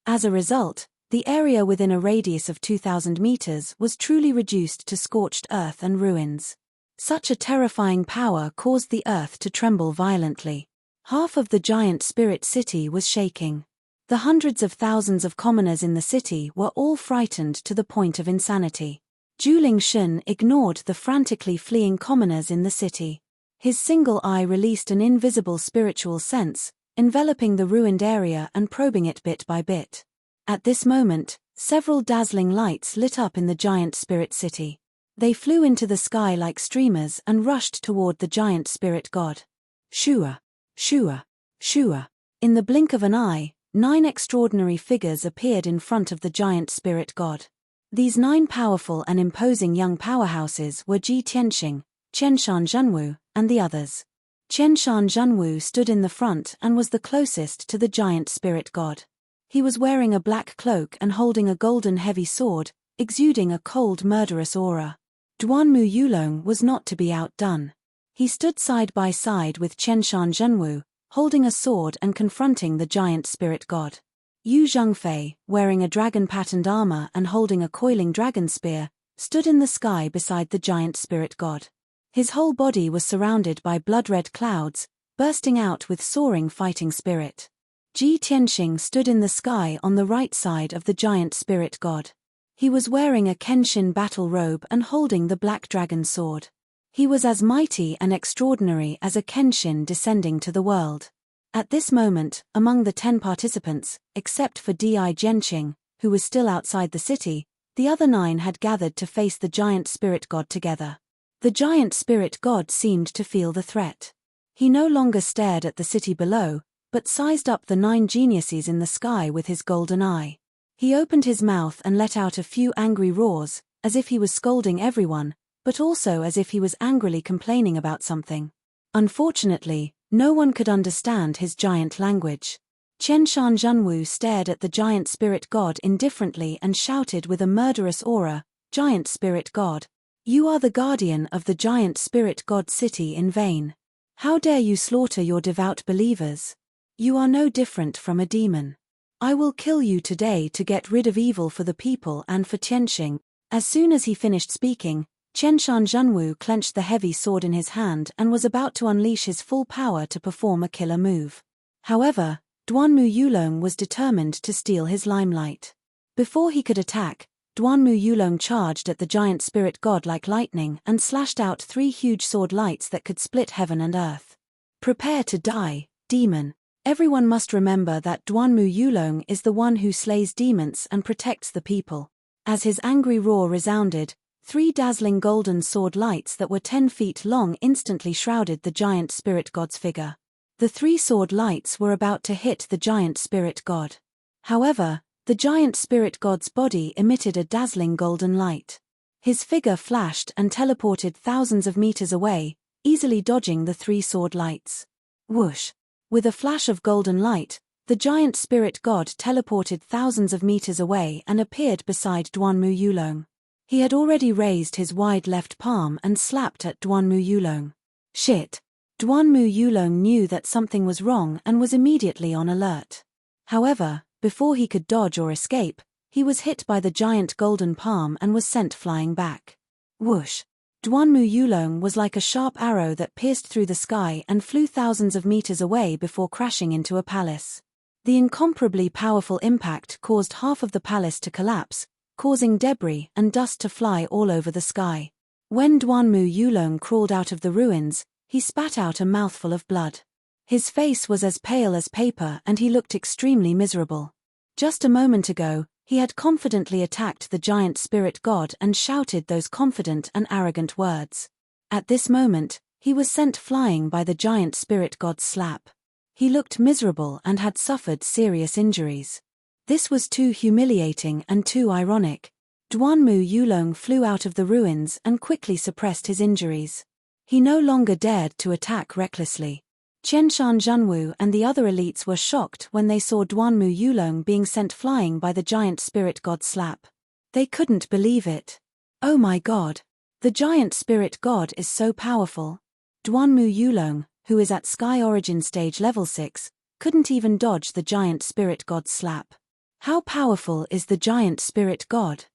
As a result, the area within a radius of 2,000 meters was truly reduced to scorched earth and ruins. Such a terrifying power caused the earth to tremble violently. Half of the giant spirit city was shaking. The hundreds of thousands of commoners in the city were all frightened to the point of insanity. Julingshun ignored the frantically fleeing commoners in the city. His single eye released an invisible spiritual sense, enveloping the ruined area and probing it bit by bit. At this moment, several dazzling lights lit up in the giant spirit city. They flew into the sky like streamers and rushed toward the giant spirit god. Shua! Shua! Shua! In the blink of an eye, 9 extraordinary figures appeared in front of the giant spirit god. These 9 powerful and imposing young powerhouses were Ji Tianxing, Qianshan Zhenwu, and the others. Qianshan Zhenwu stood in the front and was the closest to the giant spirit god. He was wearing a black cloak and holding a golden heavy sword, exuding a cold murderous aura. Duanmu Yulong was not to be outdone. He stood side by side with Qianshan Zhenwu, holding a sword and confronting the giant spirit god. Yu Zhengfei, wearing a dragon-patterned armor and holding a coiling dragon spear, stood in the sky beside the giant spirit god. His whole body was surrounded by blood-red clouds, bursting out with soaring fighting spirit. Ji Tianxing stood in the sky on the right side of the giant spirit god. He was wearing a Kenshin battle robe and holding the black dragon sword. He was as mighty and extraordinary as a Kenshin descending to the world. At this moment, among the 10 participants, except for Di Jianqing, who was still outside the city, the other 9 had gathered to face the giant spirit god together. The giant spirit god seemed to feel the threat. He no longer stared at the city below, but sized up the 9 geniuses in the sky with his golden eye. He opened his mouth and let out a few angry roars, as if he was scolding everyone, but also as if he was angrily complaining about something. Unfortunately, no one could understand his giant language. Qianshan Zhenwu stared at the giant spirit god indifferently and shouted with a murderous aura, "Giant spirit god! You are the guardian of the giant spirit god city in vain. How dare you slaughter your devout believers? You are no different from a demon. I will kill you today to get rid of evil for the people and for Tianxing." As soon as he finished speaking, Qianshan Zhenwu clenched the heavy sword in his hand and was about to unleash his full power to perform a killer move. However, Duanmu Yulong was determined to steal his limelight. Before he could attack, Duanmu Yulong charged at the giant spirit god like lightning and slashed out 3 huge sword lights that could split heaven and earth. Prepare to die, demon. Everyone must remember that Duanmu Yulong is the one who slays demons and protects the people. As his angry roar resounded, 3 dazzling golden sword lights that were 10 feet long instantly shrouded the giant spirit god's figure. The 3 sword lights were about to hit the giant spirit god. However, the giant spirit god's body emitted a dazzling golden light. His figure flashed and teleported thousands of meters away, easily dodging the 3 sword lights. Whoosh! With a flash of golden light, the giant spirit god teleported thousands of meters away and appeared beside Duanmu Yulong. He had already raised his wide left palm and slapped at Duanmu Yulong. Shit! Duanmu Yulong knew that something was wrong and was immediately on alert. However, before he could dodge or escape, he was hit by the giant golden palm and was sent flying back. Whoosh! Duanmu Yulong was like a sharp arrow that pierced through the sky and flew thousands of meters away before crashing into a palace. The incomparably powerful impact caused half of the palace to collapse, causing debris and dust to fly all over the sky. When Duanmu Yulong crawled out of the ruins, he spat out a mouthful of blood. His face was as pale as paper and he looked extremely miserable. Just a moment ago, he had confidently attacked the giant spirit god and shouted those confident and arrogant words. At this moment, he was sent flying by the giant spirit god's slap. He looked miserable and had suffered serious injuries. This was too humiliating and too ironic. Duanmu Yulong flew out of the ruins and quickly suppressed his injuries. He no longer dared to attack recklessly. Qianshan Zhenwu and the other elites were shocked when they saw Duanmu Yulong being sent flying by the giant spirit god slap. They couldn't believe it. Oh my god! The giant spirit god is so powerful. Duanmu Yulong, who is at Sky Origin Stage Level 6, couldn't even dodge the giant spirit god's slap. How powerful is the giant spirit god?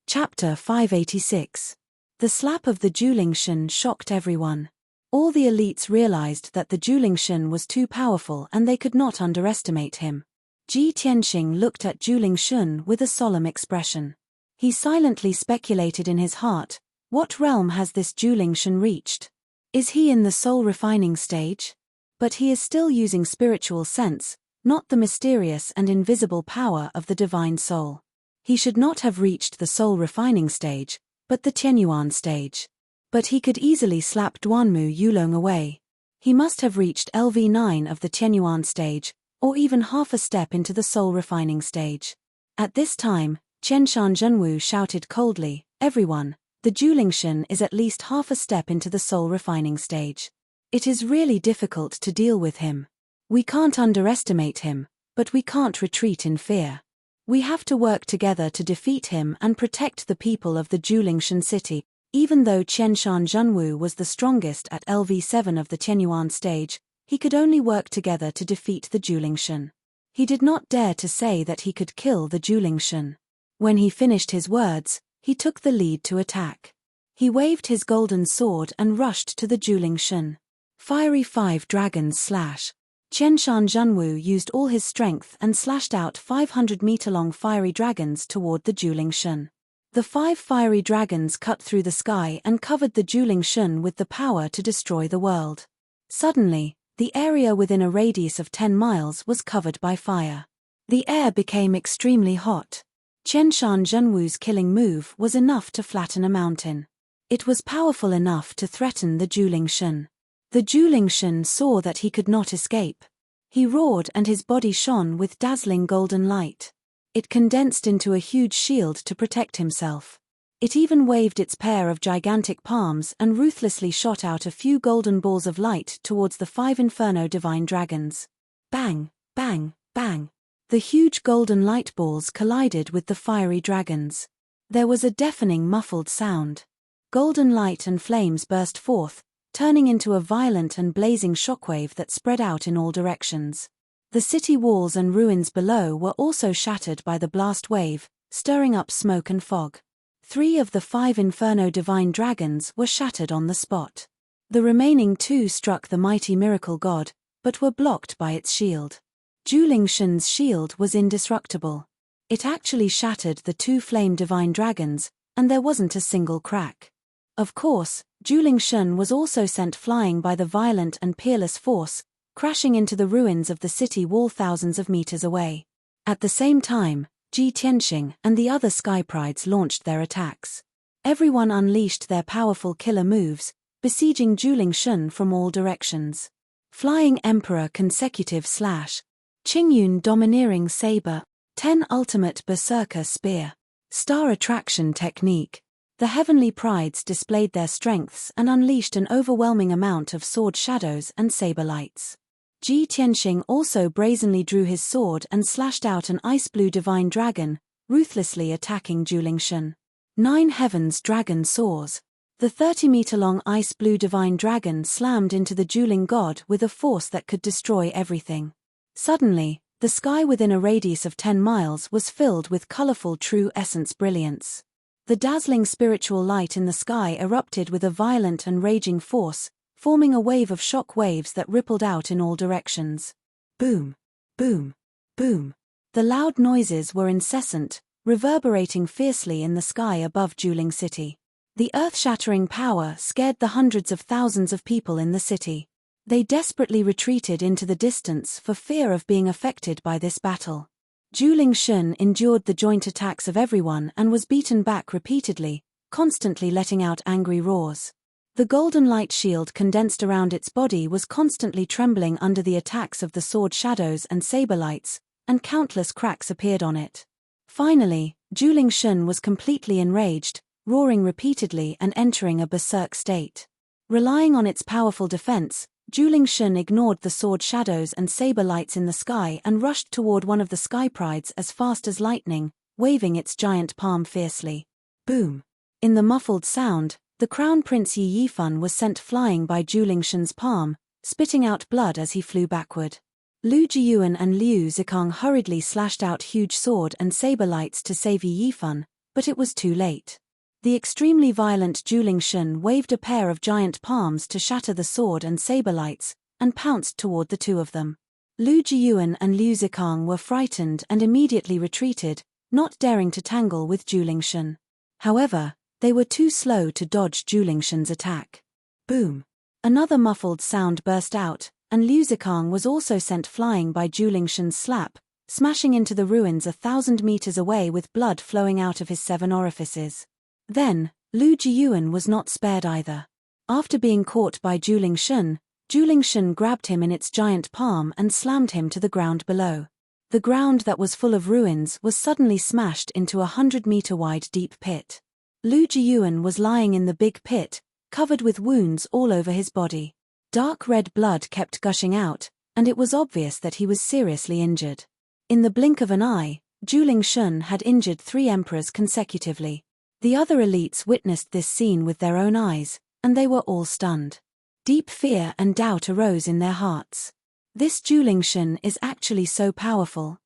Chapter 586. The slap of the Julingshan shocked everyone. All the elites realized that the Julingshan was too powerful and they could not underestimate him. Ji Tianxing looked at Julingshan with a solemn expression. He silently speculated in his heart, what realm has this Julingshan reached? Is he in the soul refining stage? But he is still using spiritual sense, not the mysterious and invisible power of the divine soul. He should not have reached the soul refining stage, but the Tianyuan stage. But he could easily slap Duanmu Yulong away. He must have reached LV9 of the Tianyuan stage, or even half a step into the soul refining stage. At this time, Qianshan Zhenwu shouted coldly, "Everyone, the Julingshan is at least half a step into the soul refining stage. It is really difficult to deal with him. We can't underestimate him, but we can't retreat in fear. We have to work together to defeat him and protect the people of the Julingshan city." Even though Qianshan Zhenwu was the strongest at LV7 of the Tianyuan stage, he could only work together to defeat the Julingshan. He did not dare to say that he could kill the Julingshan. When he finished his words, he took the lead to attack. He waved his golden sword and rushed to the Julingshan. Fiery 5 dragons slash. Qianshan Zhenwu used all his strength and slashed out 500-meter-long fiery dragons toward the Julingshan. The 5 fiery dragons cut through the sky and covered the Julingshan with the power to destroy the world. Suddenly, The area within a radius of 10 miles was covered by fire. The air became extremely hot. Qianshan Zhenwu's killing move was enough to flatten a mountain. It was powerful enough to threaten the Julingshan. The Julingshan saw that he could not escape. He roared and his body shone with dazzling golden light. It condensed into a huge shield to protect himself. It even waved its pair of gigantic palms and ruthlessly shot out a few golden balls of light towards the 5 inferno divine dragons. Bang, bang, bang. The huge golden light balls collided with the fiery dragons. There was a deafening muffled sound. Golden light and flames burst forth, turning into a violent and blazing shockwave that spread out in all directions. The city walls and ruins below were also shattered by the blast wave, stirring up smoke and fog. 3 of the 5 inferno divine dragons were shattered on the spot. The remaining 2 struck the mighty miracle god, but were blocked by its shield. Julingshan's shield was indestructible. It actually shattered the 2 flame divine dragons, and there wasn't a single crack. Of course, Julingshan was also sent flying by the violent and peerless force, crashing into the ruins of the city wall thousands of meters away. At the same time, Ji Tianxing and the other Sky Prides launched their attacks. Everyone unleashed their powerful killer moves, besieging Julingshan from all directions. Flying Emperor consecutive slash. Qingyun domineering saber. 10 ultimate berserker spear. Star attraction technique. The heavenly prides displayed their strengths and unleashed an overwhelming amount of sword shadows and saber lights. Ji Tianxing also brazenly drew his sword and slashed out an ice-blue divine dragon, ruthlessly attacking Julingshan. 9 heavens dragon soars. The 30-meter-long ice-blue divine dragon slammed into the Juling god with a force that could destroy everything. Suddenly, the sky within a radius of 10 miles was filled with colorful true essence brilliance. The dazzling spiritual light in the sky erupted with a violent and raging force, forming a wave of shock waves that rippled out in all directions. Boom, boom, boom. The loud noises were incessant, reverberating fiercely in the sky above Juling City. The earth-shattering power scared the hundreds of thousands of people in the city. They desperately retreated into the distance for fear of being affected by this battle. Julingshan endured the joint attacks of everyone and was beaten back repeatedly, constantly letting out angry roars. The golden light shield condensed around its body was constantly trembling under the attacks of the sword shadows and saber lights, and countless cracks appeared on it. Finally, Julingshan was completely enraged, roaring repeatedly and entering a berserk state. Relying on its powerful defense, Julingshan ignored the sword shadows and saber lights in the sky and rushed toward one of the Sky Prides as fast as lightning, waving its giant palm fiercely. Boom! In the muffled sound, the Crown Prince Yi Yifan was sent flying by Julingshan's palm, spitting out blood as he flew backward. Lu Jiyuan and Liu Zikang hurriedly slashed out huge sword and saber lights to save Yi Yifan, but it was too late. The extremely violent Julingshan waved a pair of giant palms to shatter the sword and saber lights, and pounced toward the 2 of them. Lu Jiyuan and Liu Zikang were frightened and immediately retreated, not daring to tangle with Julingshan. However, they were too slow to dodge Julingshan's attack. Boom! Another muffled sound burst out, and Liu Zikang was also sent flying by Julingshan's slap, smashing into the ruins 1,000 meters away with blood flowing out of his 7 orifices. Then, Lu Jiyuan was not spared either. After being caught by Julingshan, Julingshan grabbed him in its giant palm and slammed him to the ground below. The ground that was full of ruins was suddenly smashed into a 100-meter-wide deep pit. Lu Jiyuan was lying in the big pit, covered with wounds all over his body. Dark red blood kept gushing out, and it was obvious that he was seriously injured. In the blink of an eye, Julingshan had injured 3 emperors consecutively. The other elites witnessed this scene with their own eyes, and they were all stunned. Deep fear and doubt arose in their hearts. This Julingshan is actually so powerful.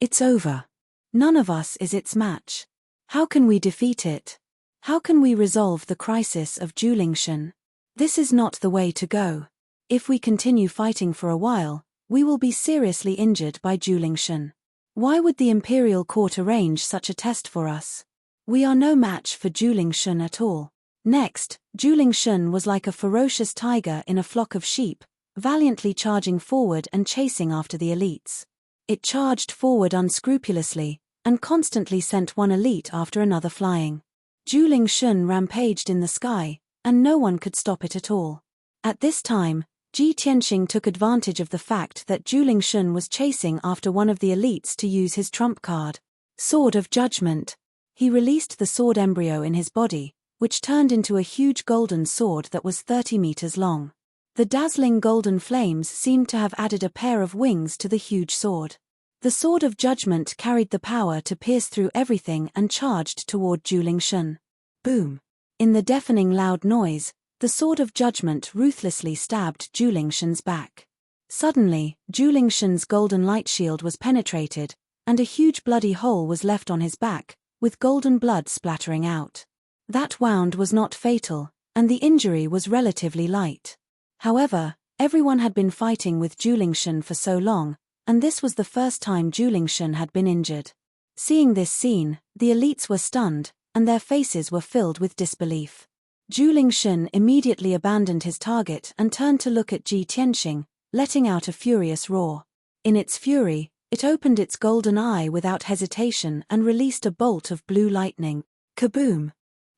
It's over. None of us is its match. How can we defeat it? How can we resolve the crisis of Julingshan? This is not the way to go. If we continue fighting for a while, we will be seriously injured by Julingshan. Why would the Imperial Court arrange such a test for us? We are no match for Julingshan at all. Next, Julingshan was like a ferocious tiger in a flock of sheep, valiantly charging forward and chasing after the elites. It charged forward unscrupulously, and constantly sent one elite after another flying. Zhuling Shun rampaged in the sky, and no one could stop it at all. At this time, Ji Tianxing took advantage of the fact that Zhuling Shun was chasing after one of the elites to use his trump card, Sword of Judgment. He released the sword embryo in his body, which turned into a huge golden sword that was 30 meters long. The dazzling golden flames seemed to have added a pair of wings to the huge sword. The Sword of Judgment carried the power to pierce through everything and charged toward Zhuling Shun. Boom! In the deafening loud noise, the Sword of Judgment ruthlessly stabbed Zhuling Shun's back. Suddenly, Zhuling Shun's golden light shield was penetrated, and a huge bloody hole was left on his back, with golden blood splattering out. That wound was not fatal, and the injury was relatively light. However, everyone had been fighting with Zhuling Shun for so long, and this was the first time Zhuling Shun had been injured. Seeing this scene, the elites were stunned, and their faces were filled with disbelief. Zhuling Shun immediately abandoned his target and turned to look at Ji Tianxing, letting out a furious roar. In its fury, it opened its golden eye without hesitation and released a bolt of blue lightning. Kaboom!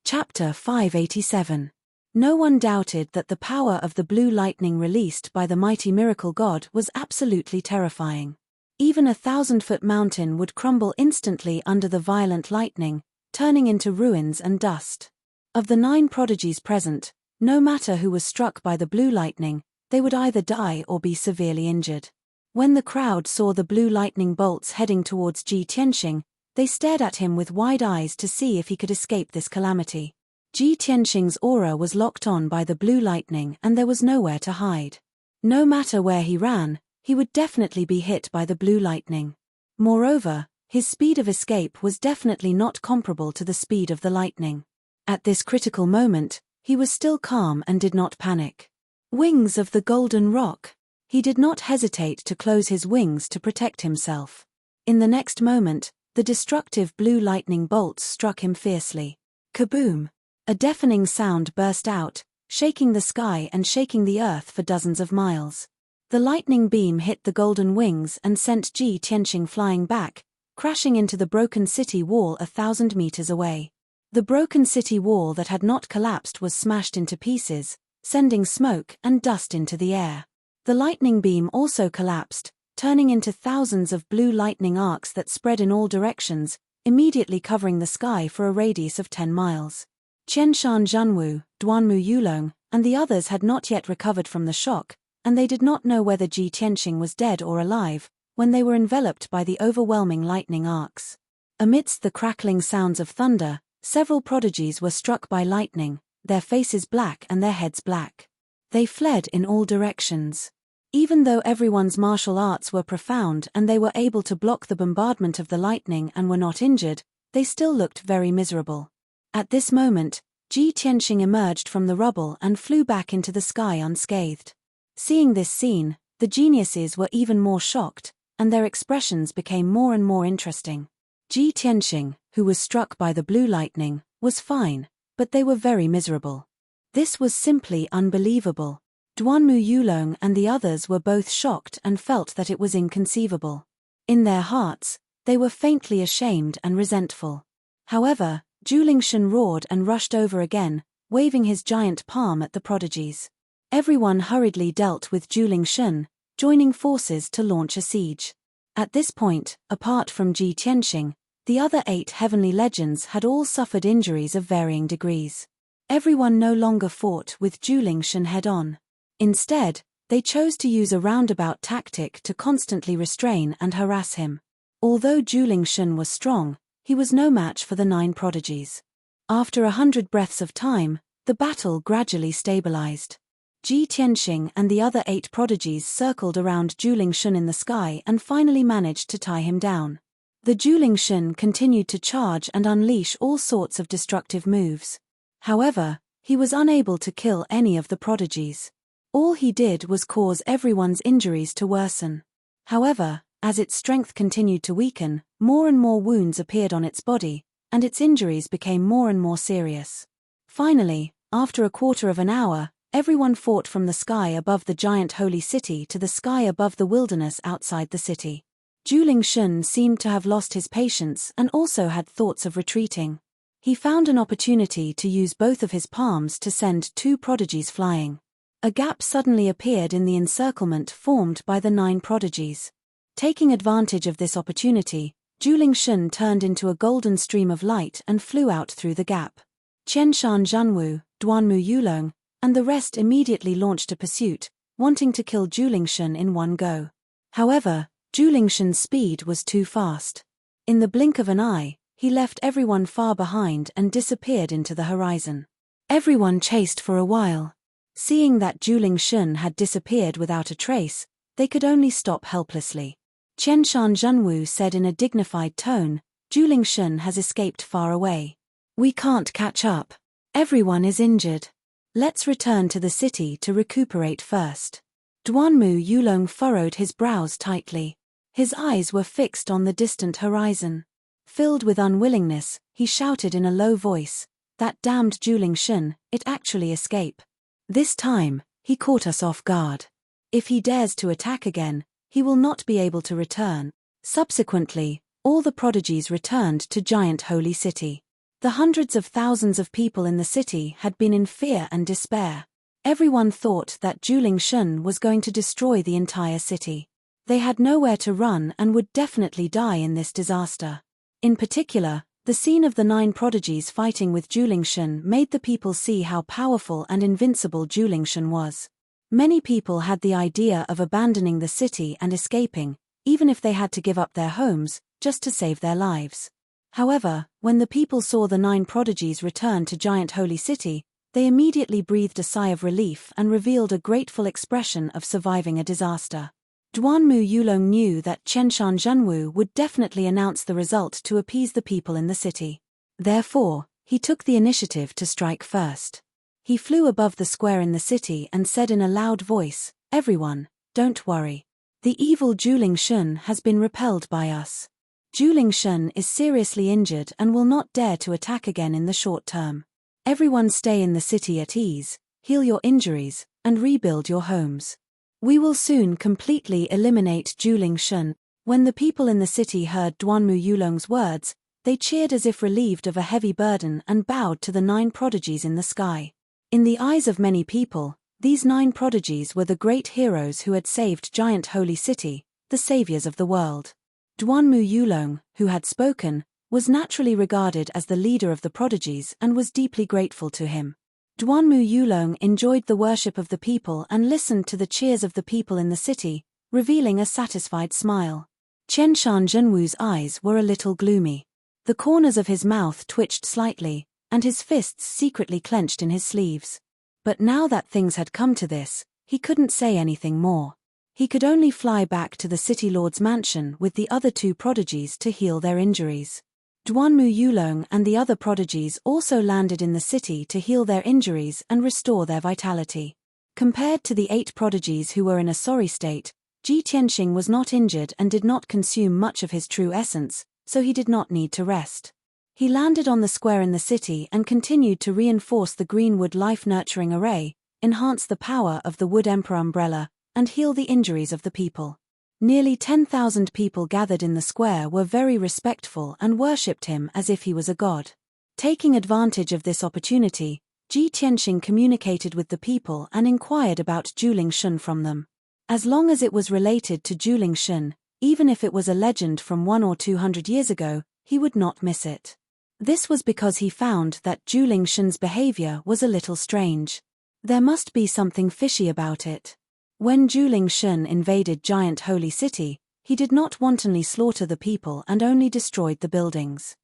Chapter 587. No one doubted that the power of the blue lightning released by the mighty miracle god was absolutely terrifying. Even a 1,000-foot mountain would crumble instantly under the violent lightning, turning into ruins and dust. Of the 9 prodigies present, no matter who was struck by the blue lightning, they would either die or be severely injured. When the crowd saw the blue lightning bolts heading towards Ji Tianxing, they stared at him with wide eyes to see if he could escape this calamity. Ji Tianxing's aura was locked on by the blue lightning and there was nowhere to hide. No matter where he ran, he would definitely be hit by the blue lightning. Moreover, his speed of escape was definitely not comparable to the speed of the lightning. At this critical moment, he was still calm and did not panic. Wings of the Golden Rock. He did not hesitate to close his wings to protect himself. In the next moment, the destructive blue lightning bolts struck him fiercely. Kaboom! A deafening sound burst out, shaking the sky and shaking the earth for dozens of miles. The lightning beam hit the golden wings and sent Ji Tianxing flying back, crashing into the broken city wall 1,000 meters away. The broken city wall that had not collapsed was smashed into pieces, sending smoke and dust into the air. The lightning beam also collapsed, turning into thousands of blue lightning arcs that spread in all directions, immediately covering the sky for a radius of 10 miles. Qianshan Zhanwu, Duanmu Yulong, and the others had not yet recovered from the shock, and they did not know whether Ji Tianxing was dead or alive, when they were enveloped by the overwhelming lightning arcs. Amidst the crackling sounds of thunder, several prodigies were struck by lightning, their faces black and their heads black. They fled in all directions. Even though everyone's martial arts were profound and they were able to block the bombardment of the lightning and were not injured, they still looked very miserable. At this moment, Ji Tianxing emerged from the rubble and flew back into the sky unscathed. Seeing this scene, the geniuses were even more shocked, and their expressions became more and more interesting. Ji Tianxing, who was struck by the blue lightning, was fine, but they were very miserable. This was simply unbelievable. Duanmu Yulong and the others were both shocked and felt that it was inconceivable. In their hearts, they were faintly ashamed and resentful. However, Zhuling Shun roared and rushed over again, waving his giant palm at the prodigies. Everyone hurriedly dealt with Zhuling Shun, joining forces to launch a siege. At this point, apart from Ji Tianxing, the other 8 heavenly legends had all suffered injuries of varying degrees. Everyone no longer fought with Zhuling Shun head-on. Instead, they chose to use a roundabout tactic to constantly restrain and harass him. Although Zhuling Shun was strong, he was no match for the 9 prodigies. After 100 breaths of time, the battle gradually stabilized. Ji Tianxing and the other 8 prodigies circled around Zhuling Shun in the sky and finally managed to tie him down. The Zhuling Shun continued to charge and unleash all sorts of destructive moves. However, he was unable to kill any of the prodigies. All he did was cause everyone's injuries to worsen. However, as its strength continued to weaken, more and more wounds appeared on its body, and its injuries became more and more serious. Finally, after a quarter of an hour, Everyone fought from the sky above the giant holy city to the sky above the wilderness outside the city. Zhu Shun seemed to have lost his patience and also had thoughts of retreating. He found an opportunity to use both of his palms to send 2 prodigies flying. A gap suddenly appeared in the encirclement formed by the 9 prodigies. Taking advantage of this opportunity, Zhu Shun turned into a golden stream of light and flew out through the gap. Qianshan Zhanwu, Duanmu Yulong, and the rest immediately launched a pursuit, wanting to kill Zhu Shun in one go. However, Zhu Shun's speed was too fast. In the blink of an eye, he left everyone far behind and disappeared into the horizon. Everyone chased for a while. Seeing that Zhu Shun had disappeared without a trace, they could only stop helplessly. Qianshan Zhanwu said in a dignified tone, "Zhu Shun has escaped far away. We can't catch up. Everyone is injured. Let's return to the city to recuperate first." Duanmu Yulong furrowed his brows tightly. His eyes were fixed on the distant horizon. Filled with unwillingness, he shouted in a low voice, "That damned Zhu Shun, it actually escaped. This time, he caught us off guard. If he dares to attack again, he will not be able to return." Subsequently, all the prodigies returned to Giant Holy City. The hundreds of thousands of people in the city had been in fear and despair. Everyone thought that Zhu Shun was going to destroy the entire city. They had nowhere to run and would definitely die in this disaster. In particular, the scene of the 9 prodigies fighting with Zhu Shun made the people see how powerful and invincible Zhu Shun was. Many people had the idea of abandoning the city and escaping, even if they had to give up their homes, just to save their lives. However, when the people saw the 9 prodigies return to Giant Holy City, they immediately breathed a sigh of relief and revealed a grateful expression of surviving a disaster. Duanmu Yulong knew that Qianshan Zhanwu would definitely announce the result to appease the people in the city. Therefore, he took the initiative to strike first. He flew above the square in the city and said in a loud voice, "Everyone, don't worry. The evil Zhu Shun has been repelled by us. Zhu Shun is seriously injured and will not dare to attack again in the short term. Everyone stay in the city at ease, heal your injuries, and rebuild your homes. We will soon completely eliminate Zhu Shun." When the people in the city heard Duanmu Yulong's words, they cheered as if relieved of a heavy burden and bowed to the 9 prodigies in the sky. In the eyes of many people, these 9 prodigies were the great heroes who had saved Giant Holy City, the saviors of the world. Duanmu Yulong, who had spoken, was naturally regarded as the leader of the prodigies and was deeply grateful to him. Duanmu Yulong enjoyed the worship of the people and listened to the cheers of the people in the city, revealing a satisfied smile. Qianshan Zhanwu's eyes were a little gloomy. The corners of his mouth twitched slightly, and his fists secretly clenched in his sleeves. But now that things had come to this, he couldn't say anything more. He could only fly back to the city lord's mansion with the other 2 prodigies to heal their injuries. Duanmu Yulong and the other prodigies also landed in the city to heal their injuries and restore their vitality. Compared to the 8 prodigies who were in a sorry state, Ji Tianxing was not injured and did not consume much of his true essence, so he did not need to rest. He landed on the square in the city and continued to reinforce the greenwood life-nurturing array, enhance the power of the wood emperor umbrella, and heal the injuries of the people. Nearly 10,000 people gathered in the square were very respectful and worshipped him as if he was a god. Taking advantage of this opportunity, Ji Tianxing communicated with the people and inquired about Zhu Shun from them. As long as it was related to Zhu Shun, even if it was a legend from 100 or 200 years ago, he would not miss it. This was because he found that Zhu Shun's behavior was a little strange. There must be something fishy about it. When Zhu Shun invaded Giant Holy City, he did not wantonly slaughter the people and only destroyed the buildings.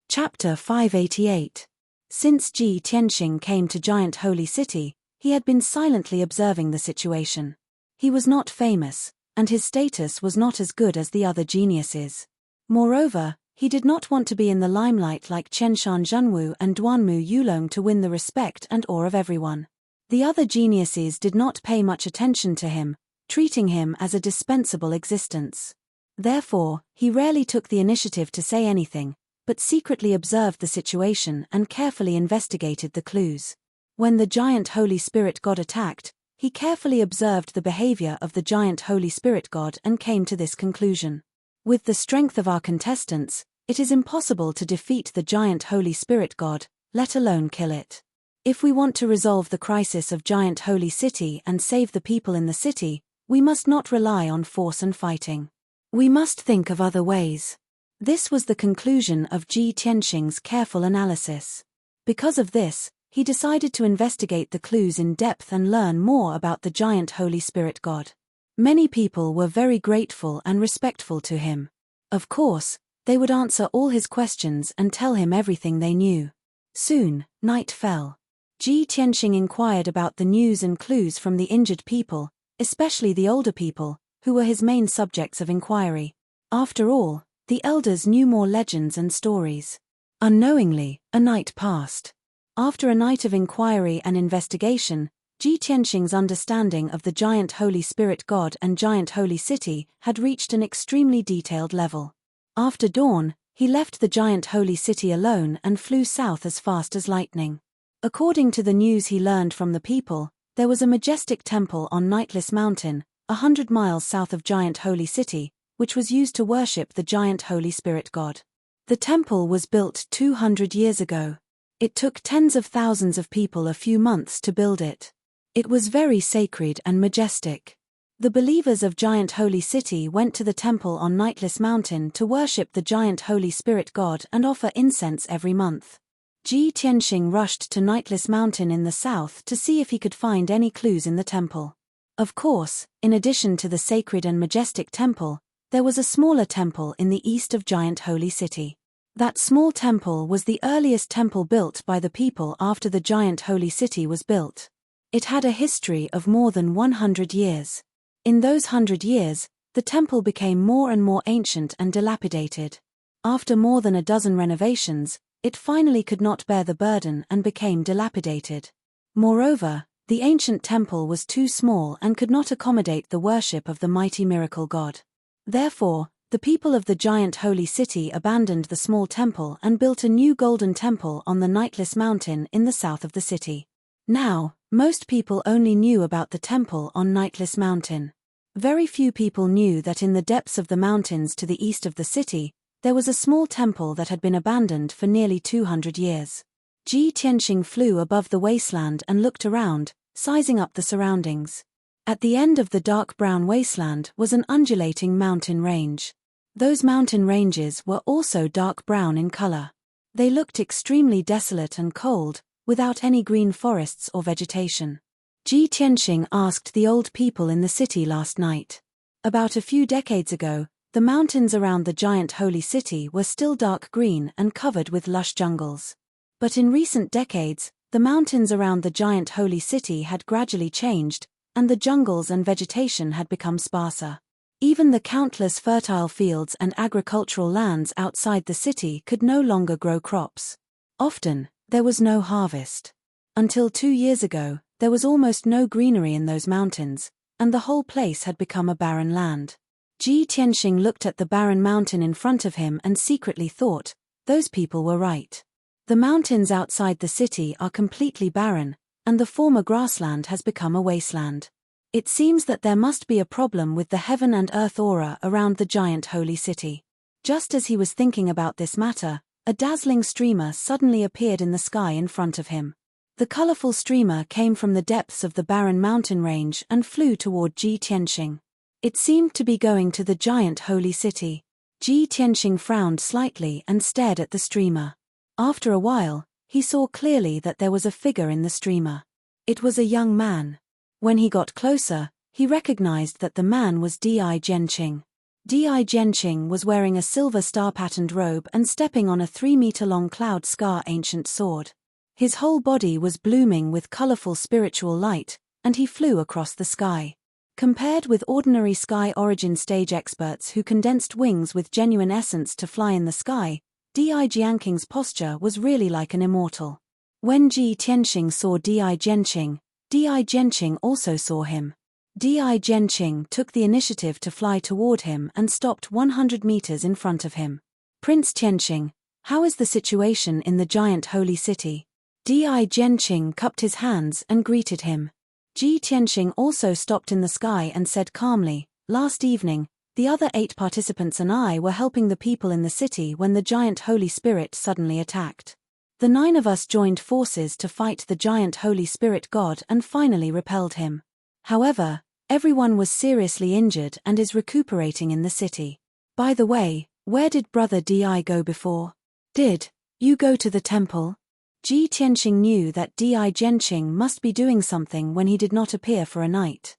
Chapter 588. Since Ji Tianxing came to Giant Holy City, he had been silently observing the situation. He was not famous, and his status was not as good as the other geniuses. Moreover, he did not want to be in the limelight like Qianshan Zhanwu and Duanmu Yulong to win the respect and awe of everyone. The other geniuses did not pay much attention to him, treating him as a dispensable existence. Therefore, he rarely took the initiative to say anything, but secretly observed the situation and carefully investigated the clues. When the giant Holy Spirit God attacked, he carefully observed the behavior of the giant Holy Spirit God and came to this conclusion. With the strength of our contestants, it is impossible to defeat the giant Holy Spirit God, let alone kill it. If we want to resolve the crisis of Giant Holy City and save the people in the city, we must not rely on force and fighting. We must think of other ways. This was the conclusion of Ji Tianxing's careful analysis. Because of this, he decided to investigate the clues in depth and learn more about the giant Holy Spirit God. Many people were very grateful and respectful to him. Of course, they would answer all his questions and tell him everything they knew. Soon, night fell. Ji Tianxing inquired about the news and clues from the injured people, especially the older people, who were his main subjects of inquiry. After all, the elders knew more legends and stories. Unknowingly, a night passed. After a night of inquiry and investigation, Ji Tianxing's understanding of the giant Holy Spirit God and giant Holy City had reached an extremely detailed level. After dawn, he left the giant Holy City alone and flew south as fast as lightning. According to the news he learned from the people, there was a majestic temple on Nightless Mountain, 100 miles south of giant Holy City, which was used to worship the giant Holy Spirit God. The temple was built 200 years ago. It took tens of thousands of people a few months to build it. It was very sacred and majestic. The believers of Giant Holy City went to the temple on Nightless Mountain to worship the giant Holy Spirit God and offer incense every month. Ji Tianxing rushed to Nightless Mountain in the south to see if he could find any clues in the temple. Of course, in addition to the sacred and majestic temple, there was a smaller temple in the east of Giant Holy City. That small temple was the earliest temple built by the people after the giant Holy City was built. It had a history of more than 100 years. In those 100 years, the temple became more and more ancient and dilapidated. After more than a dozen renovations, it finally could not bear the burden and became dilapidated. Moreover, the ancient temple was too small and could not accommodate the worship of the mighty miracle God. Therefore, the people of the giant Holy City abandoned the small temple and built a new golden temple on the Nightless Mountain in the south of the city. Now, most people only knew about the temple on Nightless Mountain. Very few people knew that in the depths of the mountains to the east of the city, there was a small temple that had been abandoned for nearly 200 years. Ji Tianxing flew above the wasteland and looked around, sizing up the surroundings. At the end of the dark brown wasteland was an undulating mountain range. Those mountain ranges were also dark brown in color. They looked extremely desolate and cold, without any green forests or vegetation. Ji Tianxing asked the old people in the city last night. About a few decades ago, the mountains around the giant Holy City were still dark green and covered with lush jungles. But in recent decades, the mountains around the giant Holy City had gradually changed, and the jungles and vegetation had become sparser. Even the countless fertile fields and agricultural lands outside the city could no longer grow crops. Often, there was no harvest. Until 2 years ago, there was almost no greenery in those mountains, and the whole place had become a barren land. Ji Tianxing looked at the barren mountain in front of him and secretly thought, those people were right. The mountains outside the city are completely barren, and the former grassland has become a wasteland. It seems that there must be a problem with the heaven and earth aura around the giant Holy City. Just as he was thinking about this matter, a dazzling streamer suddenly appeared in the sky in front of him. The colorful streamer came from the depths of the barren mountain range and flew toward Ji Tianxing. It seemed to be going to the giant Holy City. Ji Tianxing frowned slightly and stared at the streamer. After a while, he saw clearly that there was a figure in the streamer. It was a young man. When he got closer, he recognized that the man was Di Jianqing. Di Jianqing was wearing a silver star-patterned robe and stepping on a 3-meter-long cloud scar ancient sword. His whole body was blooming with colorful spiritual light, and he flew across the sky. Compared with ordinary sky origin stage experts who condensed wings with genuine essence to fly in the sky, Di Jianqing's posture was really like an immortal. When Ji Tianxing saw Di Jianqing also saw him. Di Jianqing took the initiative to fly toward him and stopped 100 meters in front of him. Prince Tianxing, how is the situation in the giant Holy City? Di Jianqing cupped his hands and greeted him. Ji Tianxing also stopped in the sky and said calmly, "Last evening, the other 8 participants and I were helping the people in the city when the giant Holy Spirit suddenly attacked. The 9 of us joined forces to fight the giant Holy Spirit god and finally repelled him. However, everyone was seriously injured and is recuperating in the city. By the way, where did Brother Di go before? Did you go to the temple?" Ji Tianxing knew that Di Jianqing must be doing something when he did not appear for a night.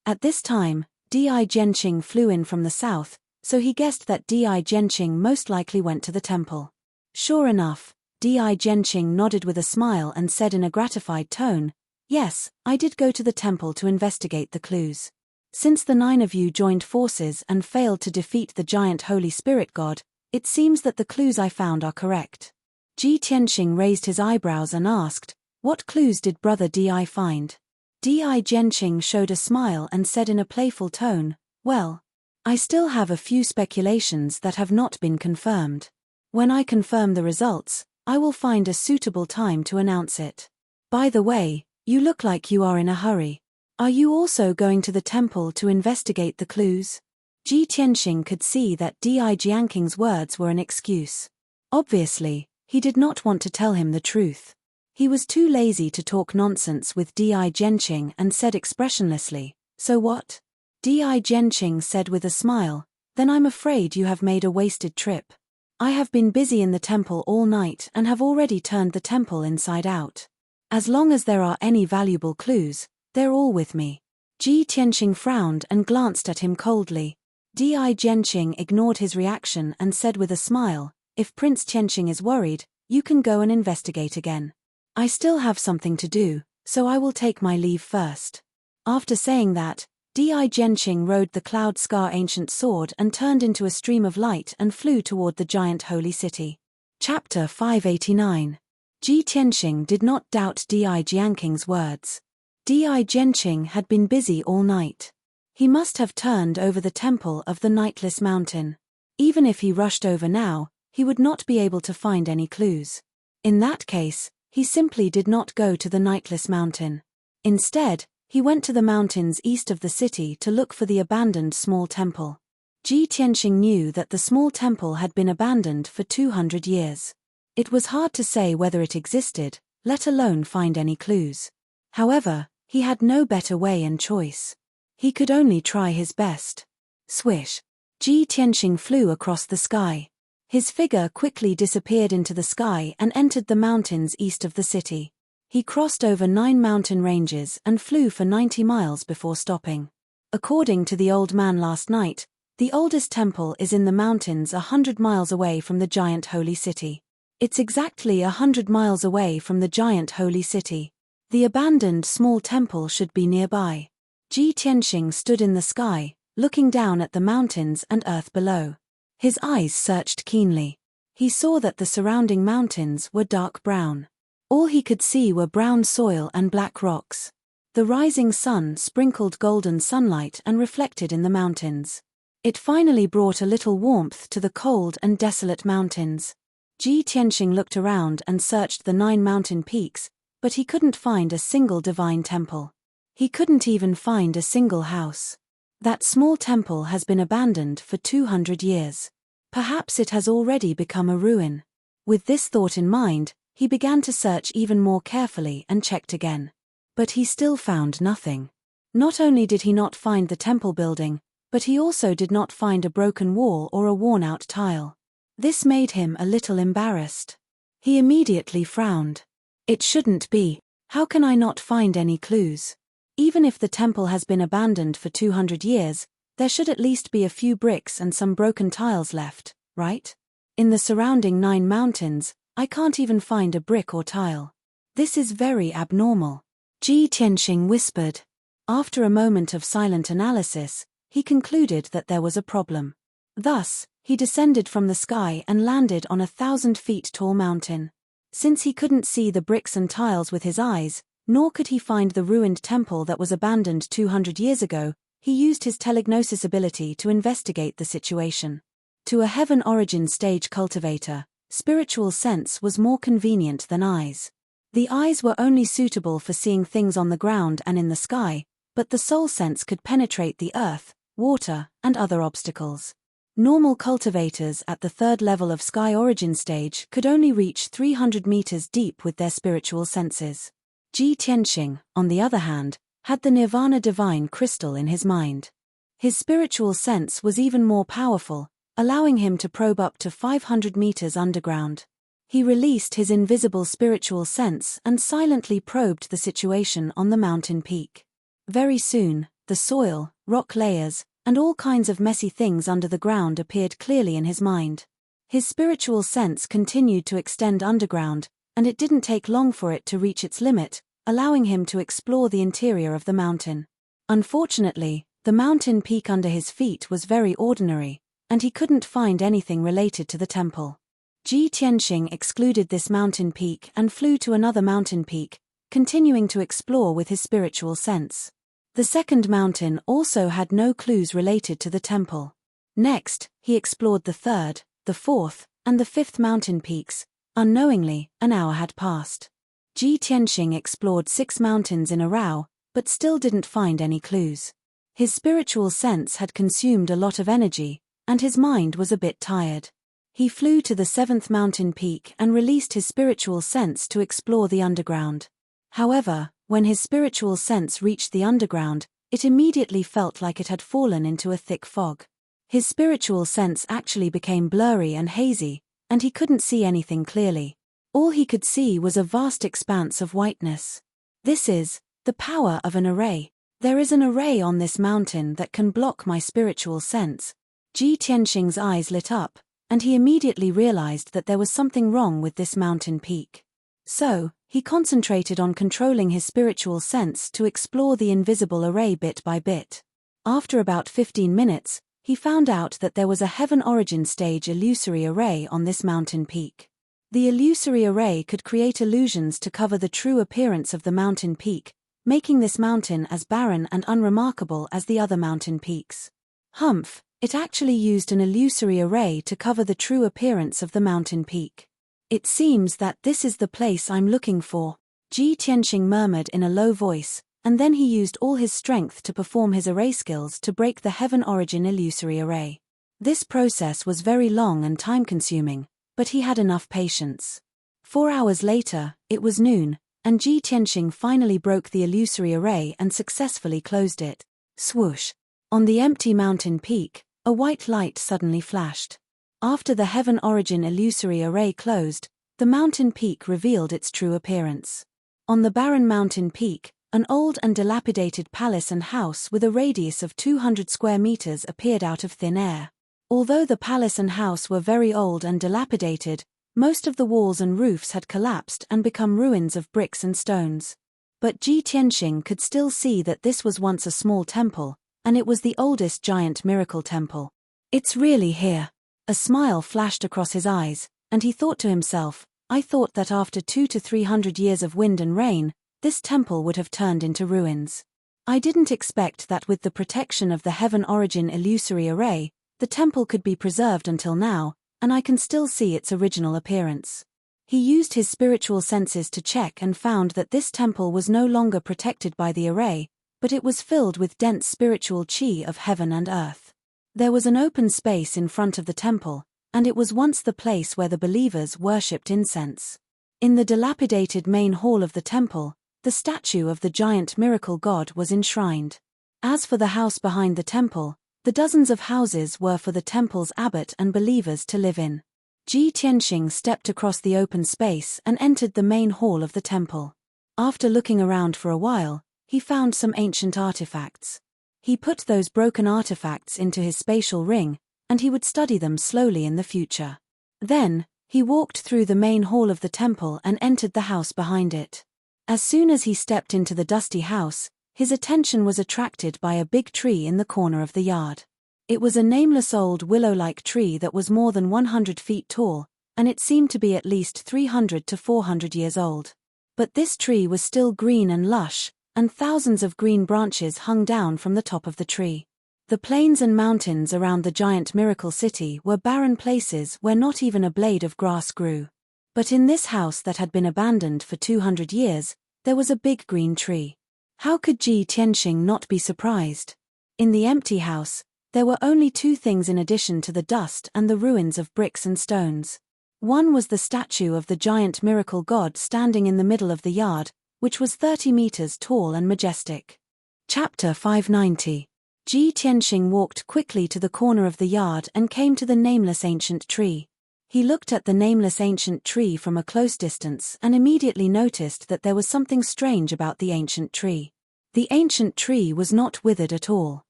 At this time, Di Jianqing flew in from the south, so he guessed that Di Jianqing most likely went to the temple. Sure enough, Di Jianqing nodded with a smile and said in a gratified tone, "Yes, I did go to the temple to investigate the clues. Since the 9 of you joined forces and failed to defeat the giant Holy Spirit god, it seems that the clues I found are correct." Ji Tianxing raised his eyebrows and asked, "What clues did Brother Di find?" Di Jianqing showed a smile and said in a playful tone, "Well, I still have a few speculations that have not been confirmed. When I confirm the results, I will find a suitable time to announce it. By the way, you look like you are in a hurry. Are you also going to the temple to investigate the clues?" Ji Tianxing could see that Di Jianqing's words were an excuse. Obviously, he did not want to tell him the truth. He was too lazy to talk nonsense with Di Jianqing and said expressionlessly, "So what?" Di Jianqing said with a smile, "Then I'm afraid you have made a wasted trip. I have been busy in the temple all night and have already turned the temple inside out. As long as there are any valuable clues, they're all with me." Ji Tianxing frowned and glanced at him coldly. Di Jianqing ignored his reaction and said with a smile, "If Prince Tianxing is worried, you can go and investigate again. I still have something to do, so I will take my leave first." After saying that, Di Jianqing rode the Cloud Scar ancient sword and turned into a stream of light and flew toward the giant holy city. Chapter 589. Ji Tianxing did not doubt Di Jianqing's words. Di Jianqing had been busy all night. He must have turned over the temple of the Nightless Mountain. Even if he rushed over now, he would not be able to find any clues. In that case, he simply did not go to the Nightless Mountain. Instead, he went to the mountains east of the city to look for the abandoned small temple. Ji Tianxing knew that the small temple had been abandoned for 200 years. It was hard to say whether it existed, let alone find any clues. However, he had no better way and choice. He could only try his best. Swish! Ji Tianxing flew across the sky. His figure quickly disappeared into the sky and entered the mountains east of the city. He crossed over 9 mountain ranges and flew for 90 miles before stopping. According to the old man last night, the oldest temple is in the mountains 100 miles away from the giant holy city. It's exactly 100 miles away from the giant holy city. The abandoned small temple should be nearby. Ji Tianxing stood in the sky, looking down at the mountains and earth below. His eyes searched keenly. He saw that the surrounding mountains were dark brown. All he could see were brown soil and black rocks. The rising sun sprinkled golden sunlight and reflected in the mountains. It finally brought a little warmth to the cold and desolate mountains. Ji Tianxing looked around and searched the 9 mountain peaks, but he couldn't find a single divine temple. He couldn't even find a single house. That small temple has been abandoned for 200 years. Perhaps it has already become a ruin. With this thought in mind, he began to search even more carefully and checked again. But he still found nothing. Not only did he not find the temple building, but he also did not find a broken wall or a worn-out tile. This made him a little embarrassed. He immediately frowned. It shouldn't be. How can I not find any clues? Even if the temple has been abandoned for 200 years, there should at least be a few bricks and some broken tiles left, right? In the surrounding 9 mountains, I can't even find a brick or tile. This is very abnormal. Ji Tianxing whispered. After a moment of silent analysis, he concluded that there was a problem. Thus, he descended from the sky and landed on a 1,000 feet tall mountain. Since he couldn't see the bricks and tiles with his eyes, nor could he find the ruined temple that was abandoned 200 years ago, he used his telegnosis ability to investigate the situation. To a heaven origin stage cultivator, spiritual sense was more convenient than eyes. The eyes were only suitable for seeing things on the ground and in the sky, but the soul sense could penetrate the earth, water, and other obstacles. Normal cultivators at the third level of sky origin stage could only reach 300 meters deep with their spiritual senses. Ji Tianxing, on the other hand, had the nirvana divine crystal in his mind. His spiritual sense was even more powerful, allowing him to probe up to 500 meters underground. He released his invisible spiritual sense and silently probed the situation on the mountain peak. Very soon, the soil, rock layers, and all kinds of messy things under the ground appeared clearly in his mind. His spiritual sense continued to extend underground, and it didn't take long for it to reach its limit, allowing him to explore the interior of the mountain. Unfortunately, the mountain peak under his feet was very ordinary, and he couldn't find anything related to the temple. Ji Tianxing excluded this mountain peak and flew to another mountain peak, continuing to explore with his spiritual sense. The second mountain also had no clues related to the temple. Next, he explored the third, the fourth, and the fifth mountain peaks. Unknowingly, an hour had passed. Ji Tianxing explored 6 mountains in a row, but still didn't find any clues. His spiritual sense had consumed a lot of energy, and his mind was a bit tired. He flew to the 7th mountain peak and released his spiritual sense to explore the underground. However, when his spiritual sense reached the underground, it immediately felt like it had fallen into a thick fog. His spiritual sense actually became blurry and hazy, and he couldn't see anything clearly. All he could see was a vast expanse of whiteness. This is the power of an array. There is an array on this mountain that can block my spiritual sense. Ji Tianxing's eyes lit up, and he immediately realized that there was something wrong with this mountain peak. So, he concentrated on controlling his spiritual sense to explore the invisible array bit by bit. After about 15 minutes, he found out that there was a heaven origin stage illusory array on this mountain peak. The illusory array could create illusions to cover the true appearance of the mountain peak, making this mountain as barren and unremarkable as the other mountain peaks. Humph, it actually used an illusory array to cover the true appearance of the mountain peak. It seems that this is the place I'm looking for, Ji Tianxing murmured in a low voice, and then he used all his strength to perform his array skills to break the heaven origin illusory array. This process was very long and time-consuming, but he had enough patience. 4 hours later, it was noon, and Ji Tianxing finally broke the illusory array and successfully closed it. Swoosh! On the empty mountain peak, a white light suddenly flashed. After the heaven origin illusory array closed, the mountain peak revealed its true appearance. On the barren mountain peak, an old and dilapidated palace and house with a radius of 200 square meters appeared out of thin air. Although the palace and house were very old and dilapidated, most of the walls and roofs had collapsed and become ruins of bricks and stones. But Ji Tianxing could still see that this was once a small temple, and it was the oldest giant miracle temple. It's really here. A smile flashed across his eyes, and he thought to himself, I thought that after 200 to 300 years of wind and rain, this temple would have turned into ruins. I didn't expect that with the protection of the heaven origin illusory array, the temple could be preserved until now, and I can still see its original appearance. He used his spiritual senses to check and found that this temple was no longer protected by the array, but it was filled with dense spiritual chi of heaven and earth. There was an open space in front of the temple, and it was once the place where the believers worshipped incense. In the dilapidated main hall of the temple, the statue of the giant miracle god was enshrined. As for the house behind the temple, the dozens of houses were for the temple's abbot and believers to live in. Ji Tianxing stepped across the open space and entered the main hall of the temple. After looking around for a while, he found some ancient artifacts. He put those broken artifacts into his spatial ring, and he would study them slowly in the future. Then, he walked through the main hall of the temple and entered the house behind it. As soon as he stepped into the dusty house, his attention was attracted by a big tree in the corner of the yard. It was a nameless old willow-like tree that was more than 100 feet tall, and it seemed to be at least 300 to 400 years old. But this tree was still green and lush, and thousands of green branches hung down from the top of the tree. The plains and mountains around the giant miracle city were barren places where not even a blade of grass grew. But in this house that had been abandoned for 200 years, there was a big green tree. How could Ji Tianxing not be surprised? In the empty house, there were only two things in addition to the dust and the ruins of bricks and stones. One was the statue of the giant miracle god standing in the middle of the yard, which was 30 meters tall and majestic. Chapter 590. Ji Tianxing walked quickly to the corner of the yard and came to the nameless ancient tree. He looked at the nameless ancient tree from a close distance and immediately noticed that there was something strange about the ancient tree. The ancient tree was not withered at all.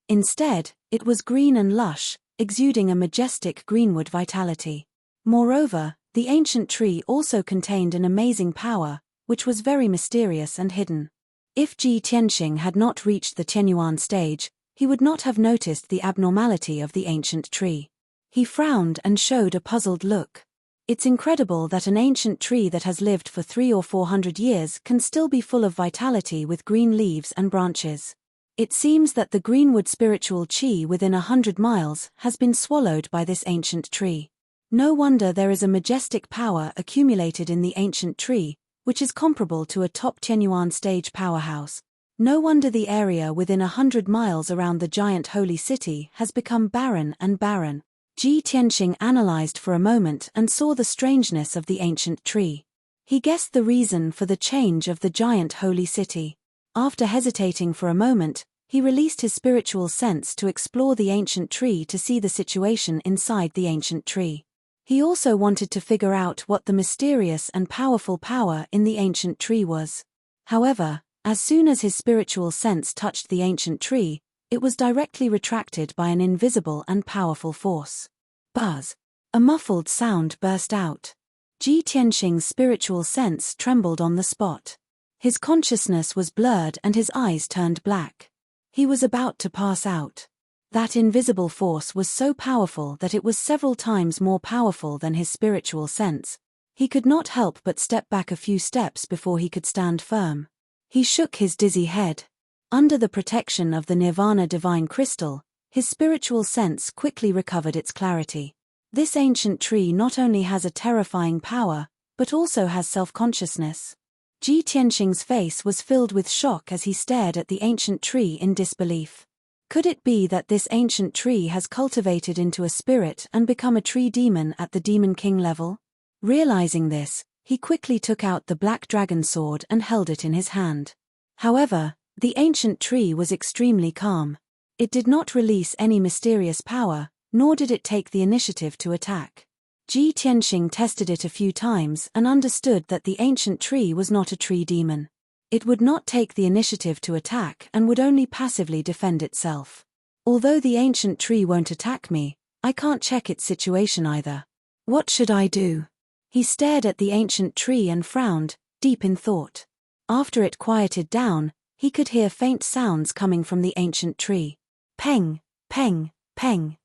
Instead, it was green and lush, exuding a majestic greenwood vitality. Moreover, the ancient tree also contained an amazing power, which was very mysterious and hidden. If Ji Tianxing had not reached the Tianyuan stage, he would not have noticed the abnormality of the ancient tree. He frowned and showed a puzzled look. It's incredible that an ancient tree that has lived for 300 or 400 years can still be full of vitality with green leaves and branches. It seems that the greenwood spiritual qi within 100 miles has been swallowed by this ancient tree. No wonder there is a majestic power accumulated in the ancient tree, which is comparable to a top Tianyuan stage powerhouse. No wonder the area within 100 miles around the giant holy city has become barren and barren. Ji Tianxing analyzed for a moment and saw the strangeness of the ancient tree. He guessed the reason for the change of the giant holy city. After hesitating for a moment, he released his spiritual sense to explore the ancient tree to see the situation inside the ancient tree. He also wanted to figure out what the mysterious and powerful power in the ancient tree was. However, as soon as his spiritual sense touched the ancient tree, it was directly retracted by an invisible and powerful force. Buzz! A muffled sound burst out. Ji Tianxing's spiritual sense trembled on the spot. His consciousness was blurred and his eyes turned black. He was about to pass out. That invisible force was so powerful that it was several times more powerful than his spiritual sense. He could not help but step back a few steps before he could stand firm. He shook his dizzy head. Under the protection of the Nirvana divine crystal, his spiritual sense quickly recovered its clarity. This ancient tree not only has a terrifying power, but also has self-consciousness. Ji Tianxing's face was filled with shock as he stared at the ancient tree in disbelief. Could it be that this ancient tree has cultivated into a spirit and become a tree demon at the Demon King level? Realizing this, he quickly took out the black dragon sword and held it in his hand. However, the ancient tree was extremely calm. It did not release any mysterious power, nor did it take the initiative to attack. Ji Tianxing tested it a few times and understood that the ancient tree was not a tree demon. It would not take the initiative to attack and would only passively defend itself. Although the ancient tree won't attack me, I can't check its situation either. What should I do? He stared at the ancient tree and frowned, deep in thought. After it quieted down, he could hear faint sounds coming from the ancient tree. Peng, peng, peng.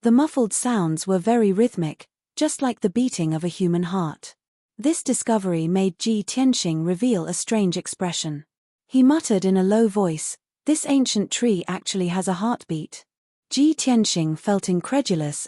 The muffled sounds were very rhythmic, just like the beating of a human heart. This discovery made Ji Tianxing reveal a strange expression. He muttered in a low voice, "This ancient tree actually has a heartbeat." Ji Tianxing felt incredulous.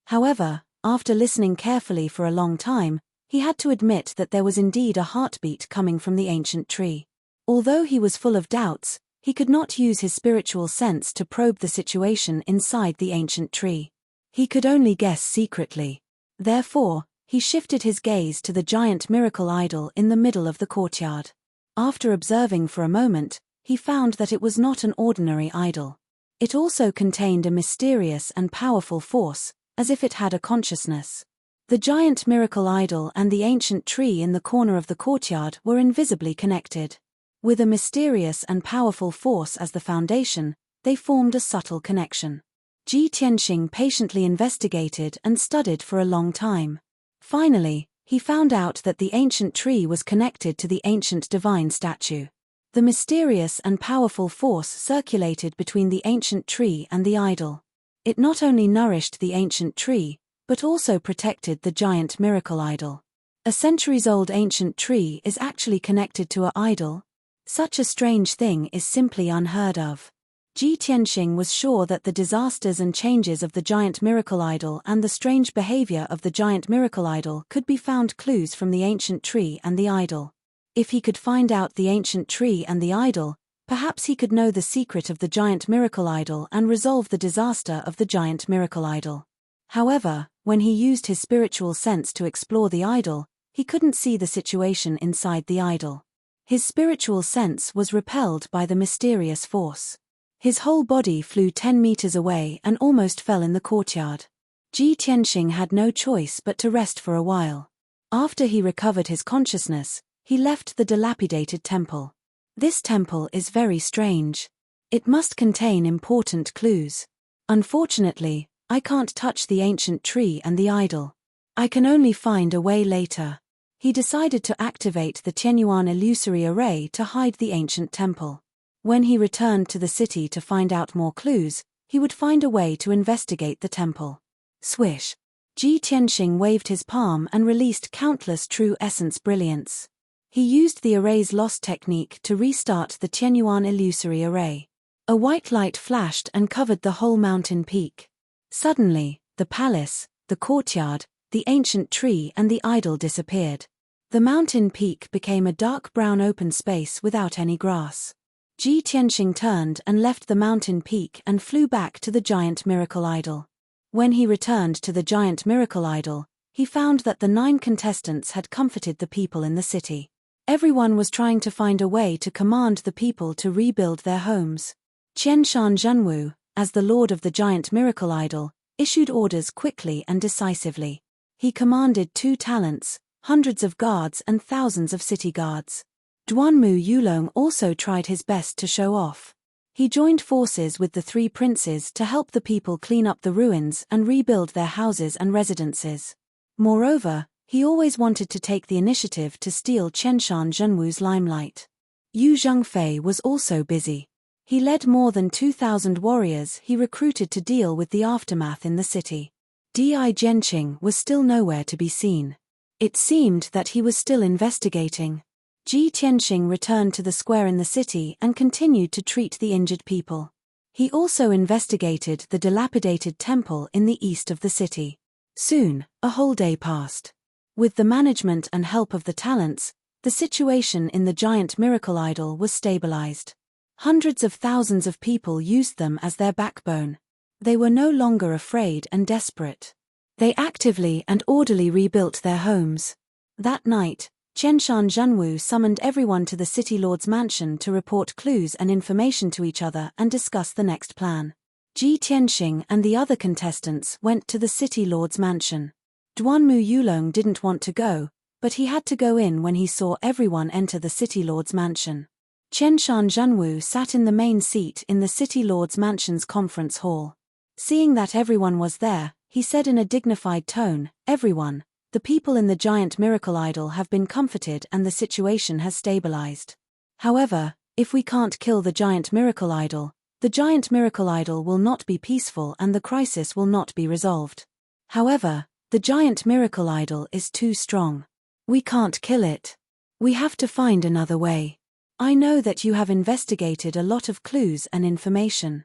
However, after listening carefully for a long time, he had to admit that there was indeed a heartbeat coming from the ancient tree. Although he was full of doubts, he could not use his spiritual sense to probe the situation inside the ancient tree. He could only guess secretly. Therefore, he shifted his gaze to the giant miracle idol in the middle of the courtyard. After observing for a moment, he found that it was not an ordinary idol. It also contained a mysterious and powerful force, as if it had a consciousness. The giant miracle idol and the ancient tree in the corner of the courtyard were invisibly connected. With a mysterious and powerful force as the foundation, they formed a subtle connection. Ji Tianxing patiently investigated and studied for a long time. Finally, he found out that the ancient tree was connected to the ancient divine statue. The mysterious and powerful force circulated between the ancient tree and the idol. It not only nourished the ancient tree, but also protected the giant miracle idol. A centuries-old ancient tree is actually connected to an idol? Such a strange thing is simply unheard of. Ji Tianxing was sure that the disasters and changes of the giant miracle idol and the strange behavior of the giant miracle idol could be found clues from the ancient tree and the idol. If he could find out the ancient tree and the idol, perhaps he could know the secret of the giant miracle idol and resolve the disaster of the giant miracle idol. However, when he used his spiritual sense to explore the idol, he couldn't see the situation inside the idol. His spiritual sense was repelled by the mysterious force. His whole body flew 10 meters away and almost fell in the courtyard. Ji Tianxing had no choice but to rest for a while. After he recovered his consciousness, he left the dilapidated temple. This temple is very strange. It must contain important clues. Unfortunately, I can't touch the ancient tree and the idol. I can only find a way later. He decided to activate the Tianyuan illusory array to hide the ancient temple. When he returned to the city to find out more clues, he would find a way to investigate the temple. Swish! Ji Tianxing waved his palm and released countless true essence brilliance. He used the array's lost technique to restart the Tianyuan illusory array. A white light flashed and covered the whole mountain peak. Suddenly, the palace, the courtyard, the ancient tree and the idol disappeared. The mountain peak became a dark brown open space without any grass. Ji Tianxing turned and left the mountain peak and flew back to the giant miracle idol. When he returned to the giant miracle idol, he found that the 9 contestants had comforted the people in the city. Everyone was trying to find a way to command the people to rebuild their homes. Qianshan Zhenwu, as the lord of the giant miracle idol, issued orders quickly and decisively. He commanded 2 talents, hundreds of guards and thousands of city guards. Duanmu Yulong also tried his best to show off. He joined forces with the 3 princes to help the people clean up the ruins and rebuild their houses and residences. Moreover, he always wanted to take the initiative to steal Qianshan Zhenwu's limelight. Yu Zhengfei was also busy. He led more than 2,000 warriors he recruited to deal with the aftermath in the city. Di Jianqing was still nowhere to be seen. It seemed that he was still investigating. Ji Tianxing returned to the square in the city and continued to treat the injured people. He also investigated the dilapidated temple in the east of the city. Soon, a whole day passed. With the management and help of the talents, the situation in the giant miracle idol was stabilized. Hundreds of thousands of people used them as their backbone. They were no longer afraid and desperate. They actively and orderly rebuilt their homes. That night, Qianshan Zhenwu summoned everyone to the city lord's mansion to report clues and information to each other and discuss the next plan. Ji Tianxing and the other contestants went to the city lord's mansion. Duanmu Yulong didn't want to go, but he had to go in when he saw everyone enter the city lord's mansion. Qianshan Zhenwu sat in the main seat in the city lord's mansion's conference hall. Seeing that everyone was there, he said in a dignified tone, "Everyone, the people in the giant miracle idol have been comforted and the situation has stabilized. However, if we can't kill the giant miracle idol will not be peaceful and the crisis will not be resolved. However, the giant miracle idol is too strong. We can't kill it. We have to find another way. I know that you have investigated a lot of clues and information."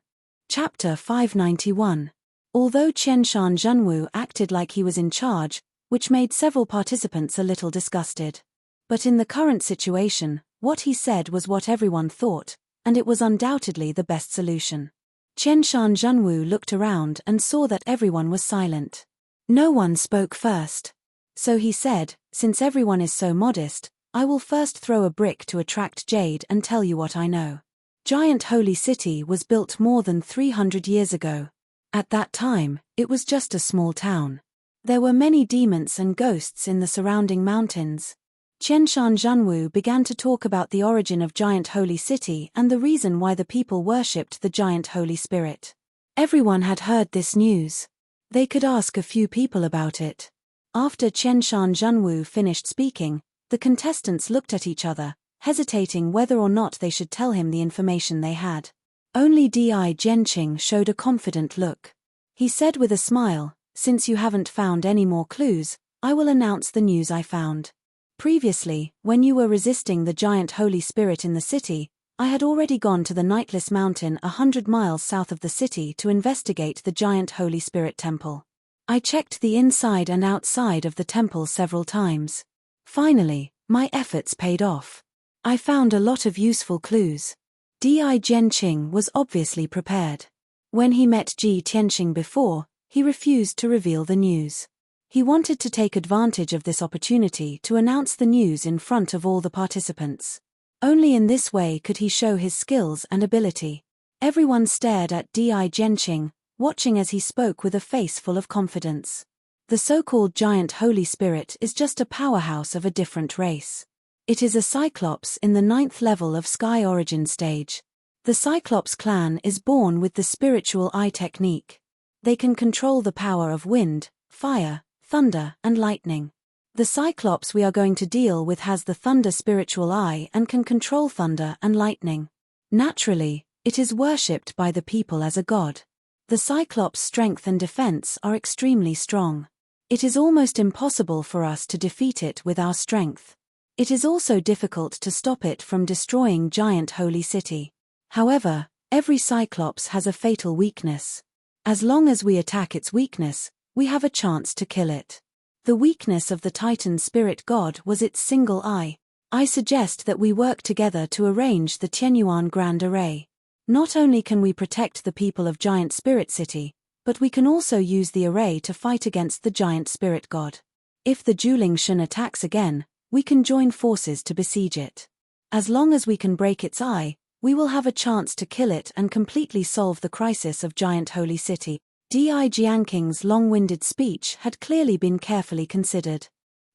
Chapter 591. Although Qianshan Zhenwu acted like he was in charge, which made several participants a little disgusted. But in the current situation, what he said was what everyone thought, and it was undoubtedly the best solution. Qianshan Zhenwu looked around and saw that everyone was silent. No one spoke first. So he said, "Since everyone is so modest, I will first throw a brick to attract jade and tell you what I know. Giant Holy City was built more than 300 years ago. At that time, it was just a small town. There were many demons and ghosts in the surrounding mountains." Qianshan Zhenwu began to talk about the origin of Giant Holy City and the reason why the people worshipped the Giant Holy Spirit. Everyone had heard this news. They could ask a few people about it. After Qianshan Zhenwu finished speaking, the contestants looked at each other, hesitating whether or not they should tell him the information they had. Only Di Jianqing showed a confident look. He said with a smile, "Since you haven't found any more clues, I will announce the news I found. Previously, when you were resisting the giant Holy Spirit in the city, I had already gone to the Nightless Mountain 100 miles south of the city to investigate the giant Holy Spirit temple. I checked the inside and outside of the temple several times. Finally, my efforts paid off. I found a lot of useful clues. Di Jianqing was obviously prepared. When he met Ji Tianxing before, he refused to reveal the news. He wanted to take advantage of this opportunity to announce the news in front of all the participants. Only in this way could he show his skills and ability. Everyone stared at Di Jianqing, watching as he spoke with a face full of confidence. The so-called giant Holy Spirit is just a powerhouse of a different race. It is a Cyclops in the 9th level of Sky Origin stage. The Cyclops clan is born with the spiritual eye technique. They can control the power of wind, fire, thunder, and lightning. The Cyclops we are going to deal with has the thunder spiritual eye and can control thunder and lightning. Naturally, it is worshipped by the people as a god. The Cyclops' strength and defense are extremely strong. It is almost impossible for us to defeat it with our strength. It is also difficult to stop it from destroying giant holy city. However, every Cyclops has a fatal weakness. As long as we attack its weakness, we have a chance to kill it. The weakness of the Titan spirit god was its single eye. I suggest that we work together to arrange the Tianyuan Grand Array. Not only can we protect the people of Giant Spirit City, but we can also use the array to fight against the giant spirit god. If the Juling Shun attacks again, we can join forces to besiege it. As long as we can break its eye, we will have a chance to kill it and completely solve the crisis of Giant Holy City. Di Jianqing's long-winded speech had clearly been carefully considered.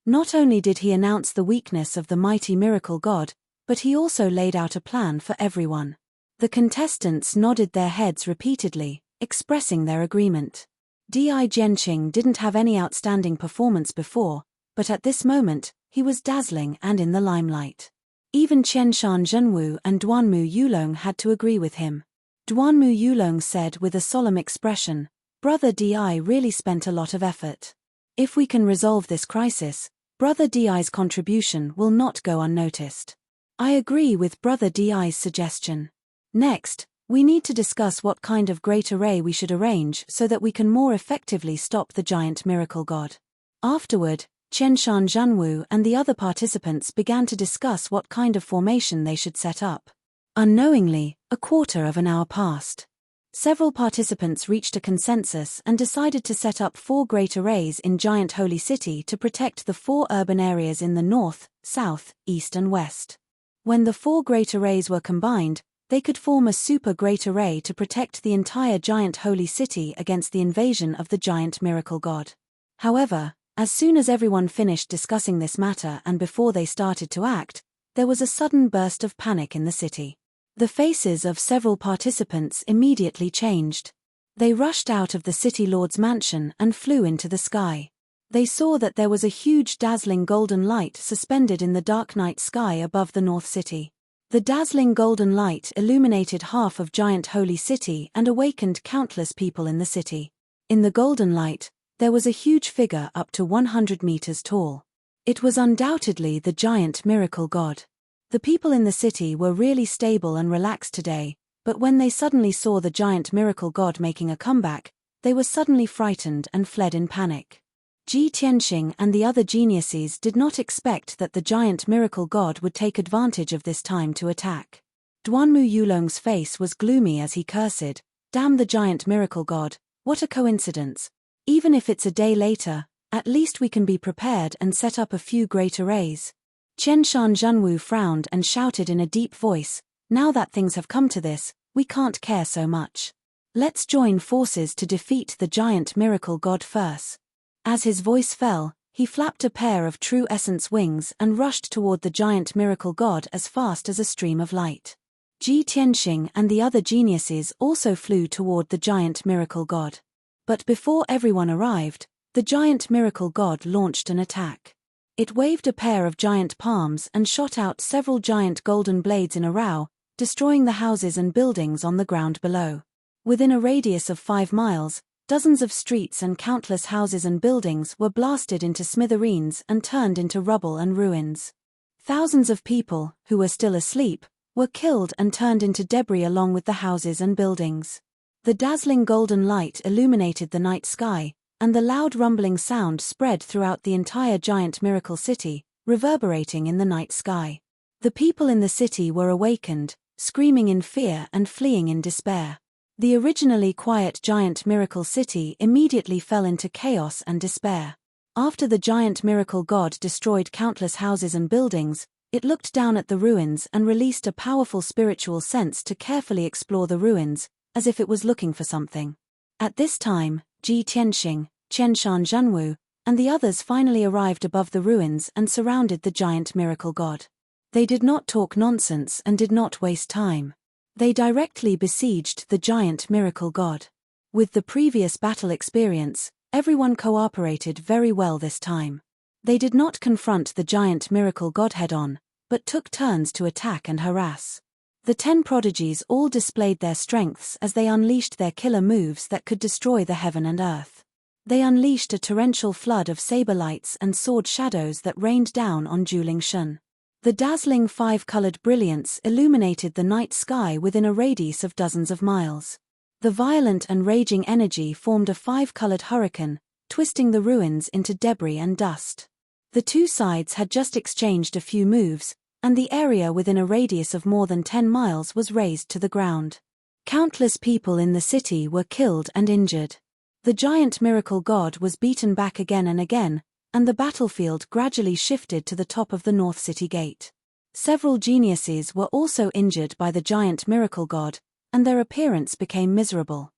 Not only did he announce the weakness of the mighty miracle god, but he also laid out a plan for everyone. The contestants nodded their heads repeatedly, expressing their agreement. Di Jianqing didn't have any outstanding performance before, but at this moment, he was dazzling and in the limelight. Even Qianshan Zhenwu and Duanmu Yulong had to agree with him. Duanmu Yulong said with a solemn expression, "Brother Di really spent a lot of effort. If we can resolve this crisis, Brother Di's contribution will not go unnoticed." I agree with Brother Di's suggestion. Next, we need to discuss what kind of great array we should arrange so that we can more effectively stop the giant miracle god. Afterward, Qianshan Zhanwu and the other participants began to discuss what kind of formation they should set up. Unknowingly, a quarter of an hour passed. Several participants reached a consensus and decided to set up 4 great arrays in Giant Holy City to protect the 4 urban areas in the north, south, east and west. When the 4 great arrays were combined, they could form a super great array to protect the entire Giant Holy City against the invasion of the giant miracle god. However, as soon as everyone finished discussing this matter and before they started to act, there was a sudden burst of panic in the city. The faces of several participants immediately changed. They rushed out of the city lord's mansion and flew into the sky. They saw that there was a huge dazzling golden light suspended in the dark night sky above the North City. The dazzling golden light illuminated half of Giant Holy City and awakened countless people in the city. In the golden light, there was a huge figure up to 100 meters tall. It was undoubtedly the giant miracle god. The people in the city were really stable and relaxed today, but when they suddenly saw the giant miracle god making a comeback, they were suddenly frightened and fled in panic. Ji Tianxing and the other geniuses did not expect that the giant miracle god would take advantage of this time to attack. Duanmu Yulong's face was gloomy as he cursed, "Damn the giant miracle god, what a coincidence. Even if it's a day later, at least we can be prepared and set up a few great arrays." Qianshan Zhanwu frowned and shouted in a deep voice, "Now that things have come to this, we can't care so much. Let's join forces to defeat the giant miracle god first." As his voice fell, he flapped a pair of true essence wings and rushed toward the giant miracle god as fast as a stream of light. Ji Tianxing and the other geniuses also flew toward the giant miracle god. But before everyone arrived, the giant miracle god launched an attack. It waved a pair of giant palms and shot out several giant golden blades in a row, destroying the houses and buildings on the ground below. Within a radius of 5 miles, dozens of streets and countless houses and buildings were blasted into smithereens and turned into rubble and ruins. Thousands of people, who were still asleep, were killed and turned into debris along with the houses and buildings. The dazzling golden light illuminated the night sky, and the loud rumbling sound spread throughout the entire giant miracle city, reverberating in the night sky. The people in the city were awakened, screaming in fear and fleeing in despair. The originally quiet giant miracle city immediately fell into chaos and despair. After the giant miracle god destroyed countless houses and buildings, it looked down at the ruins and released a powerful spiritual sense to carefully explore the ruins, as if it was looking for something. At this time, Ji Tianxing, Qianshan Zhanwu, and the others finally arrived above the ruins and surrounded the giant miracle god. They did not talk nonsense and did not waste time. They directly besieged the giant miracle god. With the previous battle experience, everyone cooperated very well this time. They did not confront the giant miracle god head-on, but took turns to attack and harass. The 10 prodigies all displayed their strengths as they unleashed their killer moves that could destroy the heaven and earth. They unleashed a torrential flood of saber lights and sword shadows that rained down on Julingshan. The dazzling 5-colored brilliance illuminated the night sky within a radius of dozens of miles. The violent and raging energy formed a 5-colored hurricane, twisting the ruins into debris and dust. The two sides had just exchanged a few moves, and the area within a radius of more than 10 miles was razed to the ground. Countless people in the city were killed and injured. The giant miracle god was beaten back again and again, and the battlefield gradually shifted to the top of the North City Gate. Several geniuses were also injured by the giant miracle god, and their appearance became miserable.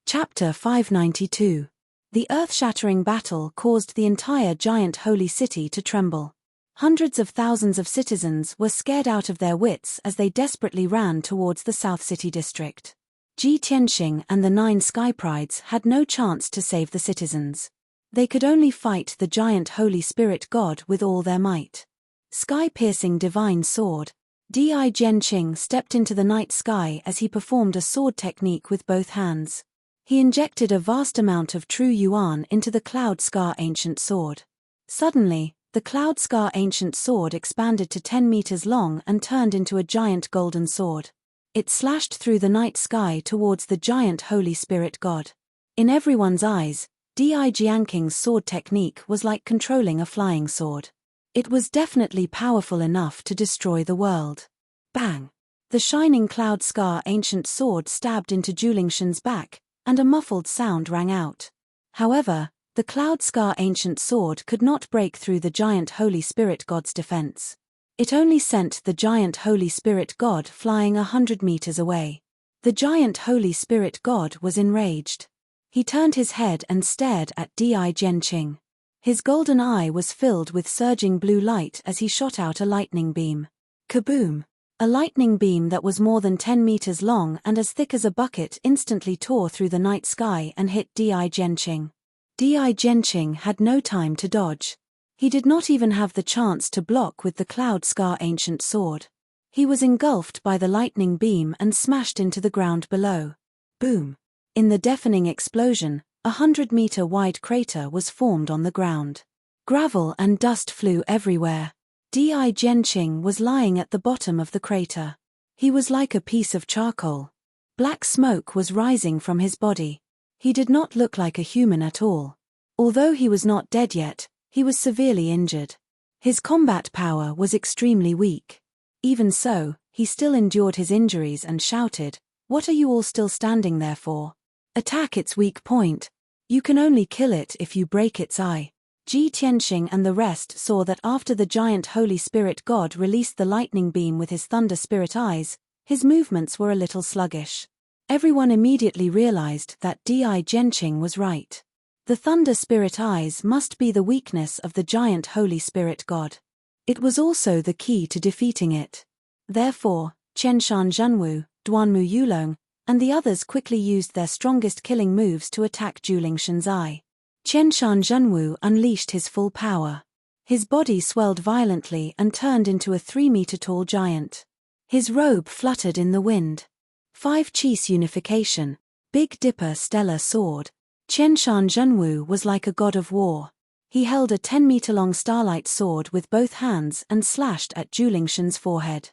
Chapter 592. The earth-shattering battle caused the entire giant holy city to tremble. Hundreds of thousands of citizens were scared out of their wits as they desperately ran towards the South City district. Ji Tianxing and the 9 Sky Prides had no chance to save the citizens. They could only fight the giant Holy Spirit God with all their might. Sky-piercing divine sword. Di Jianqing stepped into the night sky as he performed a sword technique with both hands. He injected a vast amount of true yuan into the Cloud Scar ancient sword. Suddenly, the Cloud Scar ancient sword expanded to 10 meters long and turned into a giant golden sword. It slashed through the night sky towards the giant Holy Spirit God. In everyone's eyes, Di Jianqing's sword technique was like controlling a flying sword. It was definitely powerful enough to destroy the world. Bang! The shining Cloud Scar ancient sword stabbed into Julingshan's back, and a muffled sound rang out. However, the Cloud Scar ancient sword could not break through the giant Holy Spirit God's defense. It only sent the giant Holy Spirit God flying 100 meters away. The giant Holy Spirit God was enraged. He turned his head and stared at Di Jianqing. His golden eye was filled with surging blue light as he shot out a lightning beam. Kaboom! A lightning beam that was more than 10 meters long and as thick as a bucket instantly tore through the night sky and hit Di Jianqing. Di Jianqing had no time to dodge. He did not even have the chance to block with the Cloud Scar ancient sword. He was engulfed by the lightning beam and smashed into the ground below. Boom! In the deafening explosion, a 100-meter-wide crater was formed on the ground. Gravel and dust flew everywhere. Di Jianqing was lying at the bottom of the crater. He was like a piece of charcoal. Black smoke was rising from his body. He did not look like a human at all. Although he was not dead yet, he was severely injured. His combat power was extremely weak. Even so, he still endured his injuries and shouted, "What are you all still standing there for? Attack its weak point. You can only kill it if you break its eye." Ji Tianxing and the rest saw that after the giant Holy Spirit God released the lightning beam with his thunder spirit eyes, his movements were a little sluggish. Everyone immediately realized that Di Jianqing was right. The thunder spirit eyes must be the weakness of the giant Holy Spirit God. It was also the key to defeating it. Therefore, Qianshan Zhanwu, Duanmu Yulong, and the others quickly used their strongest killing moves to attack Julingshan's eye. Qianshan Zhanwu unleashed his full power. His body swelled violently and turned into a 3-meter-tall giant. His robe fluttered in the wind. 5 Qis unification, Big Dipper stellar sword. Qianshan Zhanwu was like a god of war. He held a 10-meter-long starlight sword with both hands and slashed at Julingshan's forehead.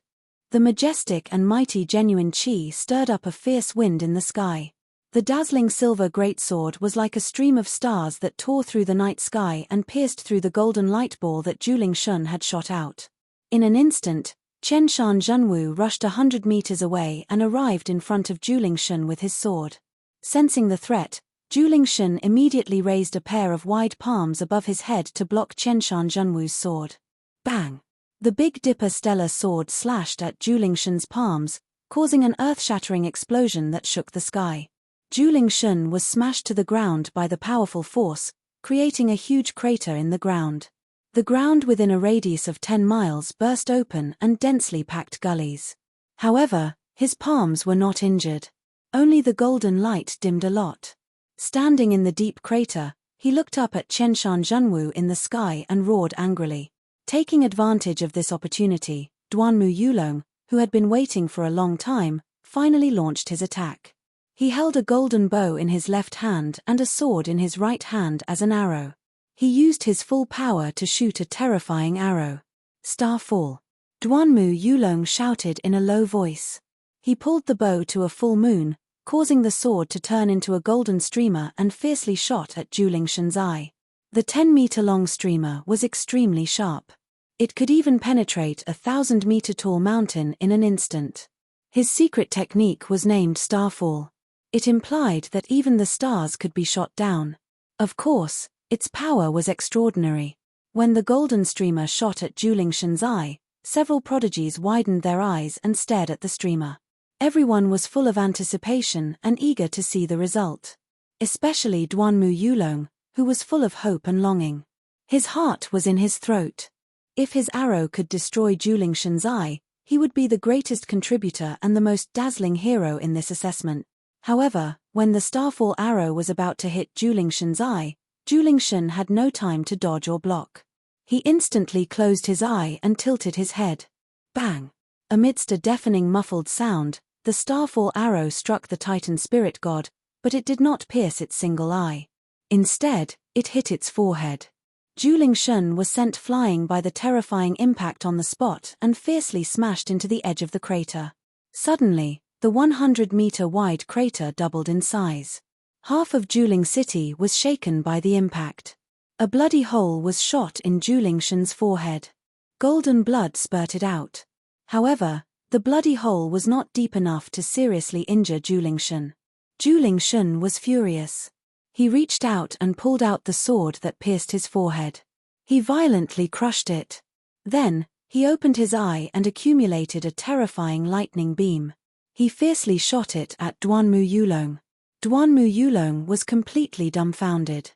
The majestic and mighty genuine qi stirred up a fierce wind in the sky. The dazzling silver greatsword was like a stream of stars that tore through the night sky and pierced through the golden light ball that Juling Shun had shot out. In an instant, Qianshan Zhenwu rushed 100 meters away and arrived in front of Juling Shun with his sword. Sensing the threat, Juling Shun immediately raised a pair of wide palms above his head to block Qianshan Zhenwu's sword. Bang! The Big Dipper stellar sword slashed at Juling Shun's palms, causing an earth-shattering explosion that shook the sky. Juling Shun was smashed to the ground by the powerful force, creating a huge crater in the ground. The ground within a radius of 10 miles burst open and densely packed gullies. However, his palms were not injured. Only the golden light dimmed a lot. Standing in the deep crater, he looked up at Qianshan Zhenwu in the sky and roared angrily. Taking advantage of this opportunity, Duanmu Yulong, who had been waiting for a long time, finally launched his attack. He held a golden bow in his left hand and a sword in his right hand as an arrow. He used his full power to shoot a terrifying arrow. Starfall. Duanmu Yulong shouted in a low voice. He pulled the bow to a full moon, causing the sword to turn into a golden streamer and fiercely shot at Juling Shun's eye. The 10-meter-long streamer was extremely sharp. It could even penetrate a 1,000-meter-tall mountain in an instant. His secret technique was named Starfall. It implied that even the stars could be shot down. Of course, its power was extraordinary. When the golden streamer shot at Juling Shun's eye, several prodigies widened their eyes and stared at the streamer. Everyone was full of anticipation and eager to see the result. Especially Duanmu Yulong, who was full of hope and longing. His heart was in his throat. If his arrow could destroy Juling Shun's eye, he would be the greatest contributor and the most dazzling hero in this assessment. However, when the Starfall arrow was about to hit Juling Shun's eye, Juling Shun had no time to dodge or block. He instantly closed his eye and tilted his head. Bang! Amidst a deafening muffled sound, the Starfall arrow struck the Titan spirit god, but it did not pierce its single eye. Instead, it hit its forehead. Juling Shun was sent flying by the terrifying impact on the spot and fiercely smashed into the edge of the crater. Suddenly, the 100-meter-wide crater doubled in size. Half of Juling City was shaken by the impact. A bloody hole was shot in Juling Shun's forehead. Golden blood spurted out. However, the bloody hole was not deep enough to seriously injure Juling Shun. Juling Shun was furious. He reached out and pulled out the sword that pierced his forehead. He violently crushed it. Then, he opened his eye and accumulated a terrifying lightning beam. He fiercely shot it at Duanmu Yulong. Duanmu Yulong was completely dumbfounded.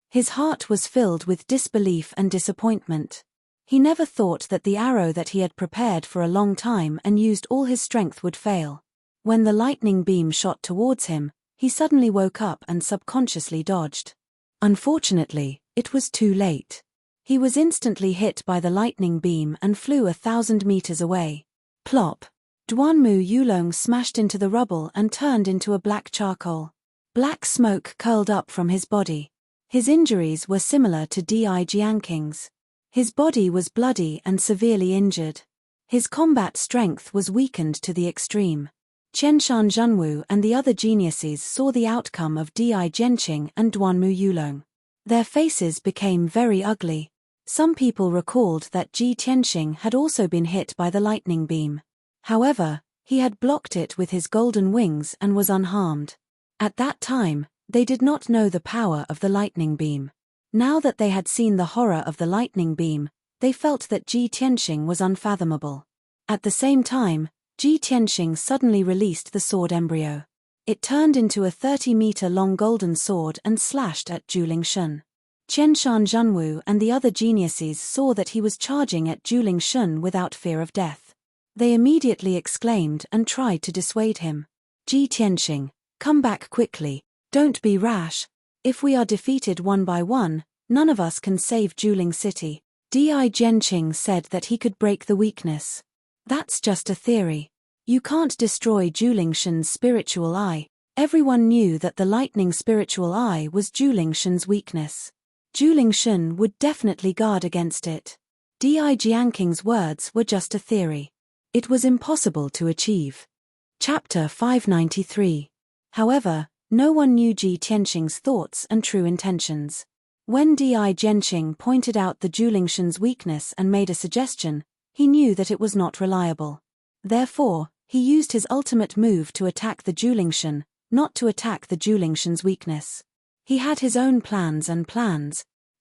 His heart was filled with disbelief and disappointment. He never thought that the arrow that he had prepared for a long time and used all his strength would fail. When the lightning beam shot towards him, he suddenly woke up and subconsciously dodged. Unfortunately, it was too late. He was instantly hit by the lightning beam and flew 1,000 meters away. Plop! Duanmu Yulong smashed into the rubble and turned into a black charcoal. Black smoke curled up from his body. His injuries were similar to Di Jianking's. His body was bloody and severely injured. His combat strength was weakened to the extreme. Qianshan Zhenwu and the other geniuses saw the outcome of Di Jianqing and Duanmu Yulong. Their faces became very ugly. Some people recalled that Ji Tianxing had also been hit by the lightning beam. However, he had blocked it with his golden wings and was unharmed. At that time, they did not know the power of the lightning beam. Now that they had seen the horror of the lightning beam, they felt that Ji Tianxing was unfathomable. At the same time, Ji Tianxing suddenly released the sword embryo. It turned into a 30-meter-long golden sword and slashed at Juling Shun. Qianshan Zhenwu and the other geniuses saw that he was charging at Juling Shun without fear of death. They immediately exclaimed and tried to dissuade him. Ji Tianxing, come back quickly, don't be rash. If we are defeated one by one, none of us can save Juling City. Di Jianqing said that he could break the weakness. That's just a theory. You can't destroy Juling Shun's spiritual eye. Everyone knew that the lightning spiritual eye was Juling Shun's weakness. Juling Shun would definitely guard against it. Di Jianking's words were just a theory. It was impossible to achieve. Chapter 593. However, no one knew Ji Tianxing's thoughts and true intentions. When Di Jianqing pointed out the Julingshan's weakness and made a suggestion, he knew that it was not reliable. Therefore, he used his ultimate move to attack the Julingshan, not to attack the Julingshan's weakness. He had his own plans.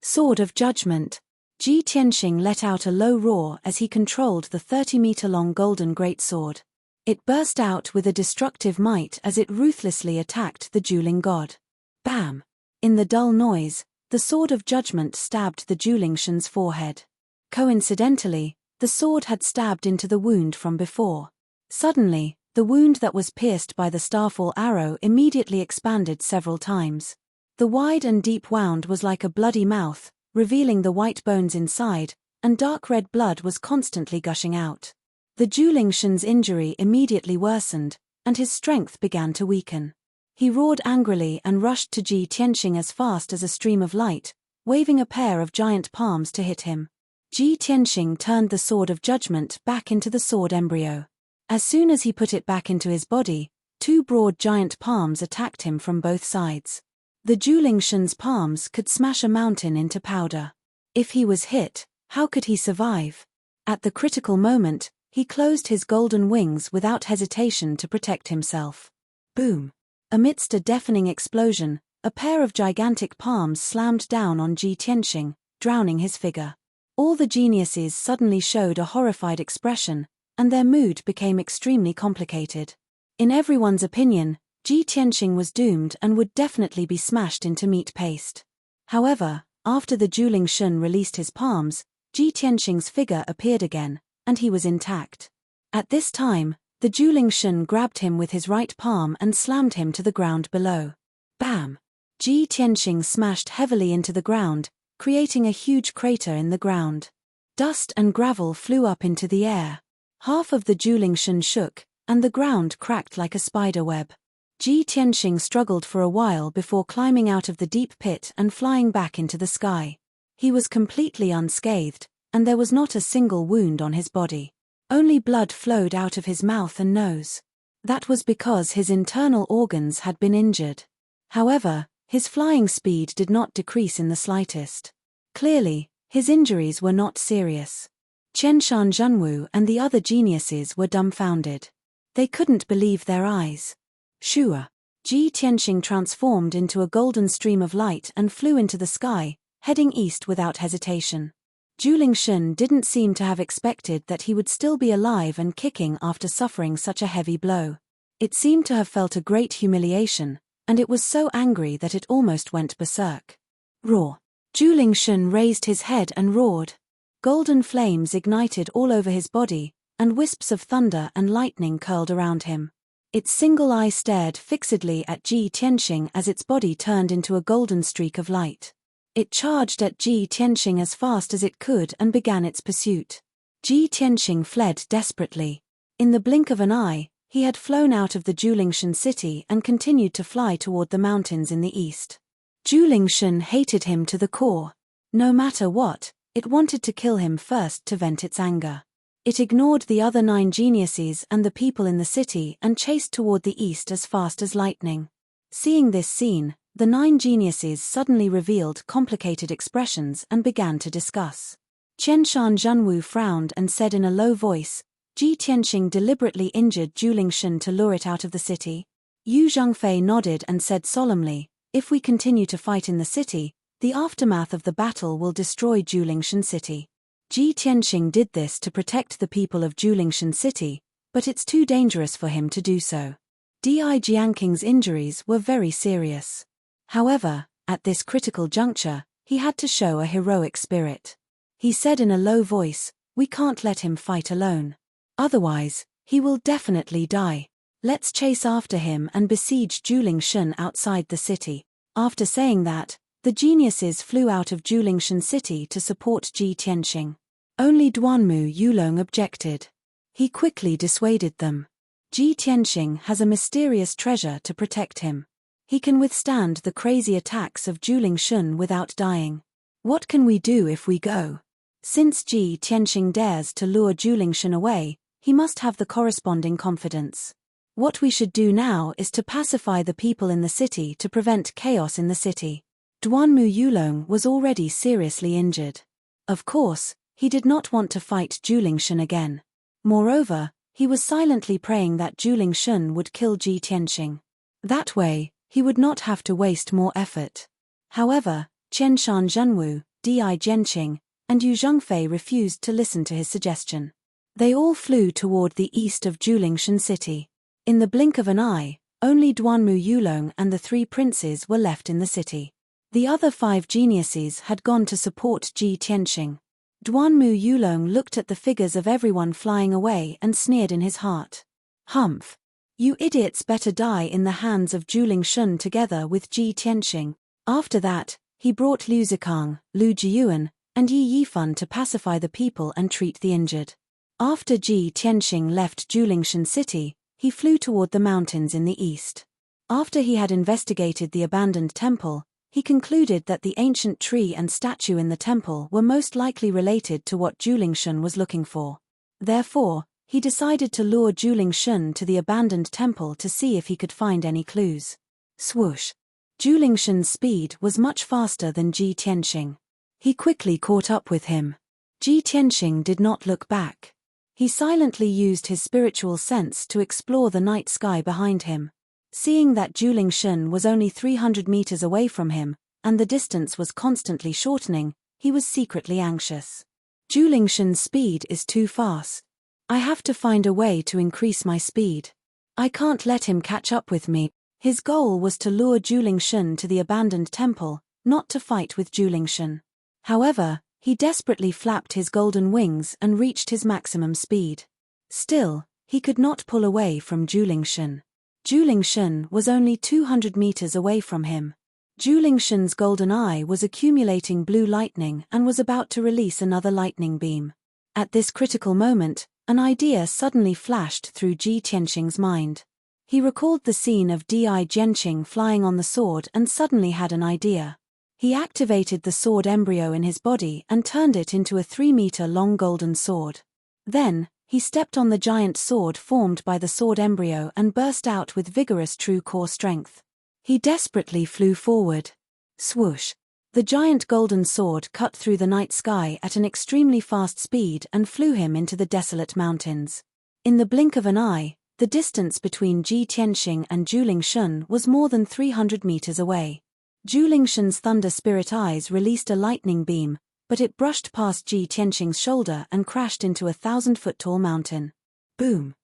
Sword of Judgment. Ji Tianxing let out a low roar as he controlled the 30-meter-long golden greatsword. It burst out with a destructive might as it ruthlessly attacked the Juling god. Bam! In the dull noise, the Sword of Judgment stabbed the Julingshan's forehead. Coincidentally, the sword had stabbed into the wound from before. Suddenly, the wound that was pierced by the starfall arrow immediately expanded several times. The wide and deep wound was like a bloody mouth, revealing the white bones inside, and dark red blood was constantly gushing out. The Julingshan's injury immediately worsened, and his strength began to weaken. He roared angrily and rushed to Ji Tianxing as fast as a stream of light, waving a pair of giant palms to hit him. Ji Tianxing turned the Sword of Judgment back into the sword embryo. As soon as he put it back into his body, two broad giant palms attacked him from both sides. The Julingshan's palms could smash a mountain into powder. If he was hit, how could he survive? At the critical moment, he closed his golden wings without hesitation to protect himself. Boom! Amidst a deafening explosion, a pair of gigantic palms slammed down on Ji Tianxing, drowning his figure. All the geniuses suddenly showed a horrified expression, and their mood became extremely complicated. In everyone's opinion, Ji Tianxing was doomed and would definitely be smashed into meat paste. However, after the Julingshan released his palms, Ji Tianxing's figure appeared again, and he was intact. At this time, the Julingshan grabbed him with his right palm and slammed him to the ground below. Bam! Ji Tianxing smashed heavily into the ground, creating a huge crater in the ground. Dust and gravel flew up into the air. Half of the Julingshan shook, and the ground cracked like a spider web. Ji Tianxing struggled for a while before climbing out of the deep pit and flying back into the sky. He was completely unscathed, and there was not a single wound on his body. Only blood flowed out of his mouth and nose. That was because his internal organs had been injured. However, his flying speed did not decrease in the slightest. Clearly, his injuries were not serious. Qianshan Zhenwu and the other geniuses were dumbfounded. They couldn't believe their eyes. Shua! Ji Tianxing transformed into a golden stream of light and flew into the sky, heading east without hesitation. Julingshan didn't seem to have expected that he would still be alive and kicking after suffering such a heavy blow. It seemed to have felt a great humiliation, and it was so angry that it almost went berserk. Roar! Julingshan raised his head and roared. Golden flames ignited all over his body, and wisps of thunder and lightning curled around him. Its single eye stared fixedly at Ji Tianxing as its body turned into a golden streak of light. It charged at Ji Tianxing as fast as it could and began its pursuit. Ji Tianxing fled desperately. In the blink of an eye, he had flown out of the Julingshan city and continued to fly toward the mountains in the east. Julingshan hated him to the core. No matter what, it wanted to kill him first to vent its anger. It ignored the other 9 geniuses and the people in the city and chased toward the east as fast as lightning. Seeing this scene, the 9 geniuses suddenly revealed complicated expressions and began to discuss. Qianshan Zhenwu frowned and said in a low voice, Ji Tianxing deliberately injured Julingshan to lure it out of the city. Yu Zhengfei nodded and said solemnly, if we continue to fight in the city, the aftermath of the battle will destroy Julingshan city. Ji Tianxing did this to protect the people of Julingshan city, but it's too dangerous for him to do so. Di Jianqing's injuries were very serious. However, at this critical juncture, he had to show a heroic spirit. He said in a low voice, we can't let him fight alone. Otherwise, he will definitely die. Let's chase after him and besiege Julingshan outside the city. After saying that, the geniuses flew out of Julingshan city to support Ji Tianxing. Only Duanmu Yulong objected. He quickly dissuaded them. Ji Tianxing has a mysterious treasure to protect him. He can withstand the crazy attacks of Julingshan without dying. What can we do if we go? Since Ji Tianxing dares to lure Julingshan away, he must have the corresponding confidence. What we should do now is to pacify the people in the city to prevent chaos in the city. Duanmu Yulong was already seriously injured. Of course, he did not want to fight Julingshan again. Moreover, he was silently praying that Julingshan would kill Ji Tianxing. That way, he would not have to waste more effort. However, Qianshan Zhenwu, Di Jianqing, and Yu Zhengfei refused to listen to his suggestion. They all flew toward the east of Julingshan city. In the blink of an eye, only Duanmu Yulong and the 3 princes were left in the city. The other 5 geniuses had gone to support Ji Tianxing. Duanmu Yulong looked at the figures of everyone flying away and sneered in his heart. Humph! You idiots better die in the hands of Julingshan together with Ji Tianxing. After that, he brought Liu Zikang, Lu Jiyuan, and Yi Yifan to pacify the people and treat the injured. After Ji Tianxing left Julingshan city, he flew toward the mountains in the east. After he had investigated the abandoned temple, he concluded that the ancient tree and statue in the temple were most likely related to what Julingshan was looking for. Therefore, he decided to lure Julingshan to the abandoned temple to see if he could find any clues. Swoosh! Julingshan's speed was much faster than Ji Tianxing. He quickly caught up with him. Ji Tianxing did not look back. He silently used his spiritual sense to explore the night sky behind him. Seeing that Julingshan was only 300 meters away from him, and the distance was constantly shortening, he was secretly anxious. Julingshan's speed is too fast. I have to find a way to increase my speed. I can't let him catch up with me. His goal was to lure Julingshan to the abandoned temple, not to fight with Julingshan. However, he desperately flapped his golden wings and reached his maximum speed. Still, he could not pull away from Julingshan. Julingshan was only 200 meters away from him. Julingshan's golden eye was accumulating blue lightning and was about to release another lightning beam. At this critical moment, an idea suddenly flashed through Ji Tianxing's mind. He recalled the scene of Di Jianqing flying on the sword and suddenly had an idea. He activated the sword embryo in his body and turned it into a 3-meter-long golden sword. Then, he stepped on the giant sword formed by the sword embryo and burst out with vigorous true core strength. He desperately flew forward. Swoosh! The giant golden sword cut through the night sky at an extremely fast speed and flew him into the desolate mountains. In the blink of an eye, the distance between Ji Tianxing and Julingshan was more than 300 meters away. Julingshan's thunder spirit eyes released a lightning beam, but it brushed past Ji Tianxing's shoulder and crashed into a 1,000-foot-tall mountain. Boom!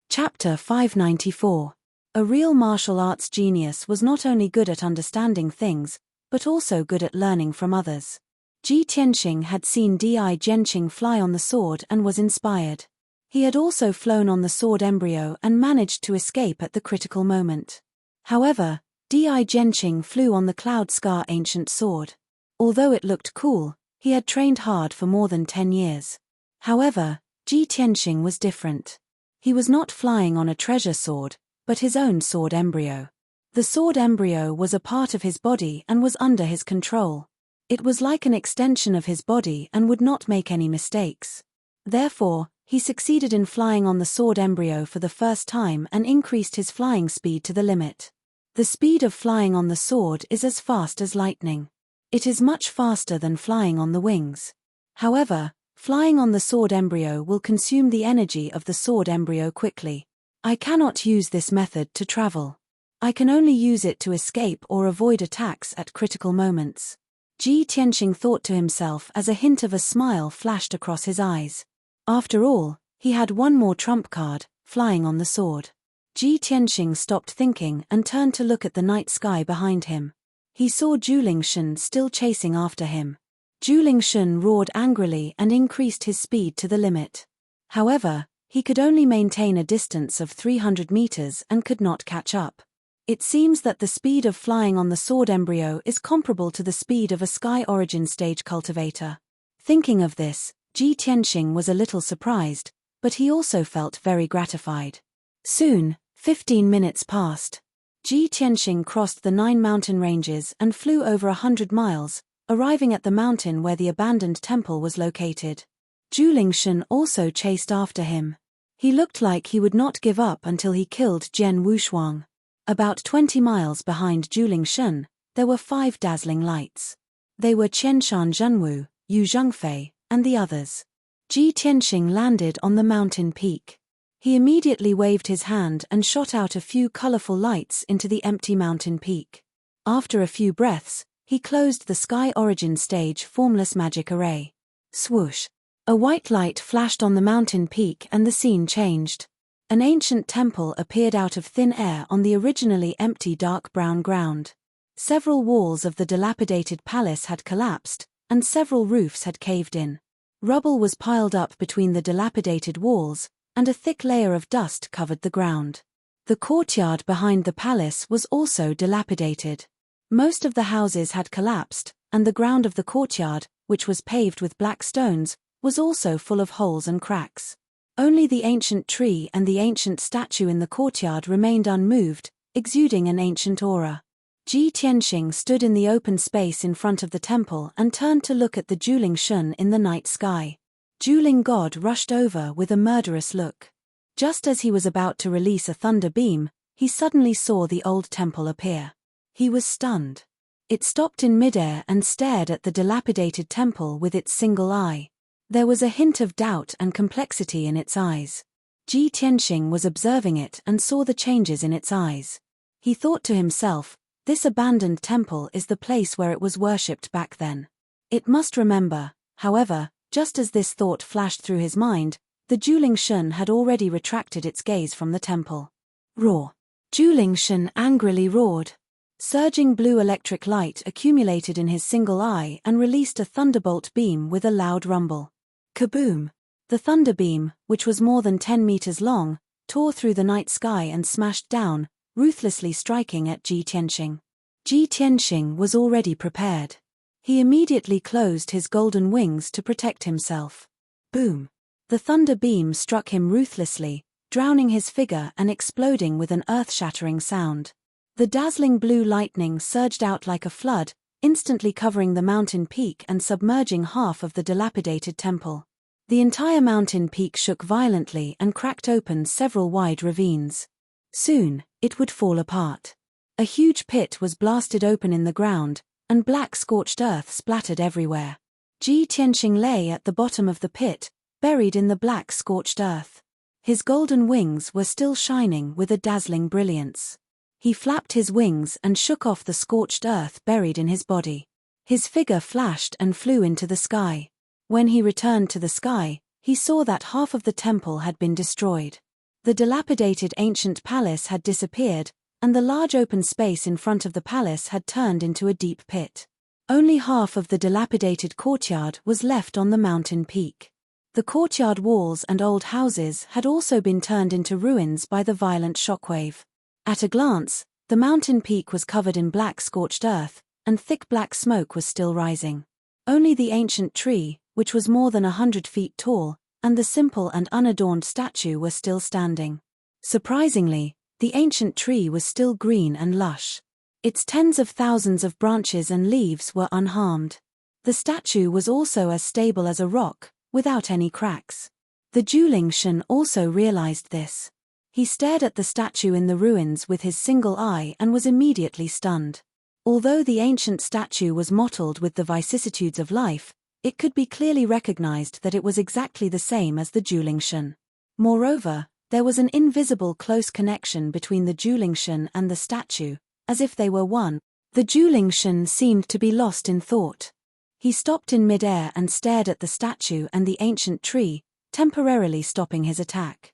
Chapter 594. A real martial arts genius was not only good at understanding things, but also good at learning from others. Ji Tianxing had seen Di Jianqing fly on the sword and was inspired. He had also flown on the sword embryo and managed to escape at the critical moment. However, Di Jianqing flew on the Cloud Scar ancient sword. Although it looked cool, he had trained hard for more than 10 years. However, Ji Tianxing was different. He was not flying on a treasure sword, but his own sword embryo. The sword embryo was a part of his body and was under his control. It was like an extension of his body and would not make any mistakes. Therefore, he succeeded in flying on the sword embryo for the first time and increased his flying speed to the limit. The speed of flying on the sword is as fast as lightning. It is much faster than flying on the wings. However, flying on the sword embryo will consume the energy of the sword embryo quickly. I cannot use this method to travel. I can only use it to escape or avoid attacks at critical moments. Ji Tianxing thought to himself as a hint of a smile flashed across his eyes. After all, he had one more trump card, flying on the sword. Ji Tianxing stopped thinking and turned to look at the night sky behind him. He saw Julingshan still chasing after him. Julingshan roared angrily and increased his speed to the limit. However, he could only maintain a distance of 300 meters and could not catch up. It seems that the speed of flying on the sword embryo is comparable to the speed of a sky origin stage cultivator. Thinking of this, Ji Tianxing was a little surprised, but he also felt very gratified. Soon, 15 minutes passed. Ji Tianxing crossed the 9 mountain ranges and flew over 100 miles, arriving at the mountain where the abandoned temple was located. Julingshan also chased after him. He looked like he would not give up until he killed Jian Wushuang. About 20 miles behind Julingshan, there were 5 dazzling lights. They were Qianshan Zhenwu, Yu Zhengfei, and the others. Ji Tianxing landed on the mountain peak. He immediately waved his hand and shot out a few colorful lights into the empty mountain peak. After a few breaths, he closed the Sky Origin Stage formless magic array. Swoosh! A white light flashed on the mountain peak and the scene changed. An ancient temple appeared out of thin air on the originally empty dark brown ground. Several walls of the dilapidated palace had collapsed, and several roofs had caved in. Rubble was piled up between the dilapidated walls, and a thick layer of dust covered the ground. The courtyard behind the palace was also dilapidated. Most of the houses had collapsed, and the ground of the courtyard, which was paved with black stones, was also full of holes and cracks. Only the ancient tree and the ancient statue in the courtyard remained unmoved, exuding an ancient aura. Ji Tianxing stood in the open space in front of the temple and turned to look at the Julingshan in the night sky. Juling God rushed over with a murderous look. Just as he was about to release a thunder beam, he suddenly saw the old temple appear. He was stunned. It stopped in midair and stared at the dilapidated temple with its single eye. There was a hint of doubt and complexity in its eyes. Ji Tianxing was observing it and saw the changes in its eyes. He thought to himself, this abandoned temple is the place where it was worshipped back then. It must remember, however, just as this thought flashed through his mind, the Julingshan had already retracted its gaze from the temple. Roar! Julingshan angrily roared. Surging blue electric light accumulated in his single eye and released a thunderbolt beam with a loud rumble. Kaboom! The thunder beam, which was more than 10 meters long, tore through the night sky and smashed down, ruthlessly striking at Ji Tianxing. Ji Tianxing was already prepared. He immediately closed his golden wings to protect himself. Boom! The thunder beam struck him ruthlessly, drowning his figure and exploding with an earth-shattering sound. The dazzling blue lightning surged out like a flood, instantly covering the mountain peak and submerging half of the dilapidated temple. The entire mountain peak shook violently and cracked open several wide ravines. Soon, it would fall apart. A huge pit was blasted open in the ground, and black scorched earth splattered everywhere. Ji Tianxing lay at the bottom of the pit, buried in the black scorched earth. His golden wings were still shining with a dazzling brilliance. He flapped his wings and shook off the scorched earth buried in his body. His figure flashed and flew into the sky. When he returned to the sky, he saw that half of the temple had been destroyed. The dilapidated ancient palace had disappeared, and the large open space in front of the palace had turned into a deep pit. Only half of the dilapidated courtyard was left on the mountain peak. The courtyard walls and old houses had also been turned into ruins by the violent shockwave. At a glance, the mountain peak was covered in black scorched earth, and thick black smoke was still rising. Only the ancient tree, which was more than 100 feet tall, and the simple and unadorned statue were still standing. Surprisingly, the ancient tree was still green and lush. Its tens of thousands of branches and leaves were unharmed. The statue was also as stable as a rock, without any cracks. The Julingshan also realized this. He stared at the statue in the ruins with his single eye and was immediately stunned. Although the ancient statue was mottled with the vicissitudes of life, it could be clearly recognized that it was exactly the same as the Julingshan. Moreover, there was an invisible close connection between the Julingshan and the statue, as if they were one. The Julingshan seemed to be lost in thought. He stopped in midair and stared at the statue and the ancient tree, temporarily stopping his attack.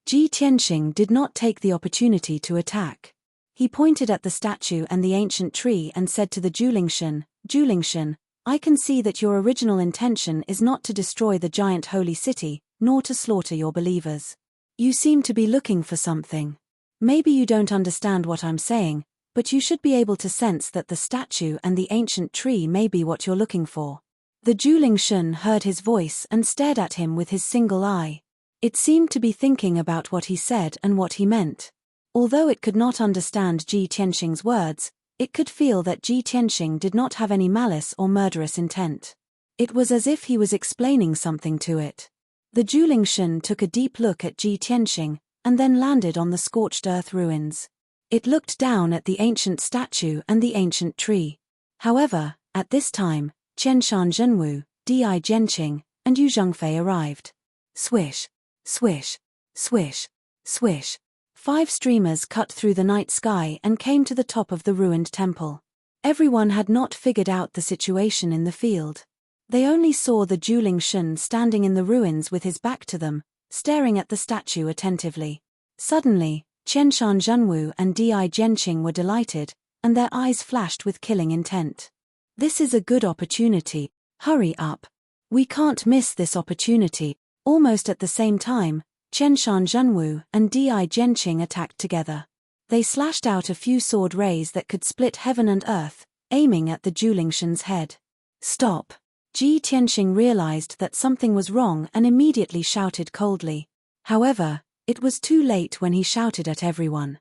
Ji Tianxing did not take the opportunity to attack. He pointed at the statue and the ancient tree and said to the Julingshan, Julingshan, I can see that your original intention is not to destroy the giant holy city, nor to slaughter your believers. You seem to be looking for something. Maybe you don't understand what I'm saying, but you should be able to sense that the statue and the ancient tree may be what you're looking for. The Julingshan heard his voice and stared at him with his single eye. It seemed to be thinking about what he said and what he meant. Although it could not understand Ji Tianxing's words, it could feel that Ji Tianxing did not have any malice or murderous intent. It was as if he was explaining something to it. The Julingshan took a deep look at Ji Tianxing, and then landed on the scorched earth ruins. It looked down at the ancient statue and the ancient tree. However, at this time, Qianshan Zhenwu, Di Jianqing, and Yu Zhengfei arrived. Swish, swish, swish, swish. 5 streamers cut through the night sky and came to the top of the ruined temple. Everyone had not figured out the situation in the field. They only saw the Julingshan standing in the ruins with his back to them, staring at the statue attentively. Suddenly, Qianshan Zhenwu and Di Jianqing were delighted, and their eyes flashed with killing intent. This is a good opportunity. Hurry up. We can't miss this opportunity. Almost at the same time, Qianshan Zhenwu and Di Jianqing attacked together. They slashed out a few sword rays that could split heaven and earth, aiming at the Julingshan's head. Stop! Ji Tianxing realized that something was wrong and immediately shouted coldly. However, it was too late when he shouted at everyone.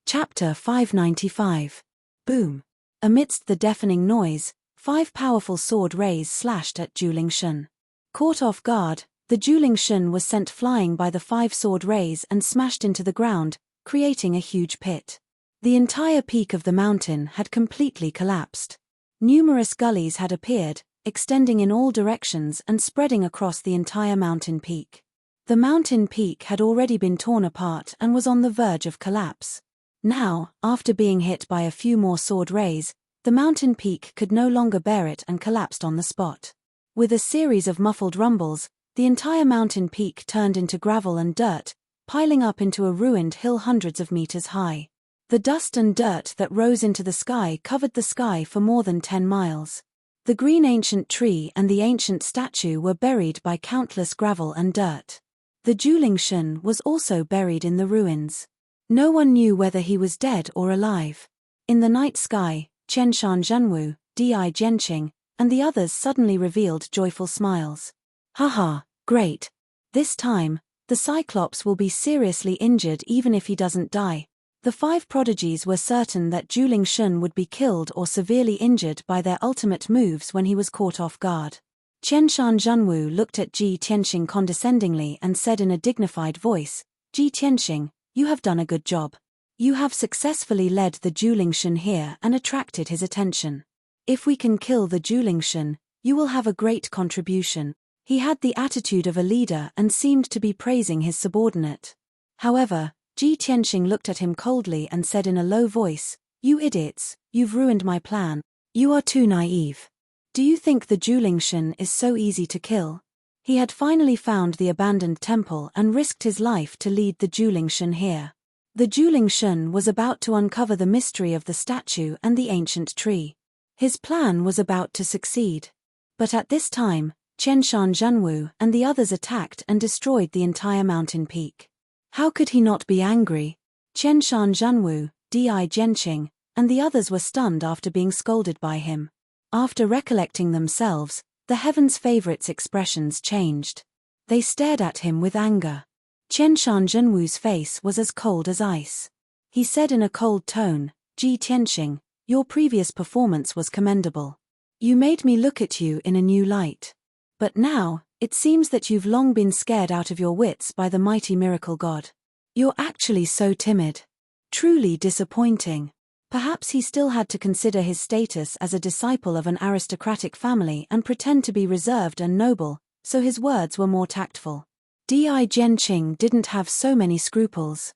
Chapter 595. Boom! Amidst the deafening noise, 5 powerful sword rays slashed at Julingshan. Caught off guard, the Julingshan was sent flying by the 5 sword rays and smashed into the ground, creating a huge pit. The entire peak of the mountain had completely collapsed. Numerous gullies had appeared, extending in all directions and spreading across the entire mountain peak. The mountain peak had already been torn apart and was on the verge of collapse. Now, after being hit by a few more sword rays, the mountain peak could no longer bear it and collapsed on the spot. With a series of muffled rumbles, the entire mountain peak turned into gravel and dirt, piling up into a ruined hill hundreds of meters high. The dust and dirt that rose into the sky covered the sky for more than 10 miles. The green ancient tree and the ancient statue were buried by countless gravel and dirt. The Julingshan was also buried in the ruins. No one knew whether he was dead or alive. In the night sky, Qianshan Zhenwu, Di Jianqing, and the others suddenly revealed joyful smiles. Haha, great! This time, the Cyclops will be seriously injured even if he doesn't die. The 5 prodigies were certain that Julingshan would be killed or severely injured by their ultimate moves when he was caught off guard. Qianshan Zhenwu looked at Ji Tianxing condescendingly and said in a dignified voice, Ji Tianxing, you have done a good job. You have successfully led the Julingshan here and attracted his attention. If we can kill the Julingshan, you will have a great contribution. He had the attitude of a leader and seemed to be praising his subordinate. However, Ji Tianxing looked at him coldly and said in a low voice, You idiots, you've ruined my plan. You are too naive. Do you think the Julingshan is so easy to kill? He had finally found the abandoned temple and risked his life to lead the Julingshan here. The Julingshan was about to uncover the mystery of the statue and the ancient tree. His plan was about to succeed. But at this time, Qianshan Zhenwu and the others attacked and destroyed the entire mountain peak. How could he not be angry? Qianshan Zhenwu, Di Jianqing, and the others were stunned after being scolded by him. After recollecting themselves, the Heaven's favorites' expressions changed. They stared at him with anger. Qianshan Zhenwu's face was as cold as ice. He said in a cold tone, Ji Tianxing, your previous performance was commendable. You made me look at you in a new light. But now, it seems that you've long been scared out of your wits by the mighty miracle god. You're actually so timid. Truly disappointing. Perhaps he still had to consider his status as a disciple of an aristocratic family and pretend to be reserved and noble, so his words were more tactful. Di Jianqing didn't have so many scruples.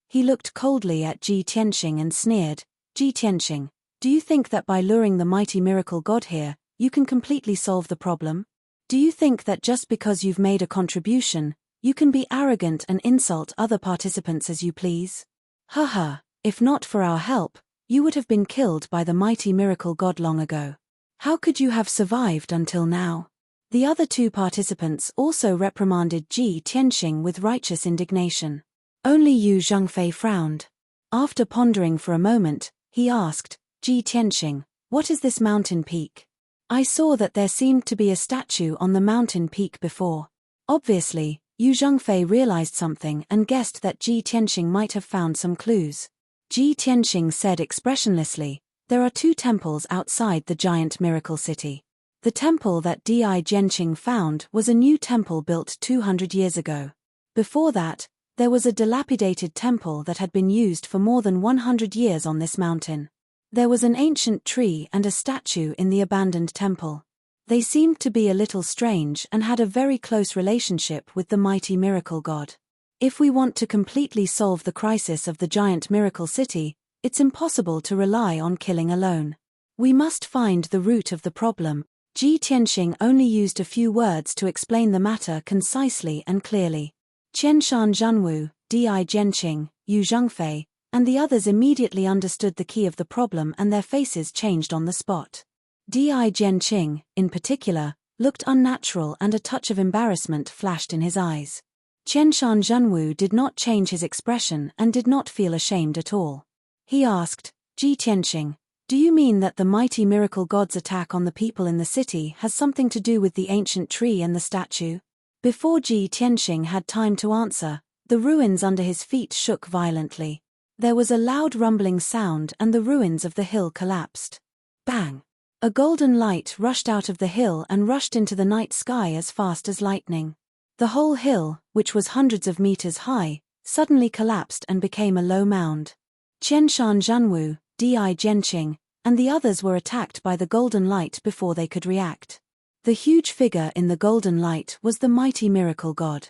He looked coldly at Ji Tianxing and sneered, Ji Tianxing, do you think that by luring the mighty miracle god here, you can completely solve the problem? Do you think that just because you've made a contribution, you can be arrogant and insult other participants as you please? Haha, if not for our help, you would have been killed by the mighty miracle god long ago. How could you have survived until now? The other 2 participants also reprimanded Ji Tianxing with righteous indignation. Only Yu Zhengfei frowned. After pondering for a moment, he asked, Ji Tianxing, what is this mountain peak? I saw that there seemed to be a statue on the mountain peak before. Obviously, Yu Zhengfei realized something and guessed that Ji Tianxing might have found some clues. Ji Tianxing said expressionlessly, there are 2 temples outside the giant miracle city. The temple that Di Jianqing found was a new temple built 200 years ago. Before that, there was a dilapidated temple that had been used for more than 100 years on this mountain. There was an ancient tree and a statue in the abandoned temple. They seemed to be a little strange and had a very close relationship with the mighty miracle god. If we want to completely solve the crisis of the giant miracle city, it's impossible to rely on killing alone. We must find the root of the problem. Ji Tianxing only used a few words to explain the matter concisely and clearly. Qianshan Zhanwu, Di Jianqing, Yu Zhengfei, and the others immediately understood the key of the problem and their faces changed on the spot. Di Jianqing, in particular, looked unnatural and a touch of embarrassment flashed in his eyes. Qianshan Zhanwu did not change his expression and did not feel ashamed at all. He asked, Ji Tianqing, do you mean that the mighty miracle god's attack on the people in the city has something to do with the ancient tree and the statue? Before Ji Tianqing had time to answer, the ruins under his feet shook violently. There was a loud rumbling sound and the ruins of the hill collapsed. Bang! A golden light rushed out of the hill and rushed into the night sky as fast as lightning. The whole hill, which was hundreds of meters high, suddenly collapsed and became a low mound. Qianshan Zhanwu, Di Jianqing, and the others were attacked by the golden light before they could react. The huge figure in the golden light was the mighty miracle god.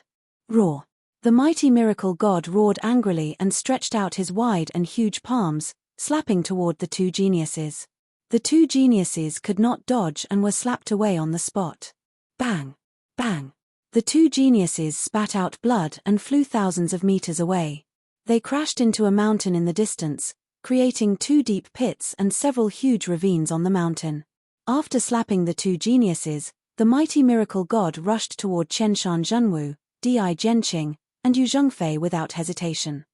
Roar! The mighty miracle god roared angrily and stretched out his wide and huge palms, slapping toward the two geniuses. The two geniuses could not dodge and were slapped away on the spot. Bang! Bang! The two geniuses spat out blood and flew thousands of meters away. They crashed into a mountain in the distance, creating two deep pits and several huge ravines on the mountain. After slapping the two geniuses, the mighty miracle god rushed toward Qianshan Zhanwu, Di Jianqing, and Yu Zhengfei without hesitation.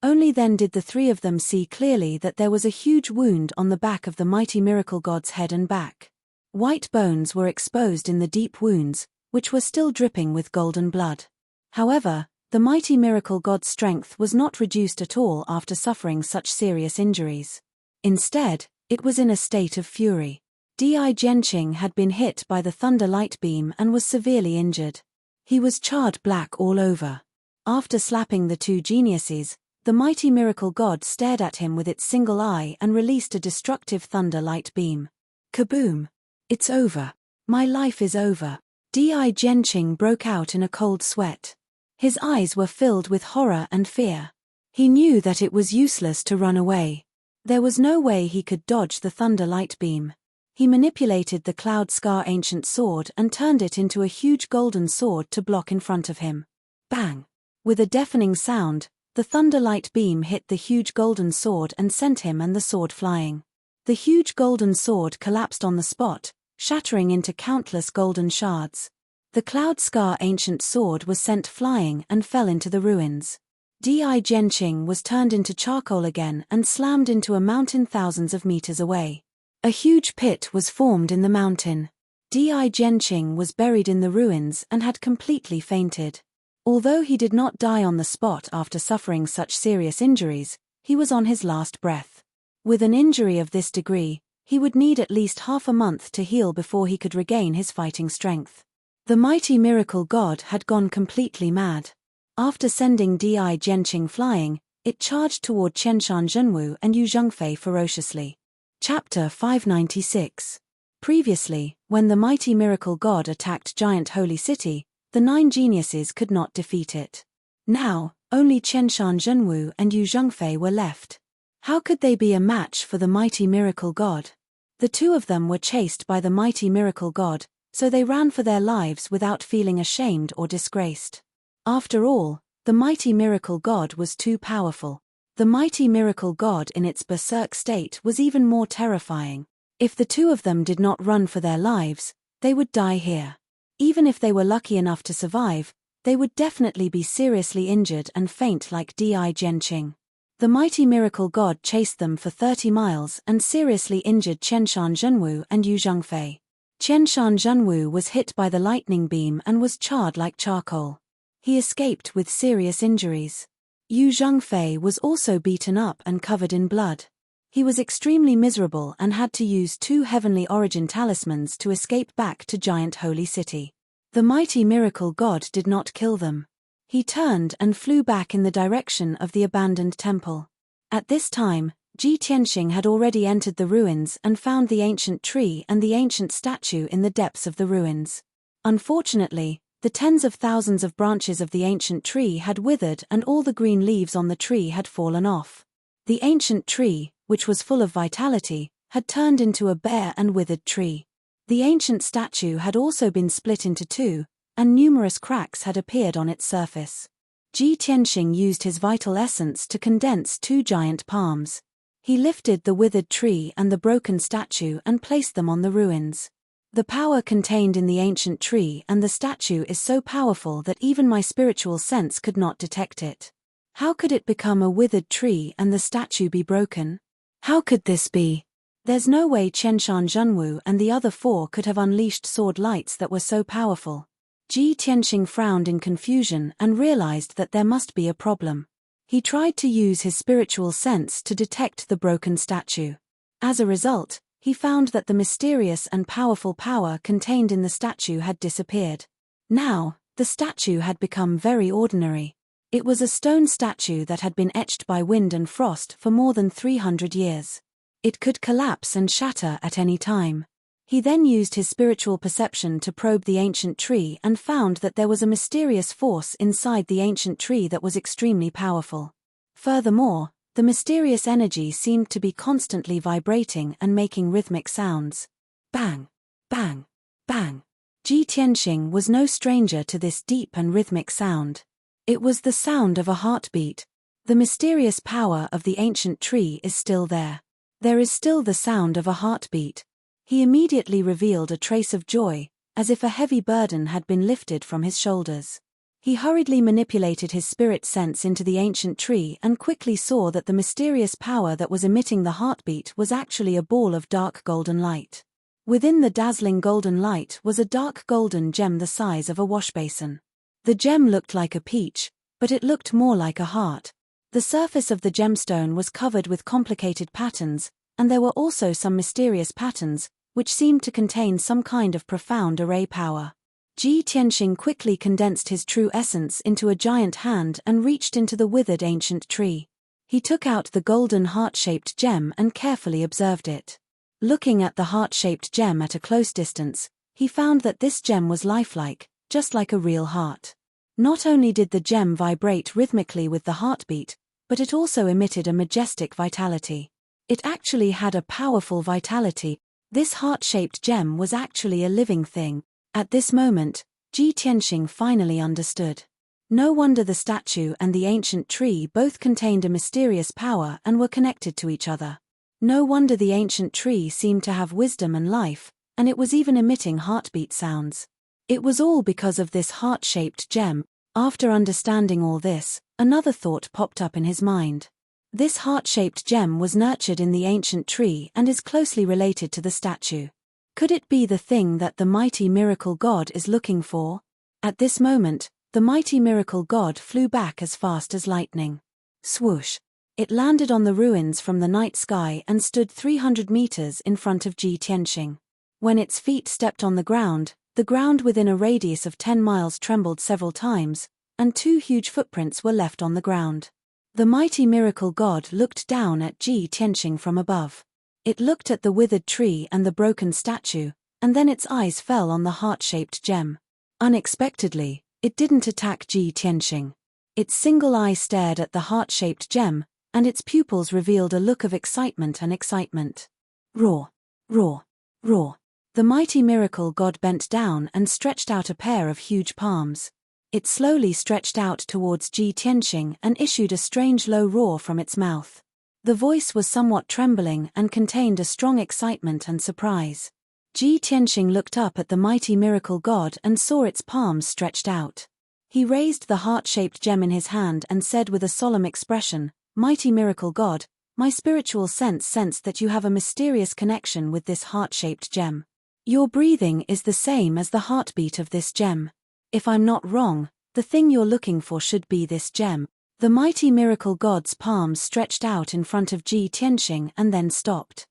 Only then did the three of them see clearly that there was a huge wound on the back of the mighty miracle god's head and back. White bones were exposed in the deep wounds, which were still dripping with golden blood. However, the mighty miracle god's strength was not reduced at all after suffering such serious injuries. Instead, it was in a state of fury. Di Jianqing had been hit by the thunder light beam and was severely injured. He was charred black all over. After slapping the two geniuses, the mighty miracle god stared at him with its single eye and released a destructive thunder light beam. Kaboom! It's over. My life is over. Di Jianqing broke out in a cold sweat. His eyes were filled with horror and fear. He knew that it was useless to run away. There was no way he could dodge the thunder light beam. He manipulated the Cloud Scar ancient sword and turned it into a huge golden sword to block in front of him. Bang! With a deafening sound, the thunder light beam hit the huge golden sword and sent him and the sword flying. The huge golden sword collapsed on the spot, shattering into countless golden shards. The Cloud Scar ancient sword was sent flying and fell into the ruins. Di Jianqing was turned into charcoal again and slammed into a mountain thousands of meters away. A huge pit was formed in the mountain. Di Jianqing was buried in the ruins and had completely fainted. Although he did not die on the spot after suffering such serious injuries, he was on his last breath. With an injury of this degree, he would need at least half a month to heal before he could regain his fighting strength. The mighty miracle god had gone completely mad. After sending Di Jianqing flying, it charged toward Qianshan Zhanwu and Yu Zhengfei ferociously. Chapter 596. Previously, when the mighty miracle god attacked Giant Holy City, the 9 geniuses could not defeat it. Now, only Qianshan Zhanwu and Yu Zhengfei were left. How could they be a match for the mighty miracle god? The two of them were chased by the mighty miracle god, so they ran for their lives without feeling ashamed or disgraced. After all, the mighty miracle god was too powerful. The mighty miracle god in its berserk state was even more terrifying. If the two of them did not run for their lives, they would die here. Even if they were lucky enough to survive, they would definitely be seriously injured and faint like Di Jianqing. The mighty miracle god chased them for 30 miles and seriously injured Qianshan Zhanwu and Yu Zhengfei. Qianshan Zhanwu was hit by the lightning beam and was charred like charcoal. He escaped with serious injuries. Yu Zhengfei was also beaten up and covered in blood. He was extremely miserable and had to use 2 heavenly origin talismans to escape back to Giant Holy City. The mighty miracle god did not kill them. He turned and flew back in the direction of the abandoned temple. At this time, Ji Tianxing had already entered the ruins and found the ancient tree and the ancient statue in the depths of the ruins. Unfortunately, the tens of thousands of branches of the ancient tree had withered and all the green leaves on the tree had fallen off. The ancient tree, which was full of vitality, had turned into a bare and withered tree. The ancient statue had also been split into 2, and numerous cracks had appeared on its surface. Ji Tianxing used his vital essence to condense 2 giant palms. He lifted the withered tree and the broken statue and placed them on the ruins. The power contained in the ancient tree and the statue is so powerful that even my spiritual sense could not detect it. How could it become a withered tree and the statue be broken? How could this be? There's no way Qianshan Zhenwu and the other 4 could have unleashed sword lights that were so powerful. Ji Tianxing frowned in confusion and realized that there must be a problem. He tried to use his spiritual sense to detect the broken statue. As a result, he found that the mysterious and powerful power contained in the statue had disappeared. Now, the statue had become very ordinary. It was a stone statue that had been etched by wind and frost for more than 300 years. It could collapse and shatter at any time. He then used his spiritual perception to probe the ancient tree and found that there was a mysterious force inside the ancient tree that was extremely powerful. Furthermore, the mysterious energy seemed to be constantly vibrating and making rhythmic sounds. Bang! Bang! Bang! Ji Tianxing was no stranger to this deep and rhythmic sound. It was the sound of a heartbeat. The mysterious power of the ancient tree is still there. There is still the sound of a heartbeat. He immediately revealed a trace of joy, as if a heavy burden had been lifted from his shoulders. He hurriedly manipulated his spirit sense into the ancient tree and quickly saw that the mysterious power that was emitting the heartbeat was actually a ball of dark golden light. Within the dazzling golden light was a dark golden gem the size of a washbasin. The gem looked like a peach, but it looked more like a heart. The surface of the gemstone was covered with complicated patterns, and there were also some mysterious patterns, which seemed to contain some kind of profound array power. Ji Tianxing quickly condensed his true essence into a giant hand and reached into the withered ancient tree. He took out the golden heart-shaped gem and carefully observed it. Looking at the heart-shaped gem at a close distance, he found that this gem was lifelike, just like a real heart. Not only did the gem vibrate rhythmically with the heartbeat, but it also emitted a majestic vitality. It actually had a powerful vitality. This heart-shaped gem was actually a living thing. At this moment, Ji Tianxing finally understood. No wonder the statue and the ancient tree both contained a mysterious power and were connected to each other. No wonder the ancient tree seemed to have wisdom and life, and it was even emitting heartbeat sounds. It was all because of this heart-shaped gem. After understanding all this, another thought popped up in his mind. This heart-shaped gem was nurtured in the ancient tree and is closely related to the statue. Could it be the thing that the mighty miracle god is looking for? At this moment, the mighty miracle god flew back as fast as lightning. Swoosh! It landed on the ruins from the night sky and stood 300 meters in front of Ji Tianxing. When its feet stepped on the ground within a radius of 10 miles trembled several times, and 2 huge footprints were left on the ground. The mighty miracle god looked down at Ji Tianxing from above. It looked at the withered tree and the broken statue, and then its eyes fell on the heart-shaped gem. Unexpectedly, it didn't attack Ji Tianxing. Its single eye stared at the heart-shaped gem, and its pupils revealed a look of excitement and excitement. Roar! Roar! Roar! The mighty miracle god bent down and stretched out a pair of huge palms. It slowly stretched out towards Ji Tianxing and issued a strange low roar from its mouth. The voice was somewhat trembling and contained a strong excitement and surprise. Ji Tianxing looked up at the mighty miracle god and saw its palms stretched out. He raised the heart-shaped gem in his hand and said with a solemn expression, "Mighty miracle god, my spiritual sense sensed that you have a mysterious connection with this heart-shaped gem. Your breathing is the same as the heartbeat of this gem. If I'm not wrong, the thing you're looking for should be this gem." The mighty miracle god's palms stretched out in front of Ji Tianxing and then stopped.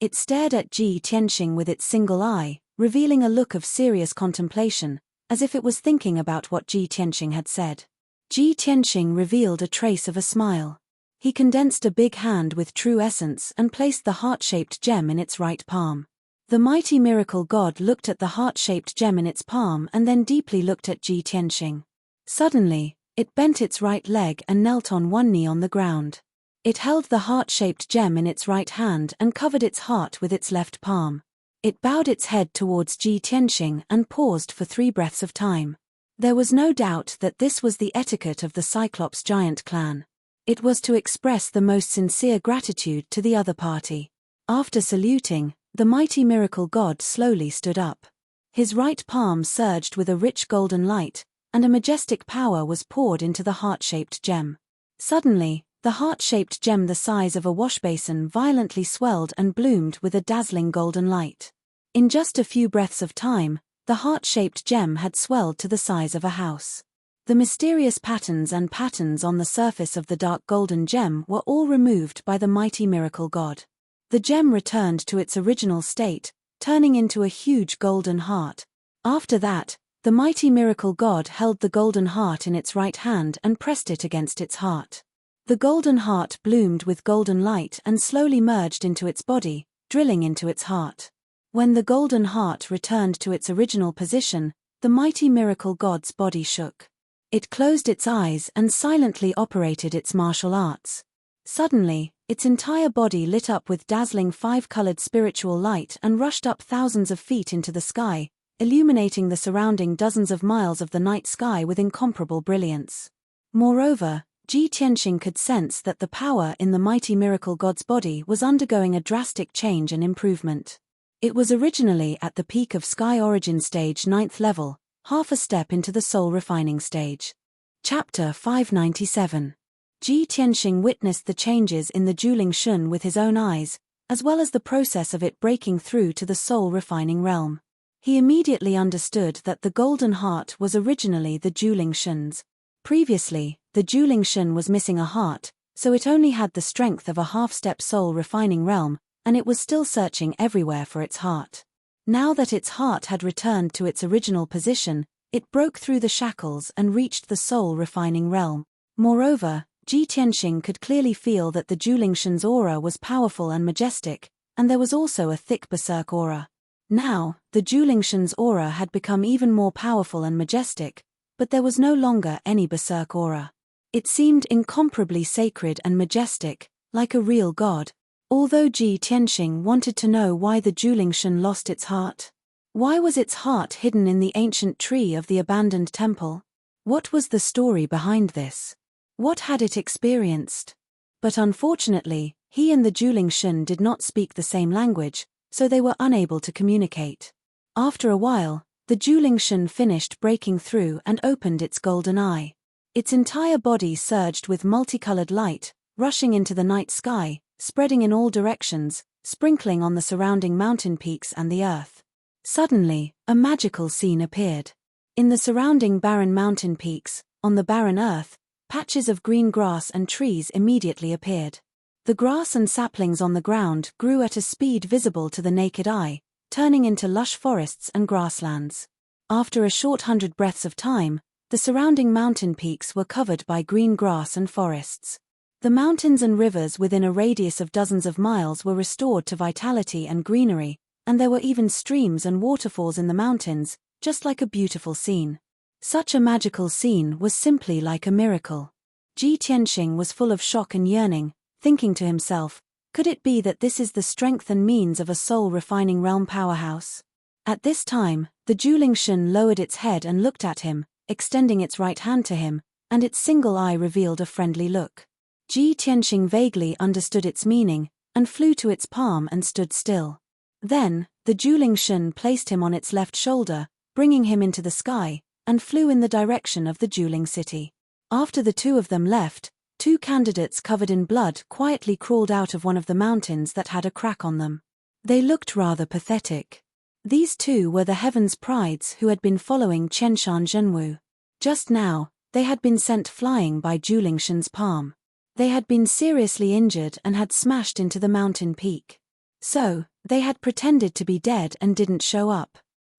It stared at Ji Tianxing with its single eye, revealing a look of serious contemplation, as if it was thinking about what Ji Tianxing had said. Ji Tianxing revealed a trace of a smile. He condensed a big hand with true essence and placed the heart-shaped gem in its right palm. The mighty miracle god looked at the heart-shaped gem in its palm and then deeply looked at Ji Tianxing. Suddenly, it bent its right leg and knelt on one knee on the ground. It held the heart-shaped gem in its right hand and covered its heart with its left palm. It bowed its head towards Ji Tianxing and paused for 3 breaths of time. There was no doubt that this was the etiquette of the Cyclops giant clan. It was to express the most sincere gratitude to the other party. After saluting, the mighty miracle god slowly stood up. His right palm surged with a rich golden light, and a majestic power was poured into the heart-shaped gem. Suddenly, the heart-shaped gem the size of a washbasin violently swelled and bloomed with a dazzling golden light. In just a few breaths of time, the heart-shaped gem had swelled to the size of a house. The mysterious patterns on the surface of the dark golden gem were all removed by the mighty miracle god. The gem returned to its original state, turning into a huge golden heart. After that, the mighty miracle god held the golden heart in its right hand and pressed it against its heart. The golden heart bloomed with golden light and slowly merged into its body, drilling into its heart. When the golden heart returned to its original position, the mighty miracle god's body shook. It closed its eyes and silently operated its martial arts. Suddenly, its entire body lit up with dazzling 5-colored spiritual light and rushed up thousands of feet into the sky, illuminating the surrounding dozens of miles of the night sky with incomparable brilliance. Moreover, Ji Tianxing could sense that the power in the mighty miracle god's body was undergoing a drastic change and improvement. It was originally at the peak of Sky Origin Stage 9th level, half a step into the soul refining stage. Chapter 597. Ji Tianxing witnessed the changes in the Juling Shun with his own eyes, as well as the process of it breaking through to the soul refining realm. He immediately understood that the golden heart was originally the Juling Shun's. Previously, the Juling Shun was missing a heart, so it only had the strength of a half-step soul refining realm, and it was still searching everywhere for its heart. Now that its heart had returned to its original position, it broke through the shackles and reached the soul refining realm. Moreover, Ji Tianxing could clearly feel that the Juling Shun's aura was powerful and majestic, and there was also a thick berserk aura. Now, the Juling Shun's aura had become even more powerful and majestic, but there was no longer any berserk aura. It seemed incomparably sacred and majestic, like a real god. Although Ji Tianxing wanted to know why the Juling Shun lost its heart. Why was its heart hidden in the ancient tree of the abandoned temple? What was the story behind this? What had it experienced? But unfortunately, he and the Juling Shun did not speak the same language, so they were unable to communicate. After a while, the Juling Shun finished breaking through and opened its golden eye. Its entire body surged with multicolored light, rushing into the night sky, spreading in all directions, sprinkling on the surrounding mountain peaks and the earth. Suddenly, a magical scene appeared. In the surrounding barren mountain peaks, on the barren earth, patches of green grass and trees immediately appeared. The grass and saplings on the ground grew at a speed visible to the naked eye, turning into lush forests and grasslands. After a short 100 breaths of time, the surrounding mountain peaks were covered by green grass and forests. The mountains and rivers within a radius of dozens of miles were restored to vitality and greenery, and there were even streams and waterfalls in the mountains, just like a beautiful scene. Such a magical scene was simply like a miracle. Ji Tianxing was full of shock and yearning, thinking to himself, could it be that this is the strength and means of a soul-refining realm powerhouse? At this time, the Juling Shun lowered its head and looked at him, extending its right hand to him, and its single eye revealed a friendly look. Ji Tianxing vaguely understood its meaning, and flew to its palm and stood still. Then, the Juling Shun placed him on its left shoulder, bringing him into the sky, and flew in the direction of the Juling city. After the two of them left, 2 candidates covered in blood quietly crawled out of one of the mountains that had a crack on them. They looked rather pathetic. These 2 were the Heaven's Prides who had been following Qianshan Zhenwu. Just now, They had been sent flying by Julingshan's palm. They had been seriously injured and had smashed into the mountain peak. So, they had pretended to be dead and didn't show up.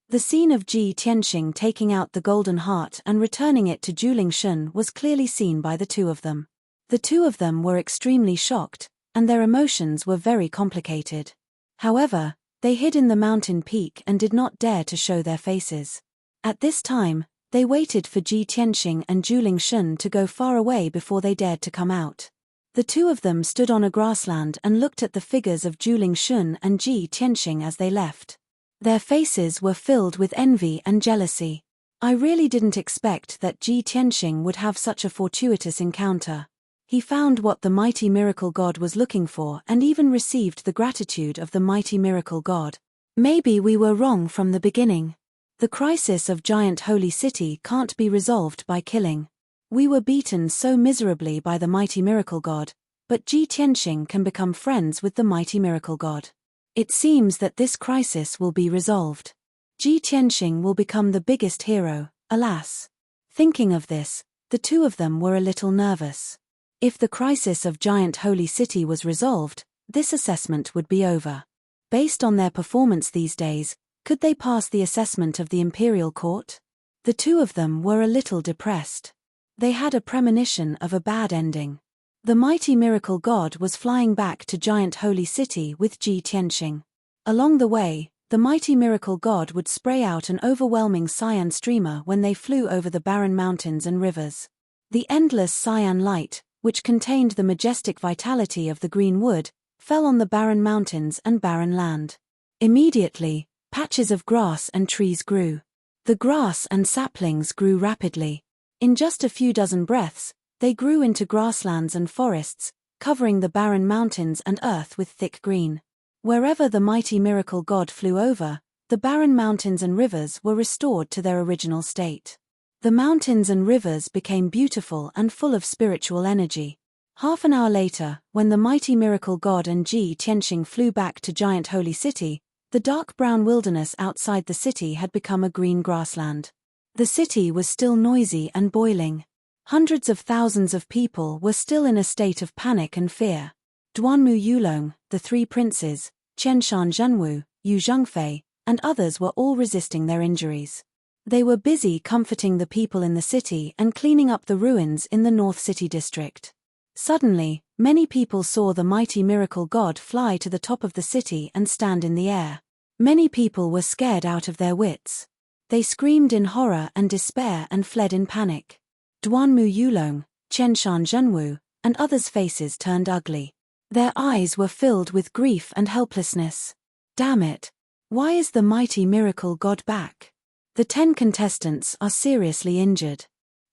The scene of Ji Tianxing taking out the golden heart and returning it to Julingshan was clearly seen by the two of them. The two of them were extremely shocked, and their emotions were very complicated. However, they hid in the mountain peak and did not dare to show their faces. At this time, they waited for Ji Tianxing and Julingshan to go far away before they dared to come out. The two of them stood on a grassland and looked at the figures of Julingshan and Ji Tianxing as they left. Their faces were filled with envy and jealousy. I really didn't expect that Ji Tianxing would have such a fortuitous encounter. He found what the mighty miracle god was looking for and even received the gratitude of the mighty miracle god. Maybe we were wrong from the beginning. The crisis of Giant Holy City can't be resolved by killing. We were beaten so miserably by the mighty miracle god, but Ji Tianxing can become friends with the mighty miracle god. It seems that this crisis will be resolved. Ji Tianxing will become the biggest hero, alas. Thinking of this, the two of them were a little nervous. If the crisis of Giant Holy City was resolved, this assessment would be over. Based on their performance these days, could they pass the assessment of the Imperial Court? The two of them were a little depressed. They had a premonition of a bad ending. The mighty miracle god was flying back to Giant Holy City with Ji Tianxing. Along the way, the mighty miracle god would spray out an overwhelming cyan streamer when they flew over the barren mountains and rivers. The endless cyan light, which contained the majestic vitality of the green wood, fell on the barren mountains and barren land. Immediately, patches of grass and trees grew. The grass and saplings grew rapidly. In just a few dozen breaths, they grew into grasslands and forests, covering the barren mountains and earth with thick green. Wherever the mighty miracle god flew over, the barren mountains and rivers were restored to their original state. The mountains and rivers became beautiful and full of spiritual energy. Half an hour later, when the mighty miracle god and Ji Tianxing flew back to Giant Holy City, the dark brown wilderness outside the city had become a green grassland. The city was still noisy and boiling. Hundreds of thousands of people were still in a state of panic and fear. Duanmu Yulong, the three princes, Qianshan Zhenwu, Yu Zhengfei, and others were all resisting their injuries. They were busy comforting the people in the city and cleaning up the ruins in the North City district. Suddenly, many people saw the mighty miracle god fly to the top of the city and stand in the air. Many people were scared out of their wits. They screamed in horror and despair and fled in panic. Duanmu Yulong, Qianshan Zhenwu, and others' faces turned ugly. Their eyes were filled with grief and helplessness. Damn it! Why is the mighty miracle god back? The 10 contestants are seriously injured.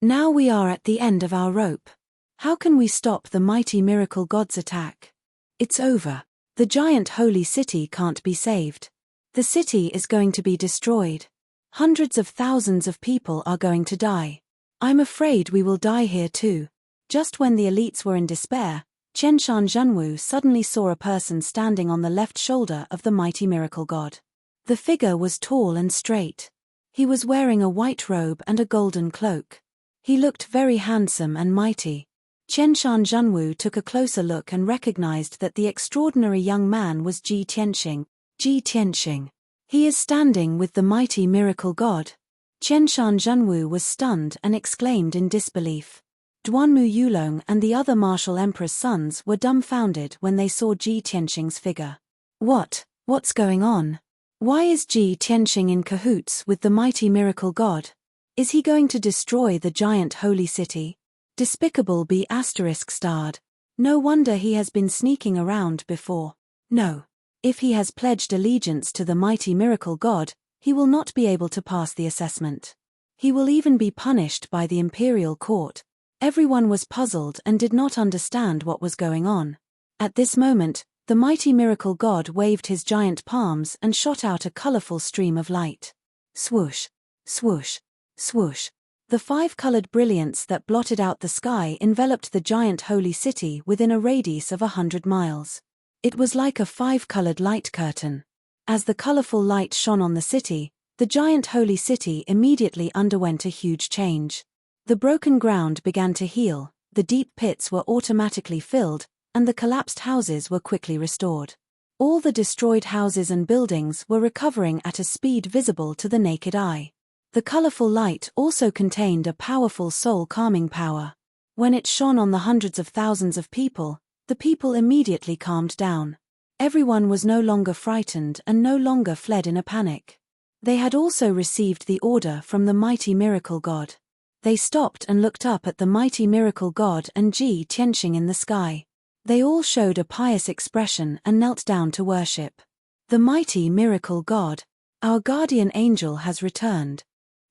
Now we are at the end of our rope. How can we stop the mighty miracle god's attack? It's over. The Giant Holy City can't be saved. The city is going to be destroyed. Hundreds of thousands of people are going to die. I'm afraid we will die here too. Just when the elites were in despair, Qianshan Zhenwu suddenly saw a person standing on the left shoulder of the mighty miracle god. The figure was tall and straight. He was wearing a white robe and a golden cloak. He looked very handsome and mighty. Qianshan Zhenwu took a closer look and recognized that the extraordinary young man was Ji Tianxing. Ji Tianxing. He is standing with the mighty miracle god. Qianshan Zhenwu was stunned and exclaimed in disbelief. Duanmu Yulong and the other martial emperor's sons were dumbfounded when they saw Ji Tianxing's figure. What's going on? Why is Ji Tianxing in cahoots with the mighty miracle god? Is he going to destroy the Giant Holy City? Despicable B****. No wonder he has been sneaking around before. No. If he has pledged allegiance to the mighty miracle god, he will not be able to pass the assessment. He will even be punished by the Imperial Court. Everyone was puzzled and did not understand what was going on. At this moment, the mighty miracle god waved his giant palms and shot out a colorful stream of light. Swoosh, swoosh, swoosh. The 5-colored brilliance that blotted out the sky enveloped the Giant Holy City within a radius of 100 miles. It was like a 5-colored light curtain. As the colorful light shone on the city, the Giant Holy City immediately underwent a huge change. The broken ground began to heal, the deep pits were automatically filled, and the collapsed houses were quickly restored. All the destroyed houses and buildings were recovering at a speed visible to the naked eye. The colorful light also contained a powerful soul-calming power. When it shone on the hundreds of thousands of people, the people immediately calmed down. Everyone was no longer frightened and no longer fled in a panic. They had also received the order from the mighty miracle god. They stopped and looked up at the mighty miracle god and Ji Tianxing in the sky. They all showed a pious expression and knelt down to worship. The mighty miracle god, our guardian angel has returned.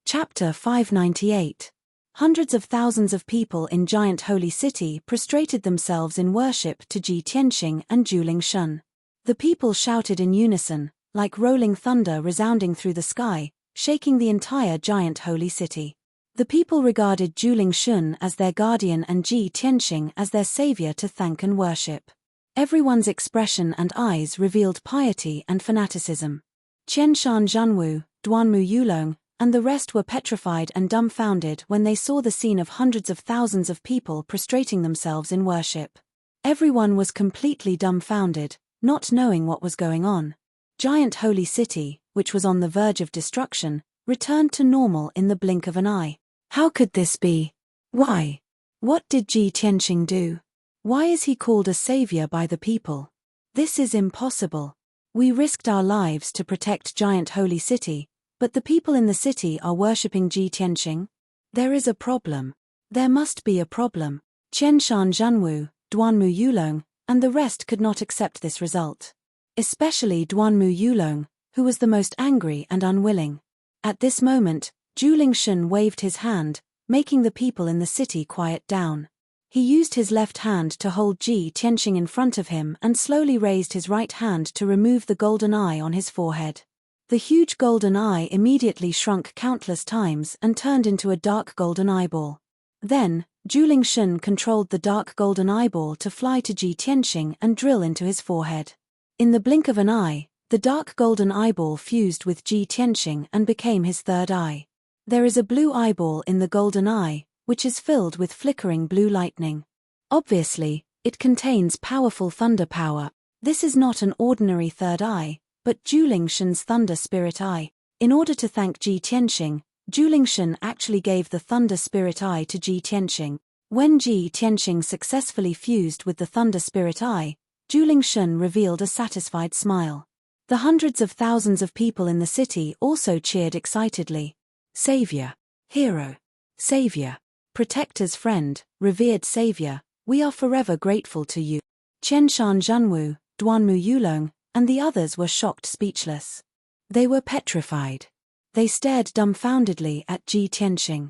Chapter 598. Hundreds of thousands of people in Giant Holy City prostrated themselves in worship to Ji Tianxing and Juling Shun. The people shouted in unison, like rolling thunder resounding through the sky, shaking the entire Giant Holy City. The people regarded Juling Shun as their guardian and Ji Tianxing as their savior to thank and worship. Everyone's expression and eyes revealed piety and fanaticism. Qianshan Zhanwu, Duanmu Yulong, and the rest were petrified and dumbfounded when they saw the scene of hundreds of thousands of people prostrating themselves in worship. Everyone was completely dumbfounded, not knowing what was going on. Giant Holy City, which was on the verge of destruction, returned to normal in the blink of an eye. How could this be? Why? What did Ji Tianxing do? Why is he called a savior by the people? This is impossible. We risked our lives to protect Giant Holy City, but the people in the city are worshipping Ji Tianxing? There is a problem. There must be a problem. Qianshan Zhanwu, Duanmu Yulong, and the rest could not accept this result. Especially Duanmu Yulong, who was the most angry and unwilling. At this moment, Juling Shun waved his hand, making the people in the city quiet down. He used his left hand to hold Ji Tianxing in front of him and slowly raised his right hand to remove the golden eye on his forehead. The huge golden eye immediately shrunk countless times and turned into a dark golden eyeball. Then, Juling Shun controlled the dark golden eyeball to fly to Ji Tianxing and drill into his forehead. In the blink of an eye, the dark golden eyeball fused with Ji Tianxing and became his third eye. There is a blue eyeball in the golden eye, which is filled with flickering blue lightning. Obviously, it contains powerful thunder power. This is not an ordinary third eye, but Juling Shun's thunder spirit eye. In order to thank Ji Tianxing, Juling Shun actually gave the thunder spirit eye to Ji Tianxing. When Ji Tianxing successfully fused with the thunder spirit eye, Juling Shun revealed a satisfied smile. The hundreds of thousands of people in the city also cheered excitedly. Savior, hero, savior, protector's friend, revered savior, we are forever grateful to you. Qianshan Zhanwu, Duanmu Yulong, and the others were shocked speechless. They were petrified. They stared dumbfoundedly at Ji Tianxing.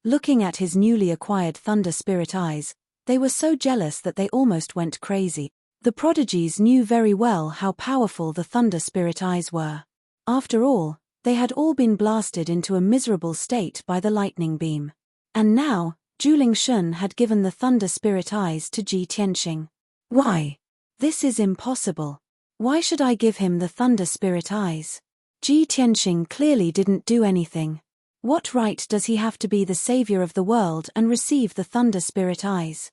Looking at his newly acquired thunder spirit eyes, they were so jealous that they almost went crazy. The prodigies knew very well how powerful the thunder spirit eyes were. After all, they had all been blasted into a miserable state by the lightning beam. And now, Juling Shun had given the thunder spirit eyes to Ji Tianxing. Why? This is impossible. Why should I give him the thunder spirit eyes? Ji Tianxing clearly didn't do anything. What right does he have to be the savior of the world and receive the thunder spirit eyes?